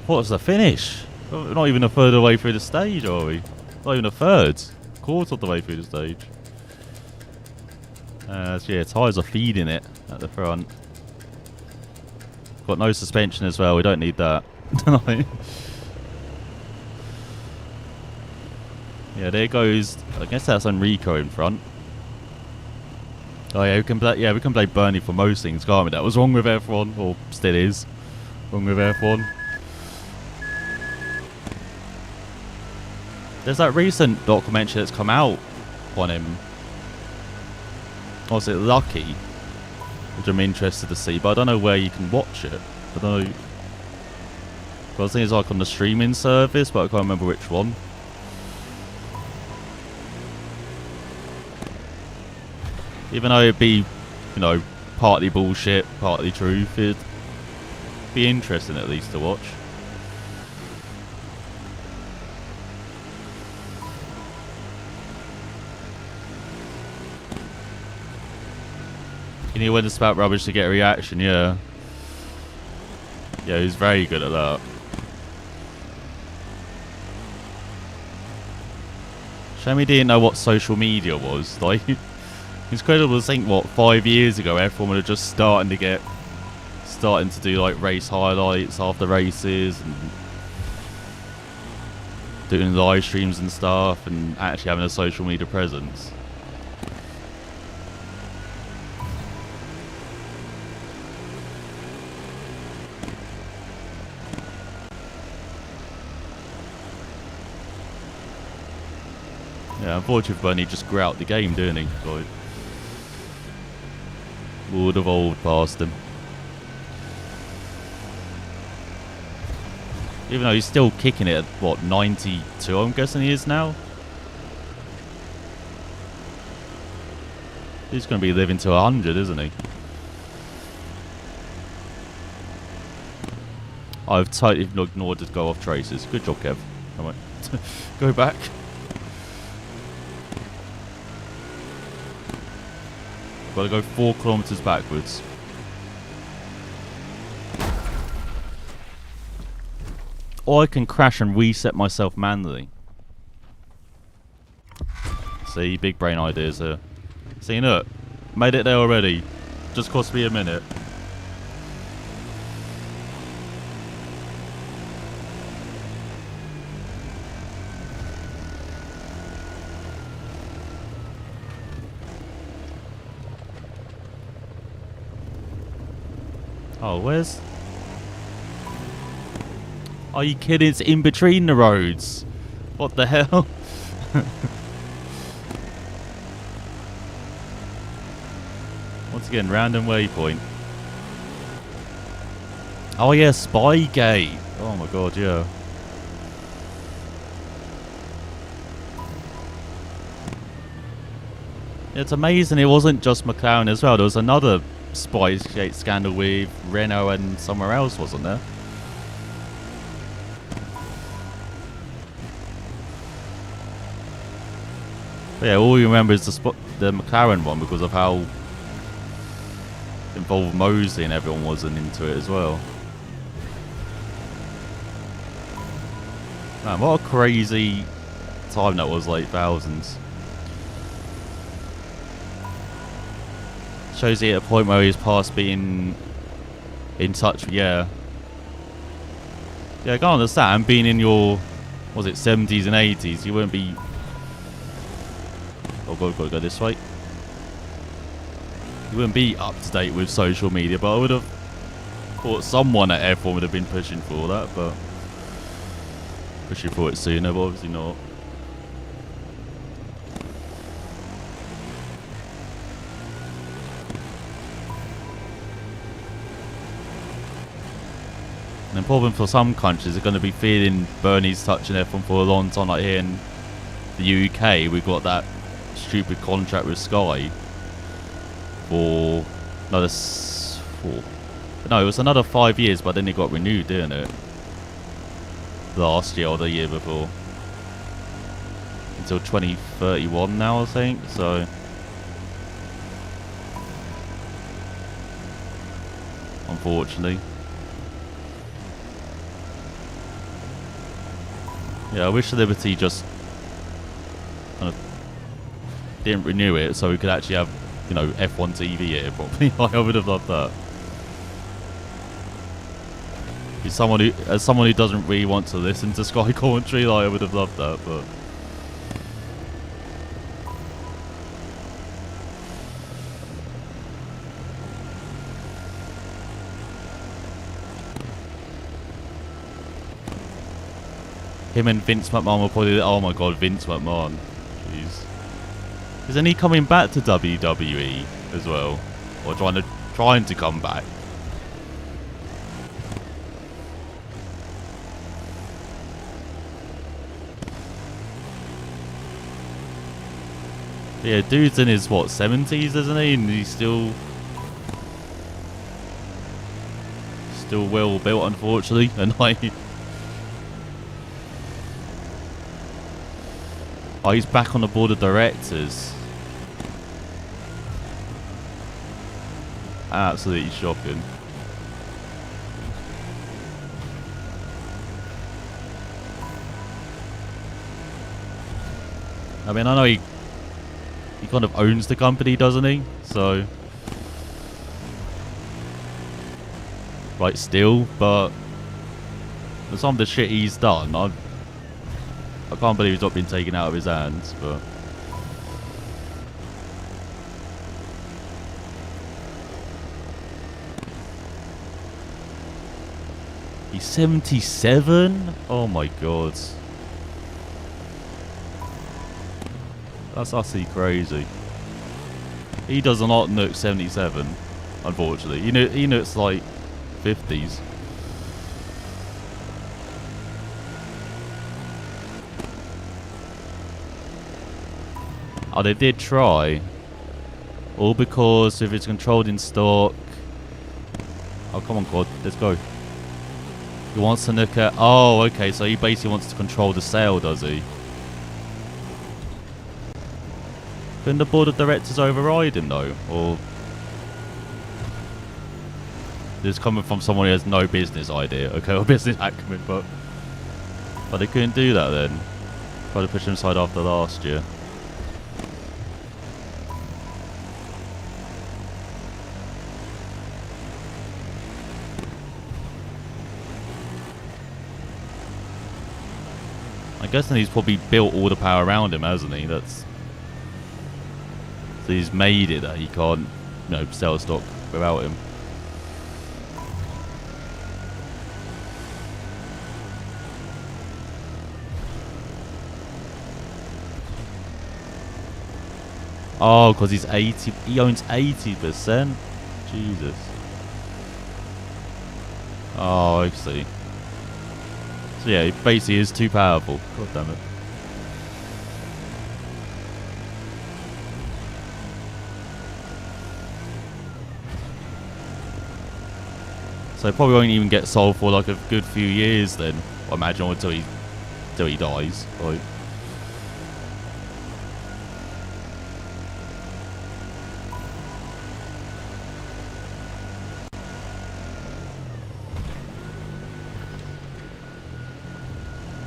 What's the finish? We're not even a third of the way through the stage, are we? Not even a third. Quarter of the way through the stage. So yeah, tyres are feeding it at the front. Got no suspension as well, we don't need that. Yeah, there goes. I guess that's Enrico in front. Oh yeah, we can play Bernie for most things, can't we? That was wrong with F1, or still is wrong with F1. There's that recent documentary that's come out on him. Was it Lucky? Which I'm interested to see, but I don't know where you can watch it. I don't know. Well, I think it's like on the streaming service, but I can't remember which one. Even though it'd be, you know, partly bullshit, partly truth, it'd be interesting at least to watch. You knew when to spout rubbish to get a reaction, yeah. Yeah, he's very good at that. Shame he didn't know what social media was. Like, it's incredible to think, what, 5 years ago everyone would have just starting to do like race highlights after races and doing live streams and stuff and actually having a social media presence. Yeah, unfortunately Bernie just grew out the game, didn't he? Like, would have evolved past him. Even though he's still kicking it at, what, 92 I'm guessing he is now? He's going to be living to 100, isn't he? I've totally ignored to go off traces. Good job, Kev. I won't go back. Got to go 4 kilometers backwards. Or I can crash and reset myself manually. See, big brain ideas here. See, look, made it there already. Just cost me a minute. Oh, where's... Are you kidding? It's in between the roads. What the hell? Once again, random waypoint. Oh yeah, Spygate. Oh my god, yeah. It's amazing it wasn't just McLaren as well. There was another Spygate scandal with Renault and somewhere else, wasn't there? But yeah, all you remember is the McLaren one because of how involved Mosley and everyone wasn't into it as well. Man, what a crazy time that was, late thousands. Shows you at a point where he's past being in touch with, yeah, I can't understand being in your, was it 70s and 80s, you wouldn't be, oh god, gotta go this way. You wouldn't be up to date with social media, but I would have thought someone at F1 would have been pushing for that, but pushing for it sooner, but obviously not. And the problem for some countries are going to be feeling Bernie's touching F1 for a long time. Like here in the UK, we've got that stupid contract with Sky for another no, it was another 5 years, but then it got renewed, didn't it? Last year or the year before, until 2031 now, I think. So unfortunately. Yeah, I wish Liberty just kind of didn't renew it so we could actually have, you know, F1 TV here properly. I would have loved that. As someone who doesn't really want to listen to Sky commentary, like, I would have loved that, but him and Vince McMahon were probably... Oh my god, Vince McMahon. Jeez. Isn't he coming back to WWE as well? Or trying to come back? Yeah, dude's in his, what, 70s, isn't he? And he's still well built, unfortunately. And like... Oh, he's back on the board of directors. Absolutely shocking. I mean, I know he kind of owns the company, doesn't he? So, right, still, but for some of the shit he's done, I can't believe he's not been taken out of his hands, but he's 77? Oh my god. That's utterly crazy. He does not look 77, unfortunately. He looks like 50s. Oh, they did try. All because if it's controlled in stock... Oh, come on, God. Let's go. He wants to look at... Oh, okay. So he basically wants to control the sale, does he? Couldn't the board of directors override him, though? Or... This is coming from someone who has no business idea. Okay, or business acumen, but they couldn't do that then. Tried to push him aside after last year. I'm guessing he's probably built all the power around him, hasn't he? So he's made it that he can't, you know, sell stock without him. Oh, because he's 80. He owns 80%. Jesus. Oh, I see. So yeah, he basically is too powerful. God damn it. So he probably won't even get sold for like a good few years then, I imagine, until he dies. Like.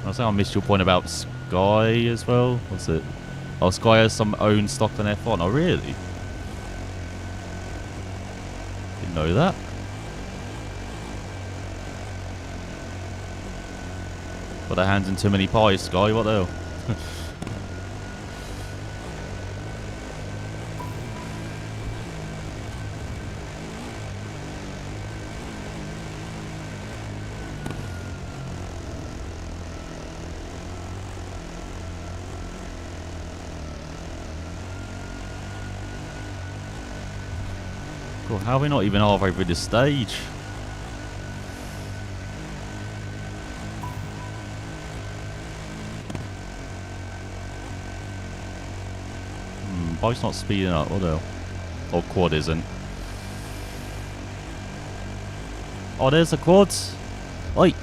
I think I missed your point about Sky as well. What's it? Oh, Sky has some own stock on F1. Oh, really? Didn't know that. Got their hands in too many pies, Sky. What the hell? God, how are we not even halfway through this stage? Bike's not speeding up, what the hell? Or quad isn't. Oh, there's the quads. Oi!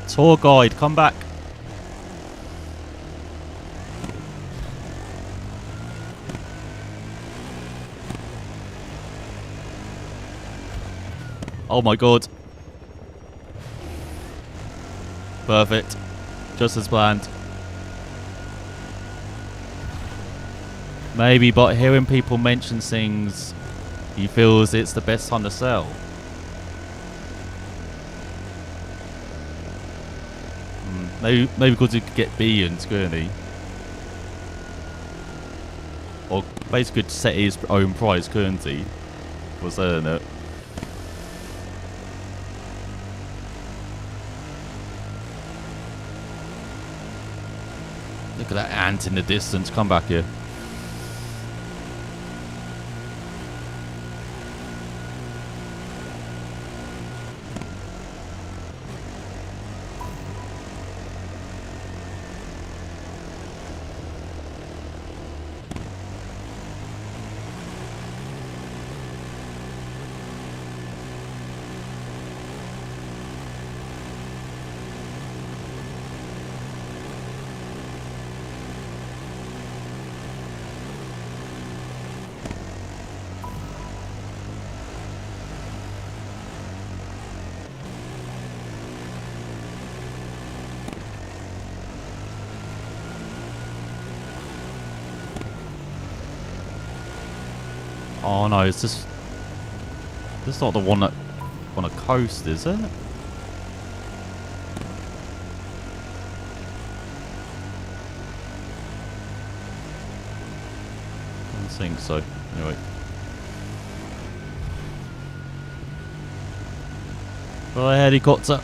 Tour guide, come back. Oh my god. Perfect. Just as planned. Maybe, but hearing people mention things, he feels it's the best time to sell. Maybe because he could get billions, couldn't he? Or basically could set his own price, couldn't he? Was saying it. Look at that ant in the distance. Come back here. Oh no, it's just... This is not the one that on a coast, is it? I don't think so. Anyway. Well, a helicopter.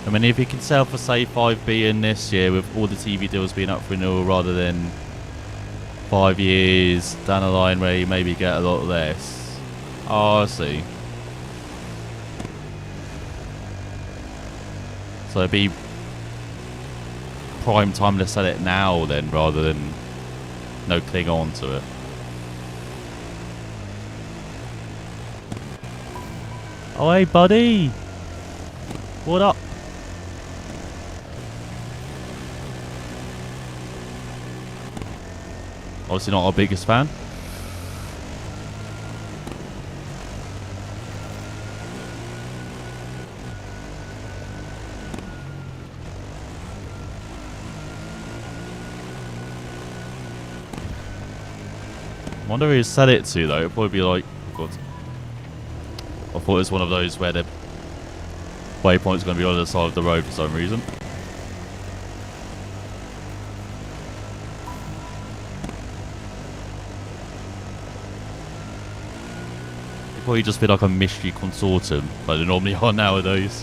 I mean, if you can sell for, say, 5 billion this year with all the TV deals being up for renewal rather than 5 years down the line where you maybe get a lot less. Oh, I see. So it'd be prime time to sell it now then rather than cling on to it. Oh, hey, buddy. What up? Obviously not our biggest fan. I wonder who he'd sell it to though. It'd probably be like, oh God. I thought it was one of those where the waypoint's going to be on the other side of the road for some reason. Probably just be like a mystery consortium, like they normally are nowadays.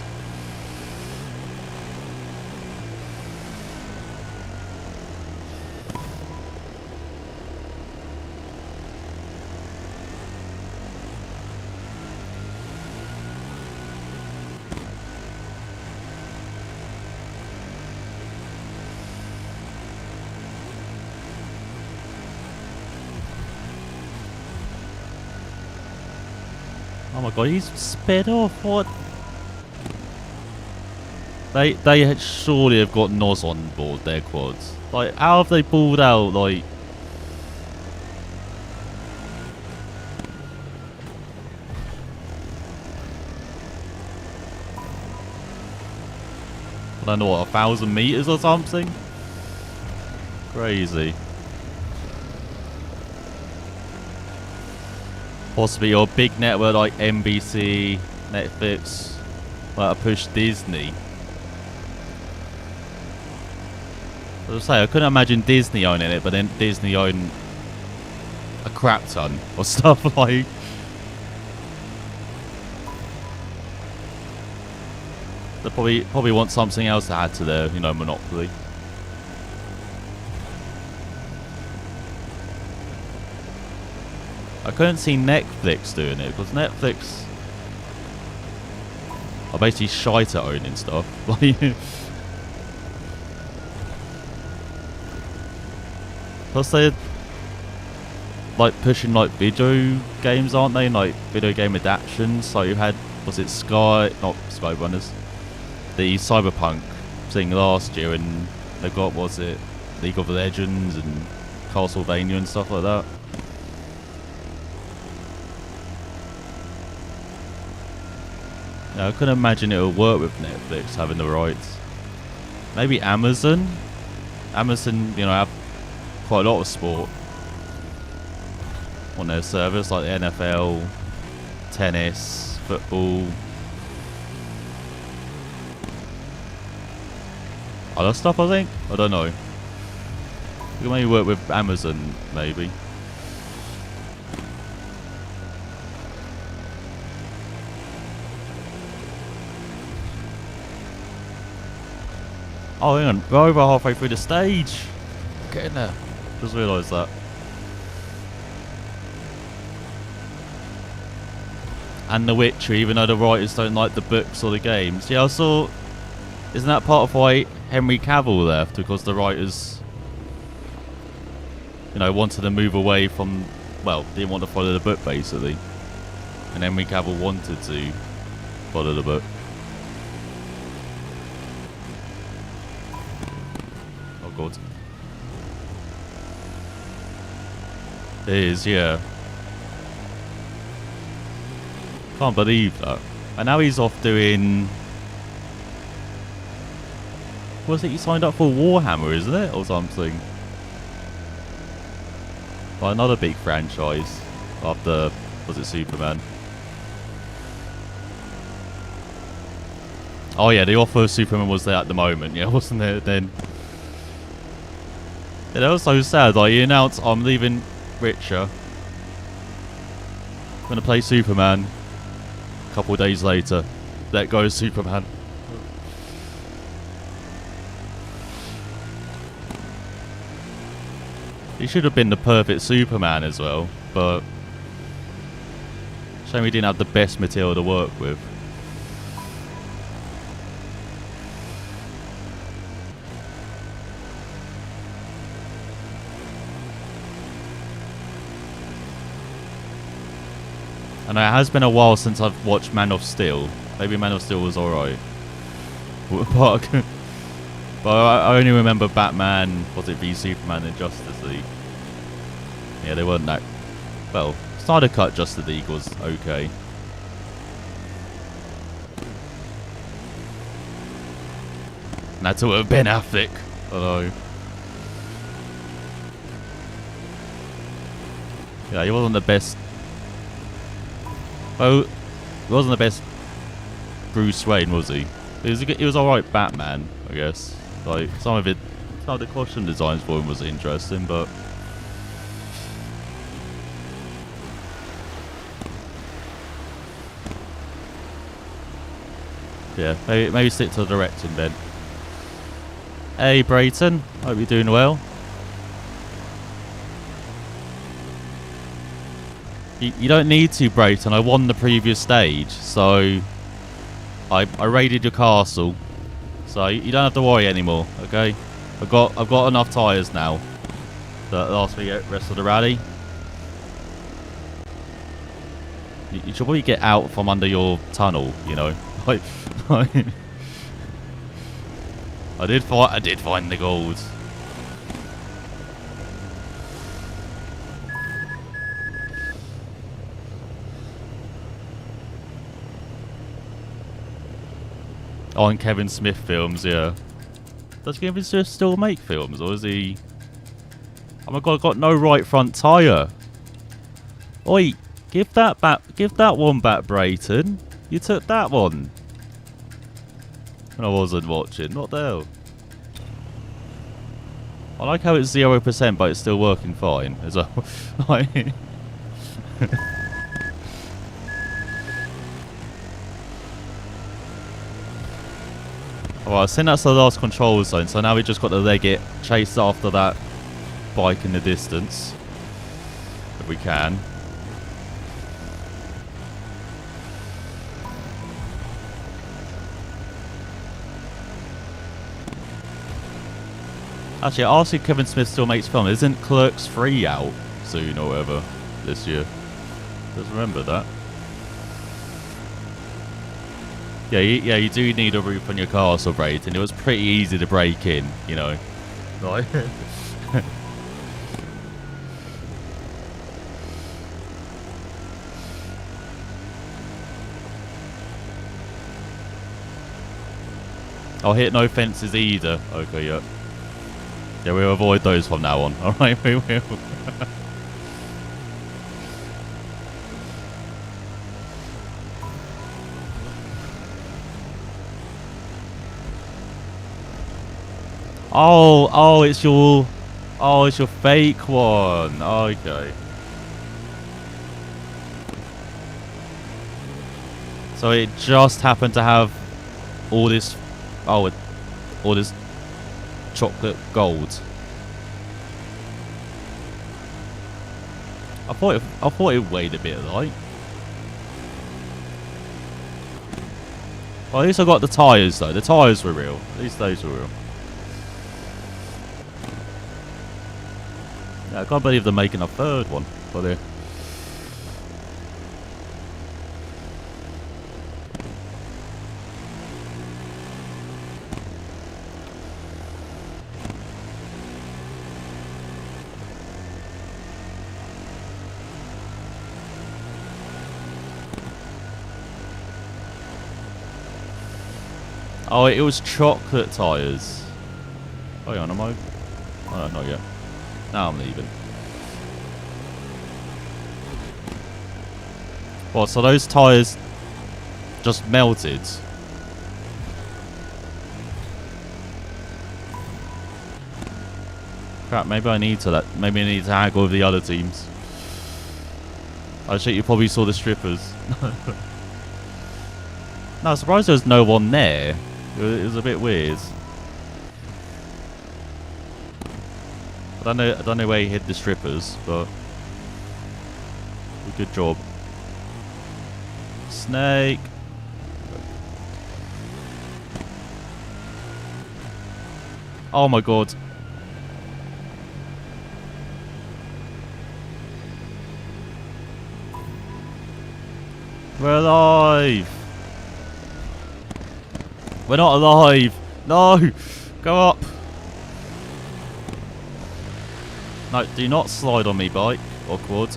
Oh my god, he's sped off, what? They had surely have got NOS on board their quads. Like, how have they pulled out, like... I don't know, what, 1,000 meters or something? Crazy. Possibly your big network like NBC, Netflix, like to push Disney. As I say, I couldn't imagine Disney owning it, but then Disney own a crap ton or stuff like. They probably want something else to add to their, you know, monopoly. I couldn't see Netflix doing it because Netflix are basically shite at owning stuff. Plus they're like pushing like video games, aren't they? Like video game adaptations. So you had, was it not Skyrunners, the Cyberpunk thing last year, and they've got, was it League of Legends and Castlevania and stuff like that. Yeah, I couldn't imagine it would work with Netflix having the rights. Maybe Amazon? Amazon, you know, have quite a lot of sport on their service, like the NFL, tennis, football. Other stuff, I think? I don't know. You can maybe work with Amazon, maybe. Oh, hang on. We're over halfway through the stage. Get in there. Just realised that. And The Witcher, even though the writers don't like the books or the games. Yeah, I saw... Isn't that part of why Henry Cavill left? Because the writers, you know, wanted to move away from... Well, didn't want to follow the book, basically. And Henry Cavill wanted to follow the book. Oh, God. It is, yeah. Can't believe that. And now he's off doing... Was it he signed up for Warhammer, isn't it? Or something? Like another big franchise after, was it Superman? Oh yeah, the offer of Superman was there at the moment, yeah, wasn't it then? Yeah, that was so sad. Like, he announced, I'm leaving Witcher. I'm going to play Superman. A couple of days later, there goes Superman. He should have been the perfect Superman as well, but shame we didn't have the best material to work with. And it has been a while since I've watched Man of Steel. Maybe Man of Steel was alright. But I only remember Batman, was it v Superman and Justice League? Yeah, they weren't that... Well, Snyder Cut Justice League was okay. And that's all Ben Affleck. Although... Yeah, he wasn't the best... Well, he wasn't the best Bruce Wayne, was he? He was alright Batman, I guess. Like, some of the costume designs for him was interesting, but... Yeah, maybe stick to the directing then. Hey Brayton, hope you're doing well. You don't need to, Brayton. I won the previous stage, so I raided your castle, so you don't have to worry anymore. Okay, I've got enough tyres now that last me the rest of the rally. You should probably get out from under your tunnel, you know. Like I did find the gold. On Kevin Smith films, yeah. Does Kevin Smith still make films, or is he? Oh my god, I got no right front tyre. Oi, give that back. Give that one back, Brayton. You took that one. And I wasn't watching. Not there. I like how it's 0%, but it's still working fine as well. Alright, I think that's the last control zone, so now we just got to leg it, chase after that bike in the distance. If we can. Actually, I asked if Kevin Smith still makes film. Isn't Clerks 3 out soon or whatever this year? Just remember that. Yeah, you do need a roof on your castle, Brayton. It was pretty easy to break in, you know. Right? I'll hit no fences either. Okay, yeah. Yeah, we'll avoid those from now on. Alright, we will. Oh, it's your fake one. Okay. So it just happened to have all this, all this chocolate gold. I thought it weighed a bit light. Well, at least I got the tyres though. The tyres were real. At least those were real. Yeah, I can't believe they're making a third one. But yeah. Oh, it was chocolate tyres. Oh, yeah, am I? Oh, not yet. Now I'm leaving. What, so those tyres just melted? Crap, maybe I need to haggle with the other teams. I think you probably saw the strippers. No, I'm surprised there's no one there. It was a bit weird. I don't know where he hid the strippers, but good job. Snake. Oh my god. We're alive. We're not alive. No. Go up. No, do not slide on me, bike or quad.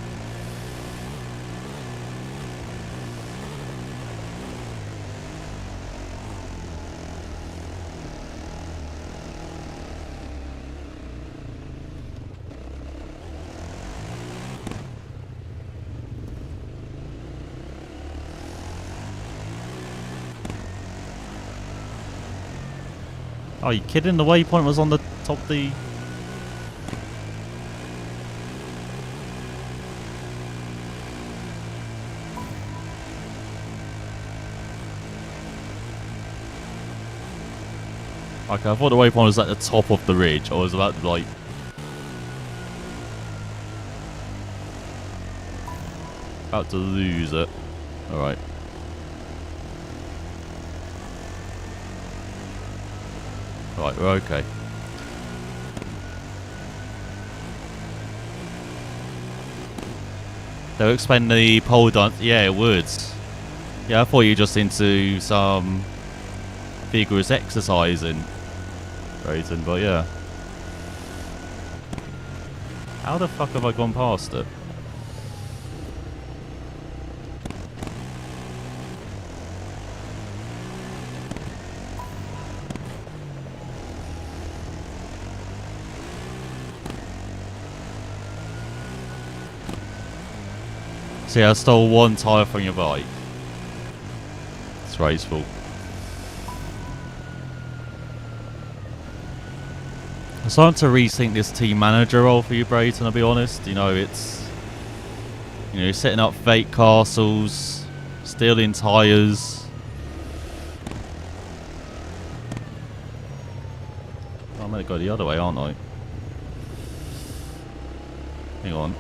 Oh, you kidding? The waypoint was on the top of the... Okay, I thought the waypoint was at the top of the ridge. I was about to, like... about to lose it. Alright. Right, we're okay. They'll explain the pole dance. Yeah, it would. Yeah, I thought you were just into some vigorous exercising. Brayton, but yeah. How the fuck have I gone past it? See, I stole one tyre from your bike. It's raceful. I'm starting to rethink this team manager role for you, Brayton, I'll be honest. You know, it's... You know, setting up fake castles, stealing tyres. I'm going to go the other way, aren't I? Hang on.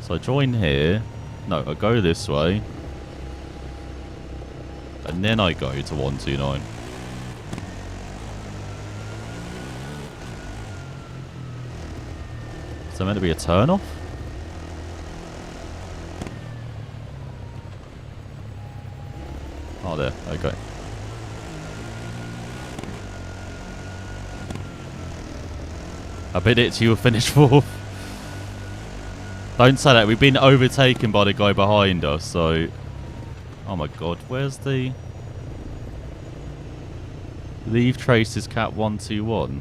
So I join here. No, I go this way. And then I go to 129. Is there meant to be a turn off? Oh, there. Okay. I bet it's you will finish fourth. Don't say that. We've been overtaken by the guy behind us, so... Oh my god, where's the... Leave traces cap 121.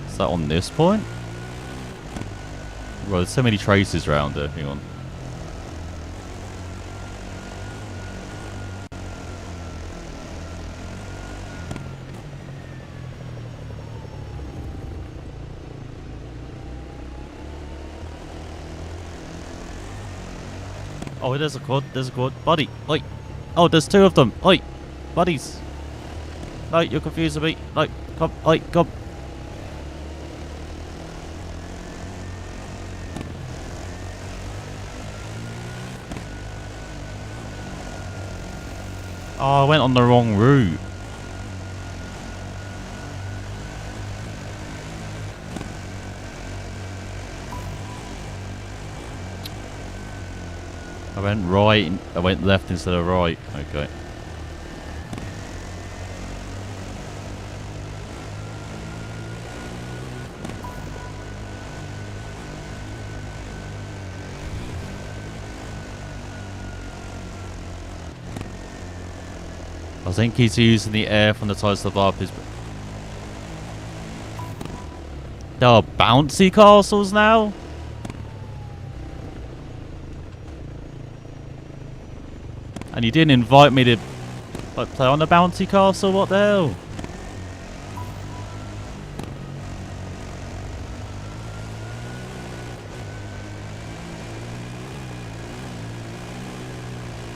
Is that on this point? Well, there's so many traces around there. Hang on. Oh, there's a quad. There's a quad. Buddy. Oi. Oh, there's two of them. Oi. Buddies. No, you're confusing me. No. Come. Oi. Come. Oh, I went on the wrong route. I went right, I went left instead of right. Okay. I think he's using the air from the tyres to up his... There are bouncy castles now? And you didn't invite me to like play on the bouncy castle? What the hell?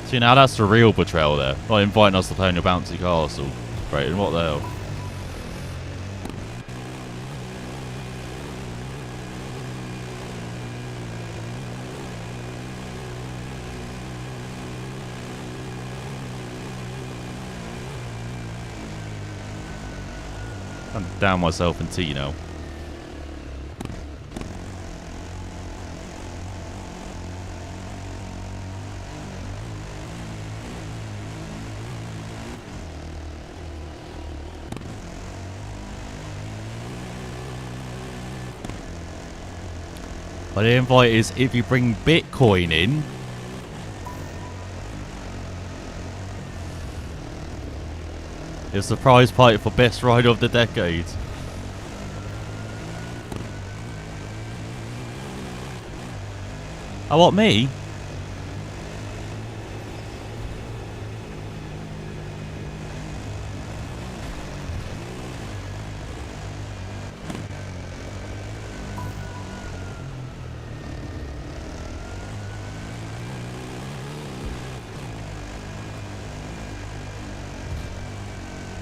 See, now that's the real betrayal there. Not inviting us to play on your bouncy castle. Right, and what the hell? I'm down myself in tea now. But the invite is if you bring Bitcoin in. It's a prize party for best rider of the decade. Oh, what, me?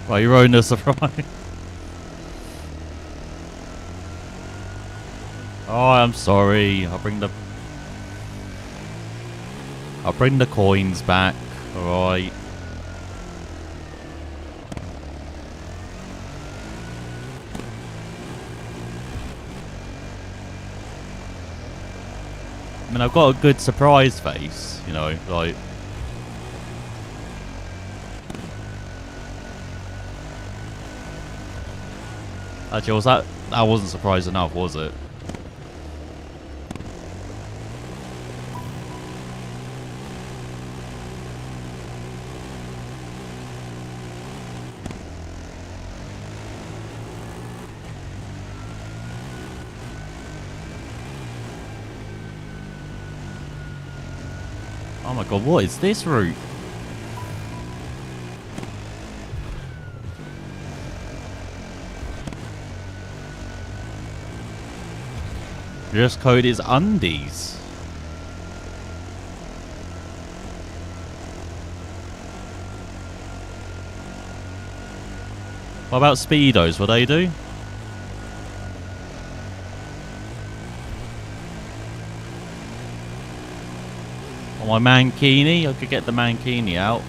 Well, you ruined the surprise. Oh, I'm sorry. I'll bring the coins back. Alright. mean, I've got a good surprise face, you know, like... Actually, was that wasn't surprised enough, was it? Oh my god, what is this route? Dress code is undies. What about Speedos? What they do? On my mankini? I could get the mankini out.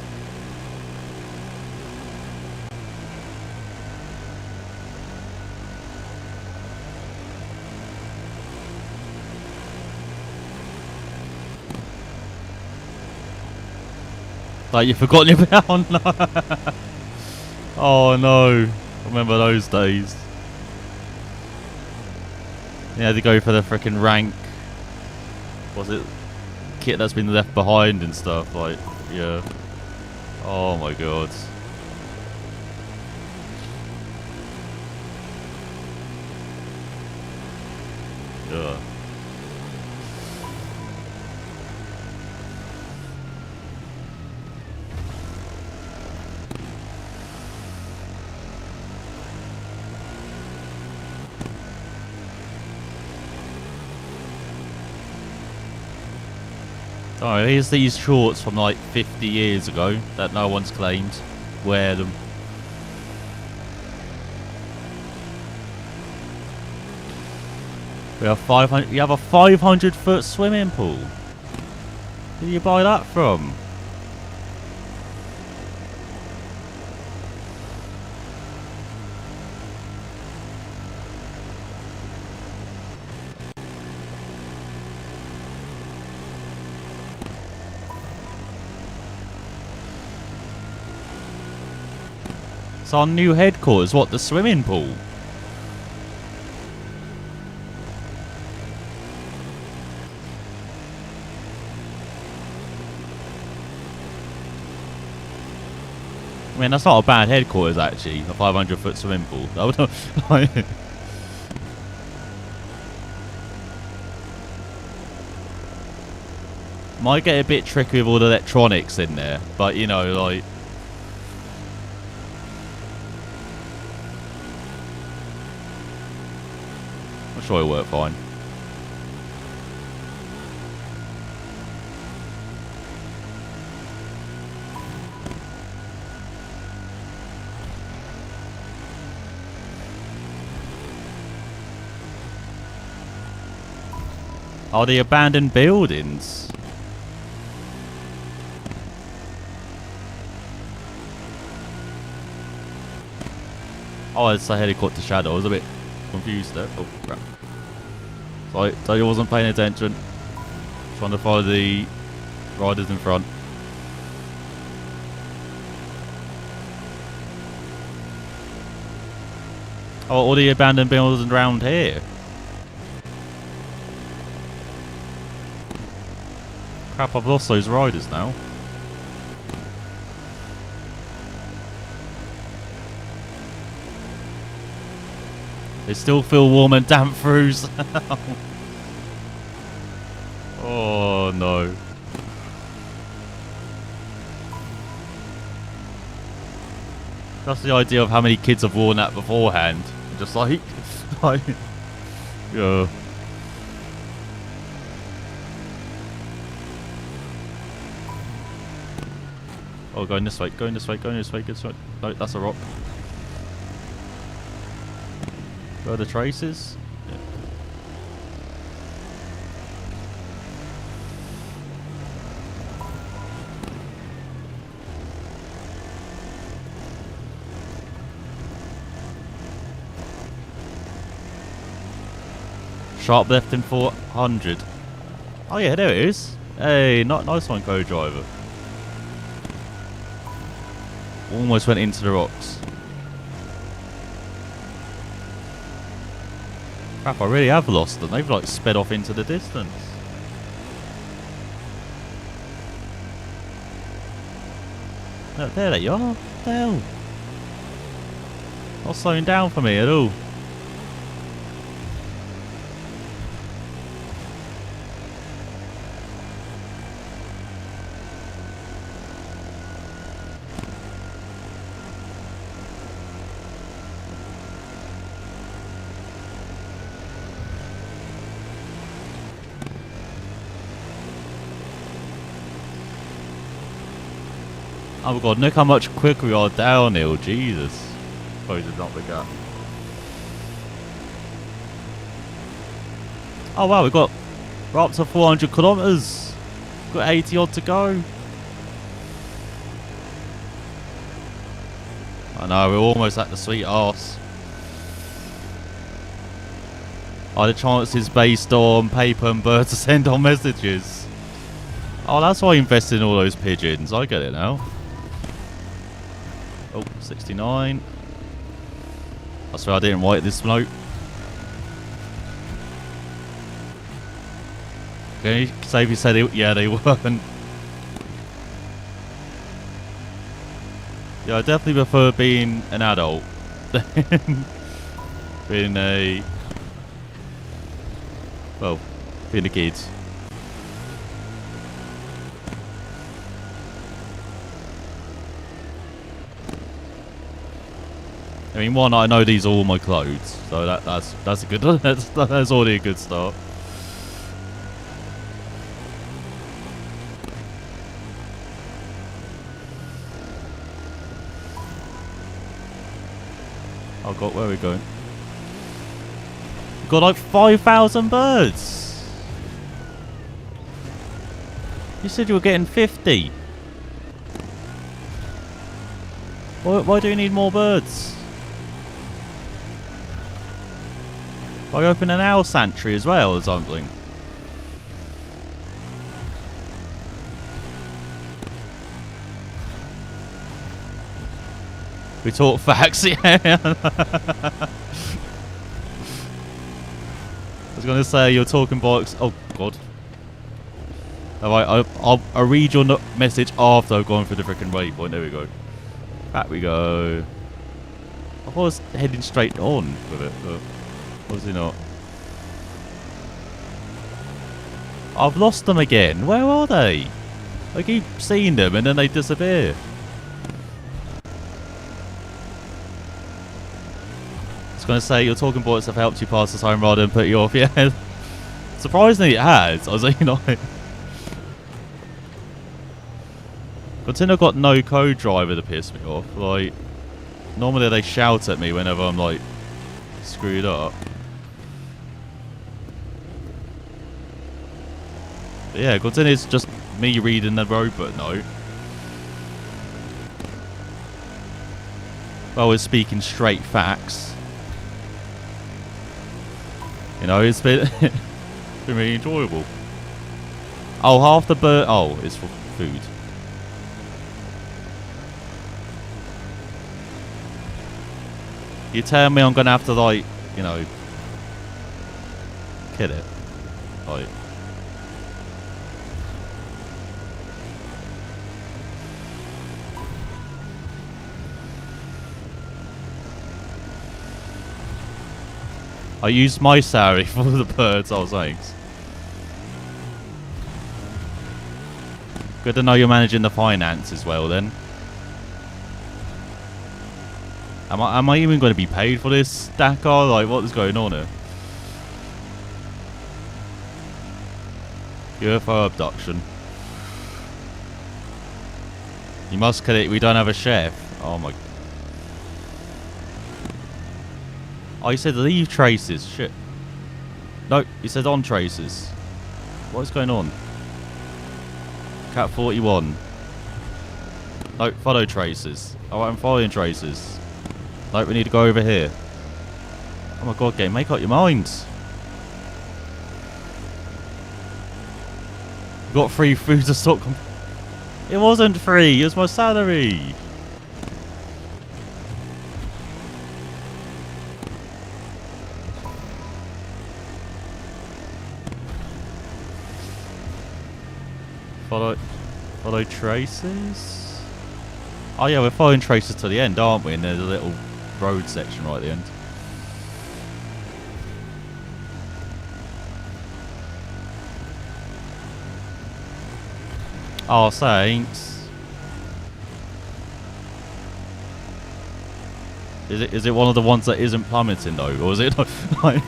Like you've forgotten your pound? No. Oh no. I remember those days. You had to go for the frickin' rank. Was it kit that's been left behind and stuff? Like, yeah. Oh my god. Yeah. Oh, here's these shorts from like 50 years ago that no one's claimed. Wear them. We have 500. You have a 500-foot swimming pool. Where did you buy that from? It's our new headquarters. What, the swimming pool? I mean, that's not a bad headquarters, actually. A 500-foot swimming pool. Might get a bit tricky with all the electronics in there, but you know, like... I'm sure it'll work fine. Oh, the abandoned buildings. Oh, it's a helicopter shadow. I was a bit confused there. Oh, crap. Sorry, I wasn't paying attention. Trying to follow the riders in front. Oh, all the abandoned buildings around here. Crap, I've lost those riders now. They still feel warm and damp through. Oh no. That's the idea of how many kids have worn that beforehand. Just like, yeah. Oh, going this way, going this way, going this way, this way. No, that's a rock. Where are the traces? Yeah. Sharp left in 400. Oh yeah, there it is. Hey, nice one, co-driver. Almost went into the rocks. Crap, I really have lost them. They've like sped off into the distance. Look, there they are. What the hell? Not slowing down for me at all. Oh my god, look how much quicker we are downhill, Jesus. Suppose it's not the gap. Oh wow, we're up to 400 kilometres. Got 80 odd to go. I know, we're almost at the sweet arse. Are the chances based on paper and birds to send on messages? Oh, that's why I invested in all those pigeons. I get it now. Oh, 69. I swear I didn't write this note. Okay, Xavier said it, yeah, they weren't. Yeah, I definitely prefer being an adult than being a... well, being a kid. I mean, one, I know these are all my clothes, so that's a good. That's already a good start. Oh god, where are we going? We've got like 5,000 birds. You said you were getting 50. Why do you need more birds? I open an owl sanctuary as well or something. We talk facts, yeah. I was going to say you're talking bollocks. Oh god. Alright, I'll read your message after I've gone through the freaking waypoint. There we go. Back we go. I was heading straight on with it, but was he not? I've lost them again. Where are they? I keep seeing them and then they disappear. I was going to say, your talking boys have helped you pass the time rather than put you off. Yeah. Surprisingly it has. I was like, you know. Continue got no co-driver to piss me off. Like, normally they shout at me whenever I'm like screwed up. But yeah, continue it's just me reading the robot note. Well, we're speaking straight facts. You know, it's been, been really enjoyable. Oh, half the bird. Oh, it's for food. You tell me I'm gonna have to, like, you know, kill it. Like. I used my salary for the birds, I was like. Good to know you're managing the finance as well then. Am I even going to be paid for this, Dakar? Like, what is going on here? UFO abduction. You must kill it, we don't have a chef. Oh my... Oh, you said leave traces. Shit. No, you said on traces. What is going on? Cat 41. No, follow traces. Alright, I'm following traces. No, we need to go over here. Oh my god, game, make up your minds. Got free food to stock. It wasn't free. It was my salary. Follow traces. Oh yeah, we're following traces to the end, aren't we? And there's a little road section right at the end. Oh, thanks. Is it one of the ones that isn't plummeting though, or is it like?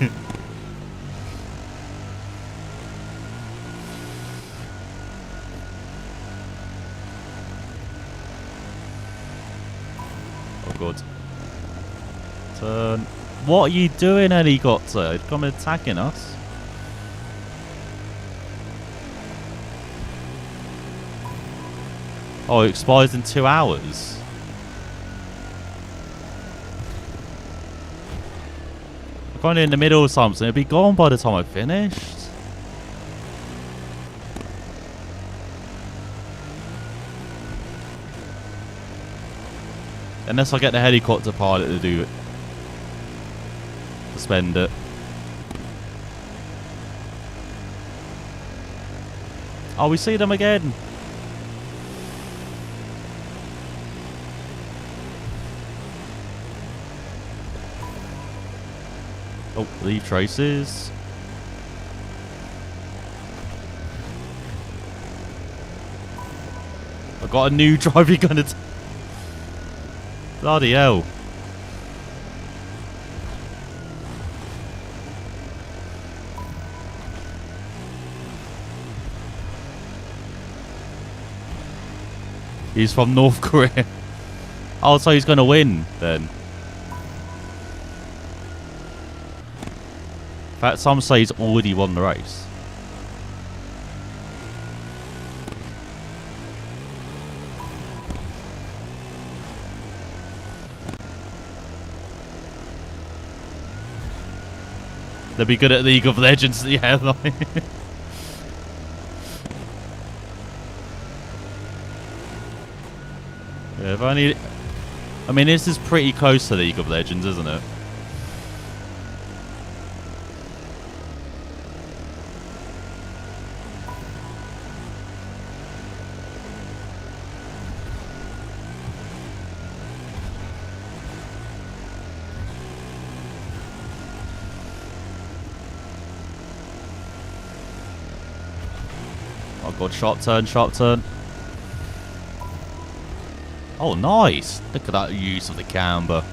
Oh god. Turn. What are you doing, helicopter? Come attacking us. Oh, it expires in 2 hours. I'm kind of in the middle of something. It'll be gone by the time I finished. Unless I get the helicopter pilot to do it. To spend it. Oh, we see them again. Oh, leave traces. I've got a new driver gonna. Bloody hell. He's from North Korea. Oh, so he's gonna win then. In fact, some say he's already won the race. They'll be good at League of Legends, yeah. Like yeah, if only. I mean, this is pretty close to League of Legends, isn't it? Oh god, sharp turn, sharp turn. Oh, nice. Look at that use of the camber.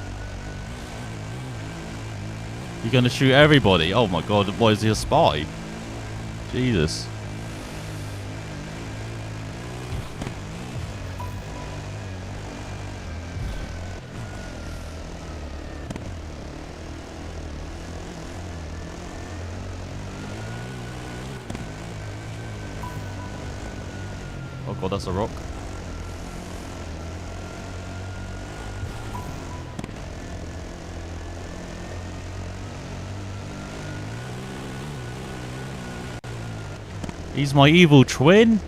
You're going to shoot everybody. Oh my god, what is he, a spy? Jesus. Oh god, that's a rock. He's my evil twin.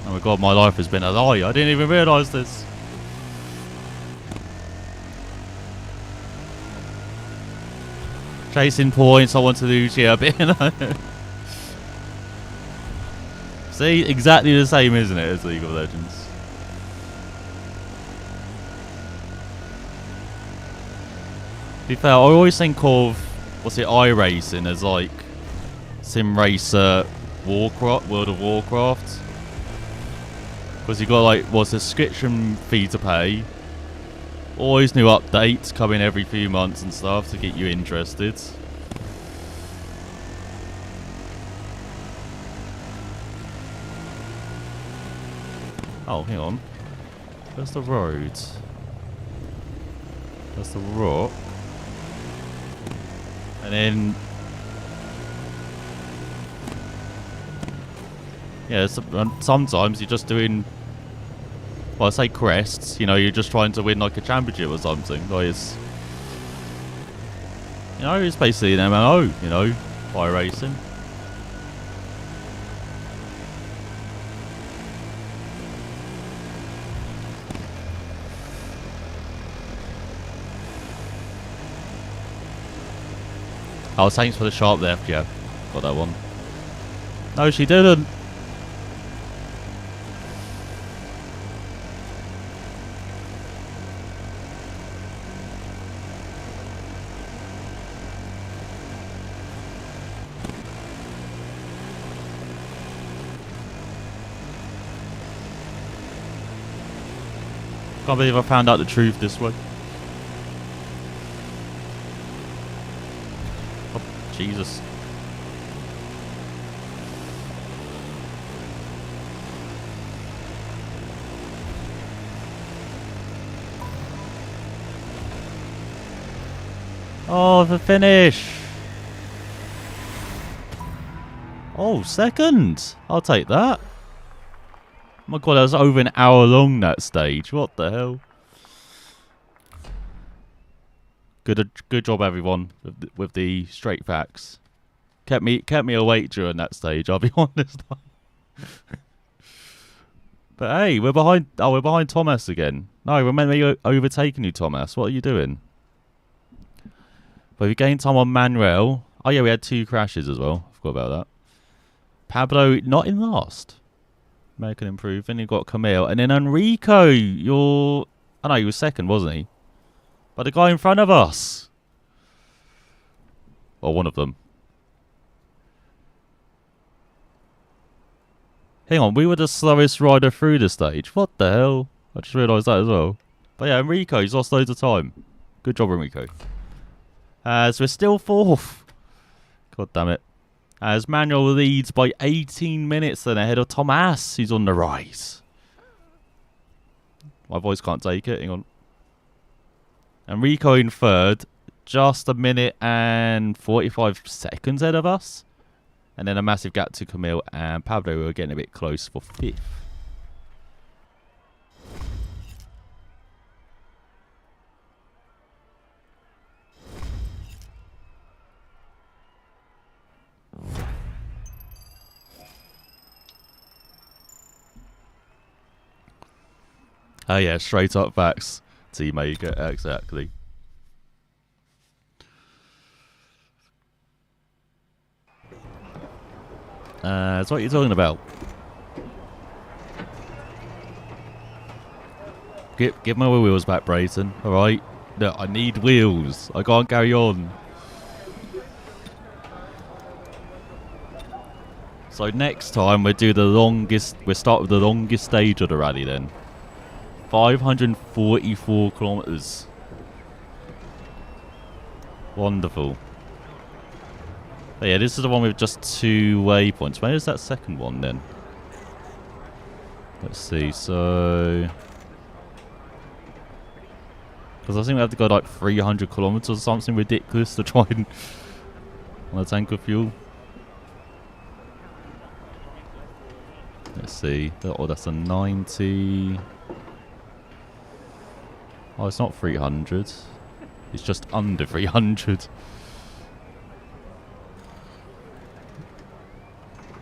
Oh my god, my life has been a lie. I didn't even realise this. Chasing points, I want to lose, yeah, a bit. See, exactly the same, isn't it, as League of Legends? To be fair, I always think of, what's it, iRacing as like Sim Racer Warcraft, World of Warcraft. Because you got like, what's a subscription fee to pay. Always new updates coming every few months and stuff to get you interested. Oh, hang on. Where's the road? There's the rock. And then... yeah, sometimes you're just doing... well, I say crests, you know, you're just trying to win like a championship or something. Like it's... You know, it's basically an MMO, you know, by racing. Oh, thanks for the sharp left, yeah. Got that one. No, she didn't. Can't believe I found out the truth this way. Oh, Jesus. Oh, the finish. Oh, second. I'll take that. My God, that was over an hour long, that stage. What the hell? Good job, everyone, with the straight facts. Kept me awake during that stage. I'll be honest. But hey, we're behind. Oh, we're behind Thomas again. No, we're meant to be overtaking you, Thomas. What are you doing? But we gained time on Manuel. Oh yeah, we had 2 crashes as well. I forgot about that. Pablo not in last. American improve. Then you got Camille. And then Enrico, you're... I know, he was second, wasn't he? But the guy in front of us. Well, one of them. Hang on, we were the slowest rider through the stage. What the hell? I just realised that as well. But yeah, Enrico, he's lost loads of time. Good job, Enrico. As we're still 4th. God damn it. As Manuel leads by 18 minutes then ahead of Thomas, who's on the rise. My voice can't take it. Hang on. Enrico in 3rd. Just a minute and 45 seconds ahead of us. And then a massive gap to Camille and Pablo, who are getting a bit close for 5th. Oh yeah, straight up facts. Team Maker, exactly. That's what you're talking about. Give my wheels back, Brayton. Alright? No, I need wheels. I can't carry on. So next time we'll do the longest... We'll start with the longest stage of the rally then. 544 kilometers. Wonderful. But yeah, this is the one with just 2 waypoints. Where is that second one then? Let's see, so... Because I think we have to go like 300 kilometers or something ridiculous to try and... on a tank of fuel. Let's see. Oh, that's a 90... Oh, it's not 300. It's just under 300.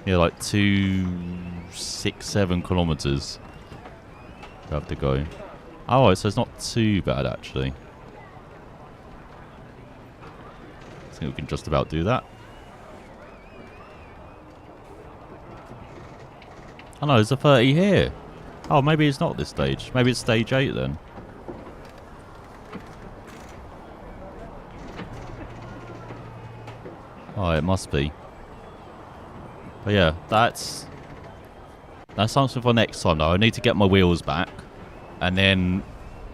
Yeah, like 267 kilometers. We have to go. Oh, so it's not too bad actually. I think we can just about do that. Oh no, there's a 30 here. Oh, maybe it's not this stage. Maybe it's stage 8 then. Oh, it must be. But yeah, that's something for next time though. I need to get my wheels back. And then,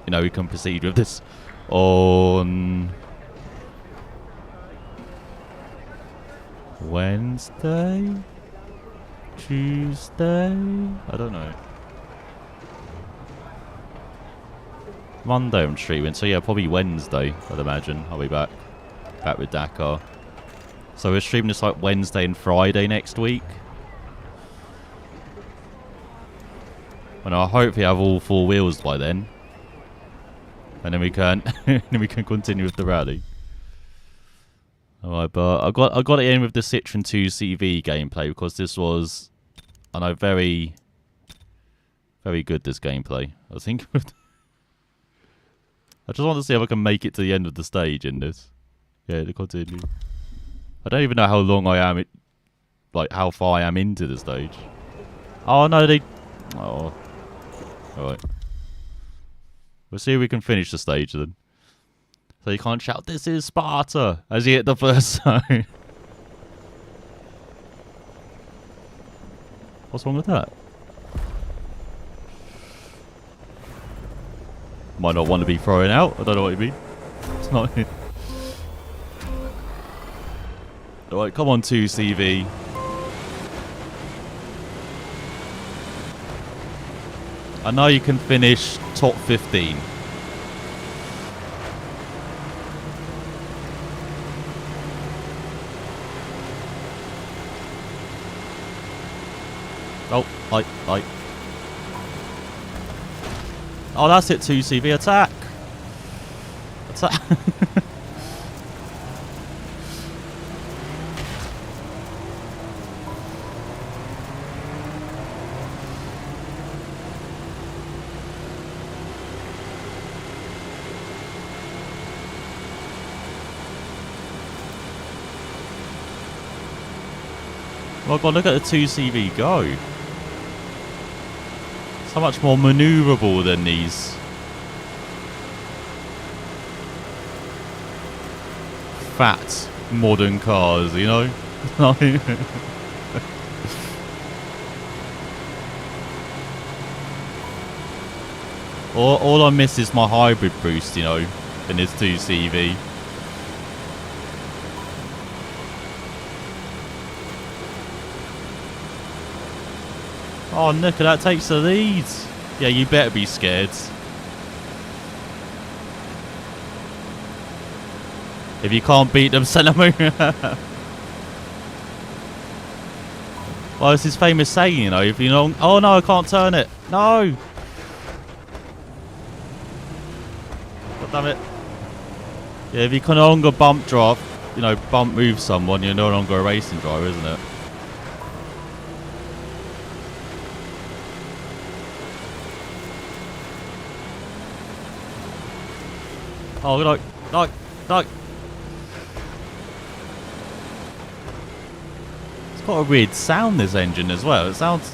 you know, we can proceed with this on Wednesday? Tuesday? I don't know. Monday I'm streaming, so yeah, probably Wednesday, I'd imagine. I'll be back with Dakar. So we're streaming this like Wednesday and Friday next week. And I hope we have all 4 wheels by then. And then we can continue with the rally. Alright, but I got it in with the Citroen 2 CV gameplay because this was, I know, very, very good, this gameplay. I think. I just want to see if I can make it to the end of the stage in this. Yeah, to continue. I don't even know how long I am, like how far I am into the stage. Oh no, they... Oh. Alright. We'll see if we can finish the stage then. So you can't shout, "This is Sparta," as you hit the first zone. What's wrong with that? Might not want to be thrown out. I don't know what you mean. It's not... Alright, come on 2CV. I know you can finish top 15. Oh, like. Oh, that's it, 2CV. Attack! Attack! Oh god, look at the 2CV go. So much more manoeuvrable than these fat modern cars, you know? all I miss is my hybrid boost, you know, in this 2CV. Oh, Nick, that takes the lead. Yeah, you better be scared. If you can't beat them, send them over. Well, it's his famous saying, you know, if you know... Oh, no, I can't turn it. No! God damn it. Yeah, if you can no longer bump drop, you know, bump move someone, you're no longer a racing driver, isn't it? Oh, no. It's got a weird sound, this engine, as well. It sounds...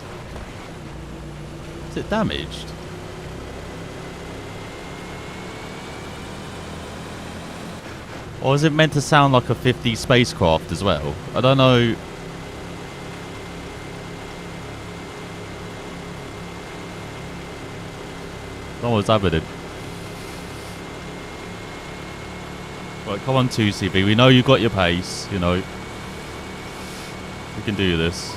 Is it damaged? Or is it meant to sound like a 50 spacecraft as well? I don't know. Don't know what's happening. Right, come on 2CV. We know you've got your pace, you know. We can do this.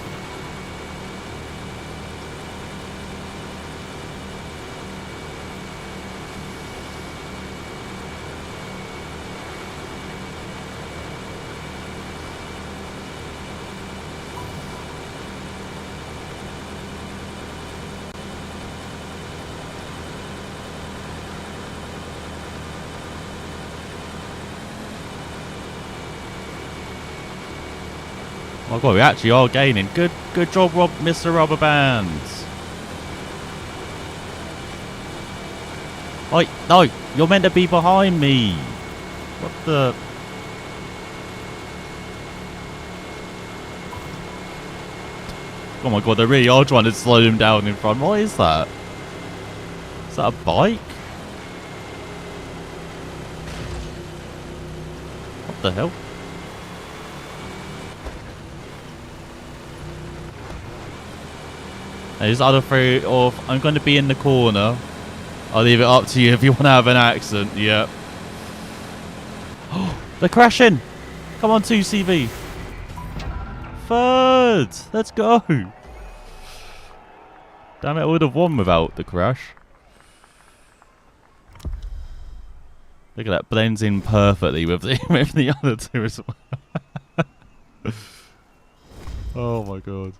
Oh god, we actually are gaining. Good job, Mr. Rubber Bands. Oi, no, you're meant to be behind me. What the? Oh my god, they really are trying to slow him down in front. What is that? Is that a bike? What the hell? There's other three off. I'm going to be in the corner. I'll leave it up to you if you want to have an accident. Yep. They're crashing. Come on, 2CV. Third. Let's go. Damn it, I would have won without the crash. Look at that. Blends in perfectly with the other two as well. Oh my god.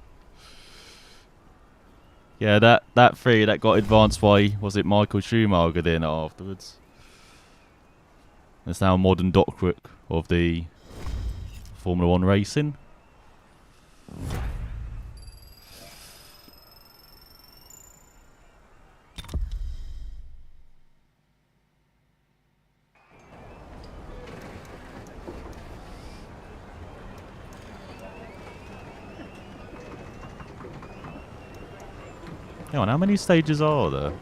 Yeah, that three that got advanced by, was it Michael Schumacher doing it afterwards? It's now a modern doctorate of the Formula 1 racing. Hang on, how many stages are there?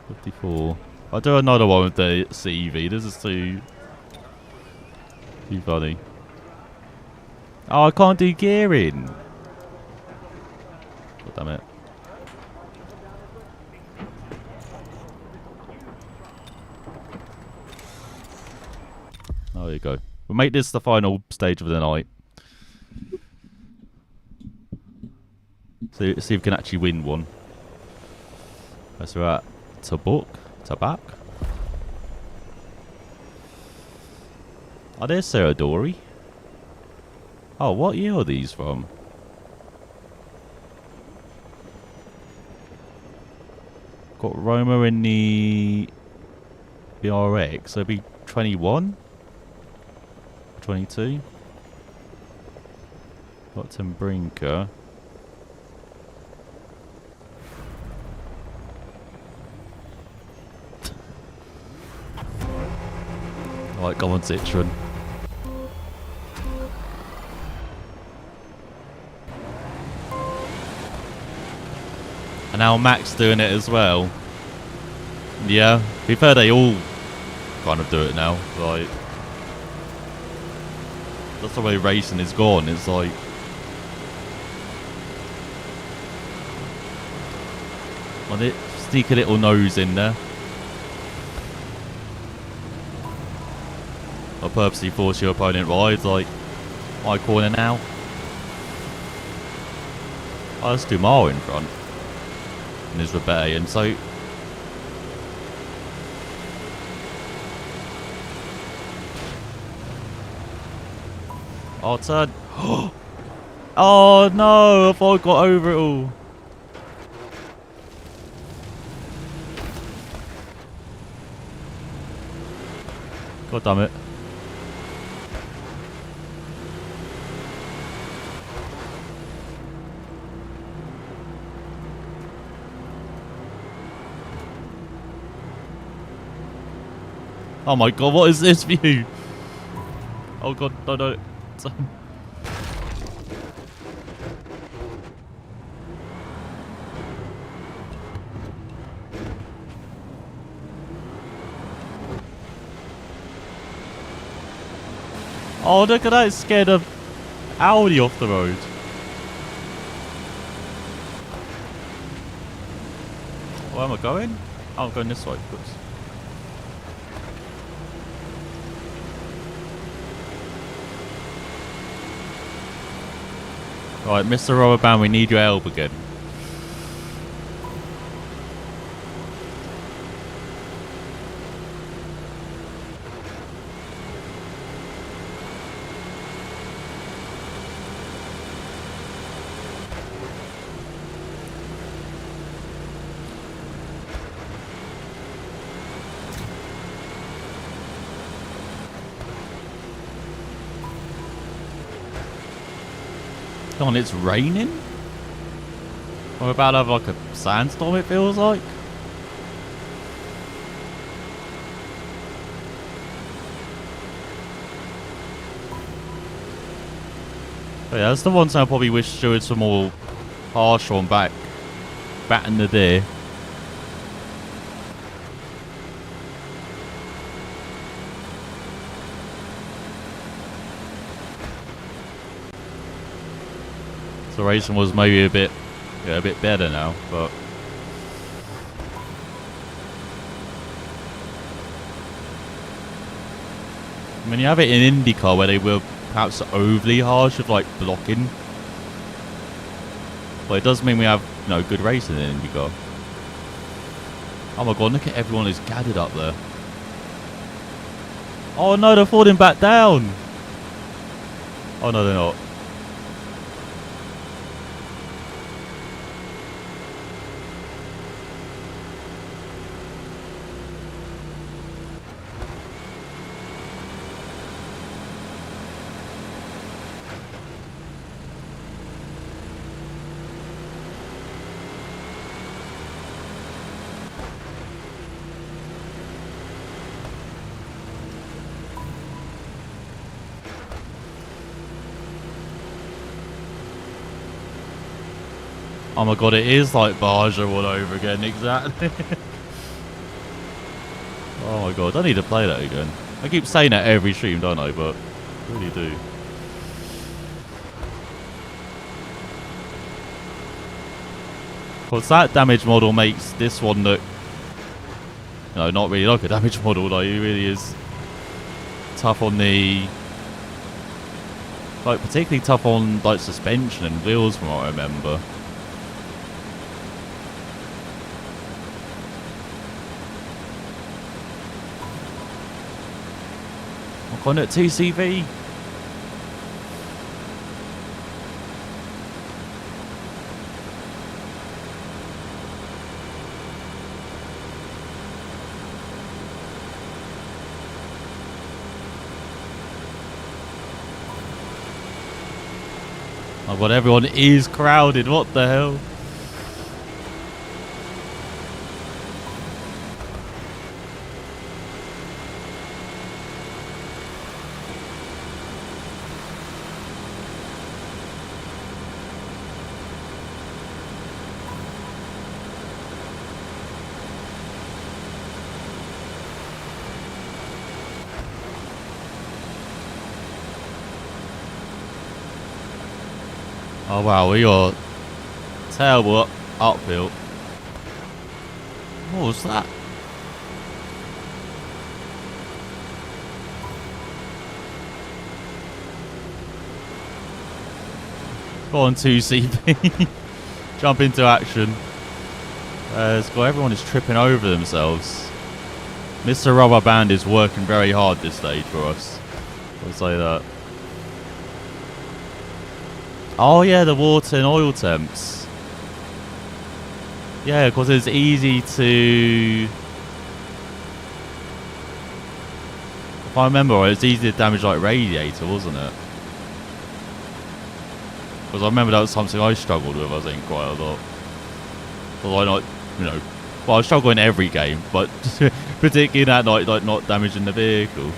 54. I'll do another one with the CEV. This is too funny. Oh, I can't do gearing. God damn it. Oh, there you go. We'll make this the final stage of the night. See if we can actually win one. That's right. Tabak. Oh, there's Sarah Dory. Oh, what year are these from? Got Roma in the BRX, so it'd be 21? 22? Got Tim Brinker. Alright, go on, Citroen. And now Mac's doing it as well. Yeah, we've heard they all kind of do it now. Like, that's the way racing is gone. It's like, well, it sneak a little nose in there. Or purposely force your opponent wide, like my corner now. Oh, let's do Mar in front. And his rebellion, so oh, turn. Oh no, I thought I got over it all. God damn it. Oh my god, what is this view? Oh god, no. Oh, look at that, it scared a Audi off the road. Where am I going? Oh, I'm going this way, of course. Right, Mr. Rubber Band, we need your help again. Come on, it's raining? We're about to have like a sandstorm, it feels like. But yeah, that's the one thing I probably wish stewards were more harsh on back in the day. The racing was maybe a bit better now, but I mean, you have it in IndyCar where they were perhaps overly harsh with like blocking, but it does mean we have, you know, good racing in IndyCar. Oh my god, look at everyone who's gathered up there. Oh no, they're falling back down. Oh no, they're not. Oh my god, it is like Baja all over again, exactly. Oh my god, I need to play that again. I keep saying that every stream, don't I? But I really do. Because that damage model makes this one look, you know, not really like a damage model. Like, it really is tough on the, like, particularly tough on like suspension and wheels, from what I remember. I'm calling it 2CV. Oh god, everyone is crowded. What the hell? Oh wow, we are terrible uphill. What was that? Go on 2CP. Jump into action. Everyone is tripping over themselves. Mr. Rubber Band is working very hard this stage for us. I'll say that. Oh yeah, the water and oil temps. Yeah, because it's easy to... If I remember right, it's easy to damage like radiator, wasn't it? Because I remember that was something I struggled with, I think, quite a lot. Well, I not, you know... Well, I struggle in every game, but particularly that night, like not damaging the vehicle.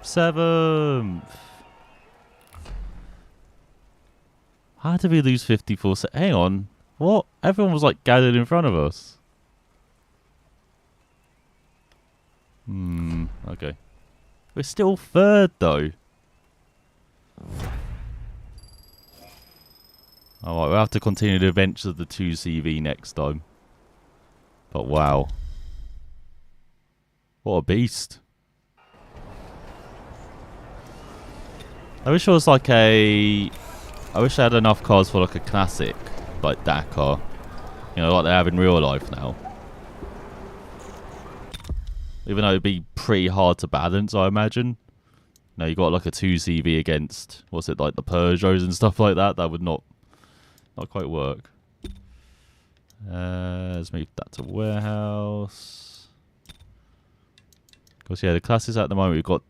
Seventh. How did we lose 54 seconds? Hang on. What? Everyone was like gathered in front of us. Okay. We're still third though. Alright, we'll have to continue the adventures of the 2CV next time. But wow. What a beast. I wish it was like a... I wish I had enough cars for like a classic, like Dakar. You know, like they have in real life now. Even though it'd be pretty hard to balance, I imagine. You know, you got like a 2CV against, what's it, like the Peugeots and stuff like that. That would not quite work. Let's move that to warehouse. Because yeah, the classics at the moment we've got...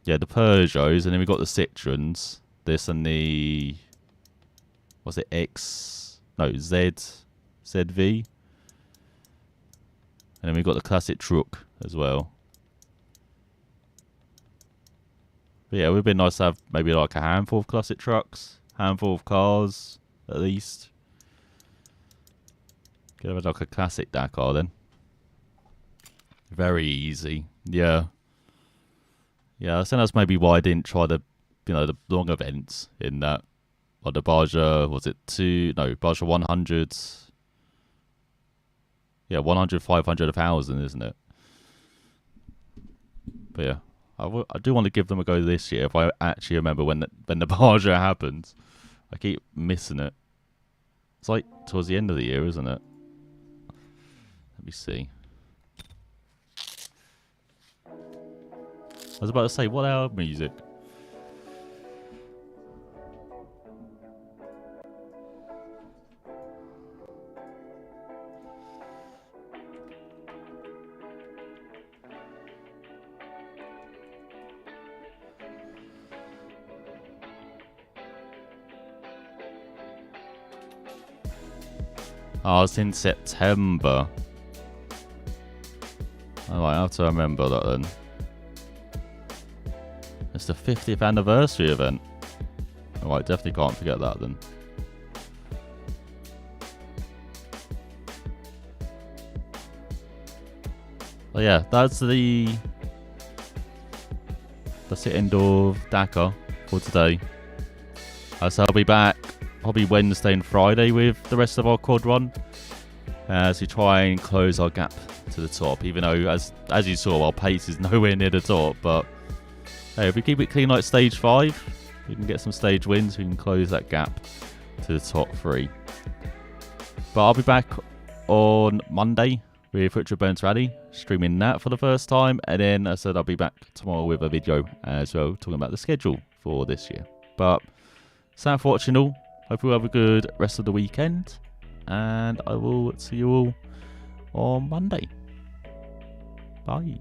Yeah, the Peugeots, and then we've got the Citroens. This and the... What's it? X... No, ZV. And then we've got the classic truck as well. But yeah, it would have been nice to have maybe like a handful of classic trucks. Handful of cars, at least. Could have like a classic Dakar then. Very easy. Yeah. Yeah, I think that's maybe why I didn't try the, you know, the long events in that. Like the Baja, was it Baja 100. Yeah, 100, 500, 1,000, isn't it? But yeah, I do want to give them a go this year if I actually remember when the Baja happens. I keep missing it. It's like towards the end of the year, isn't it? Let me see. I was about to say, what our music? Oh, it's in September. I might have to remember that then. it's the 50th anniversary event. Alright, definitely can't forget that then. But yeah, that's the end of Dakar for today. So I'll be back probably Wednesday and Friday with the rest of our quad run as we try and close our gap to the top, even though as you saw, our pace is nowhere near the top. But hey, if we keep it clean like stage 5, we can get some stage wins, we can close that gap to the top 3. But I'll be back on Monday with Richard Burns Rally, streaming that for the first time, and then I said I'll be back tomorrow with a video as well, talking about the schedule for this year. But thanks for watching all. Hope you have a good rest of the weekend, and I will see you all on Monday. Bye.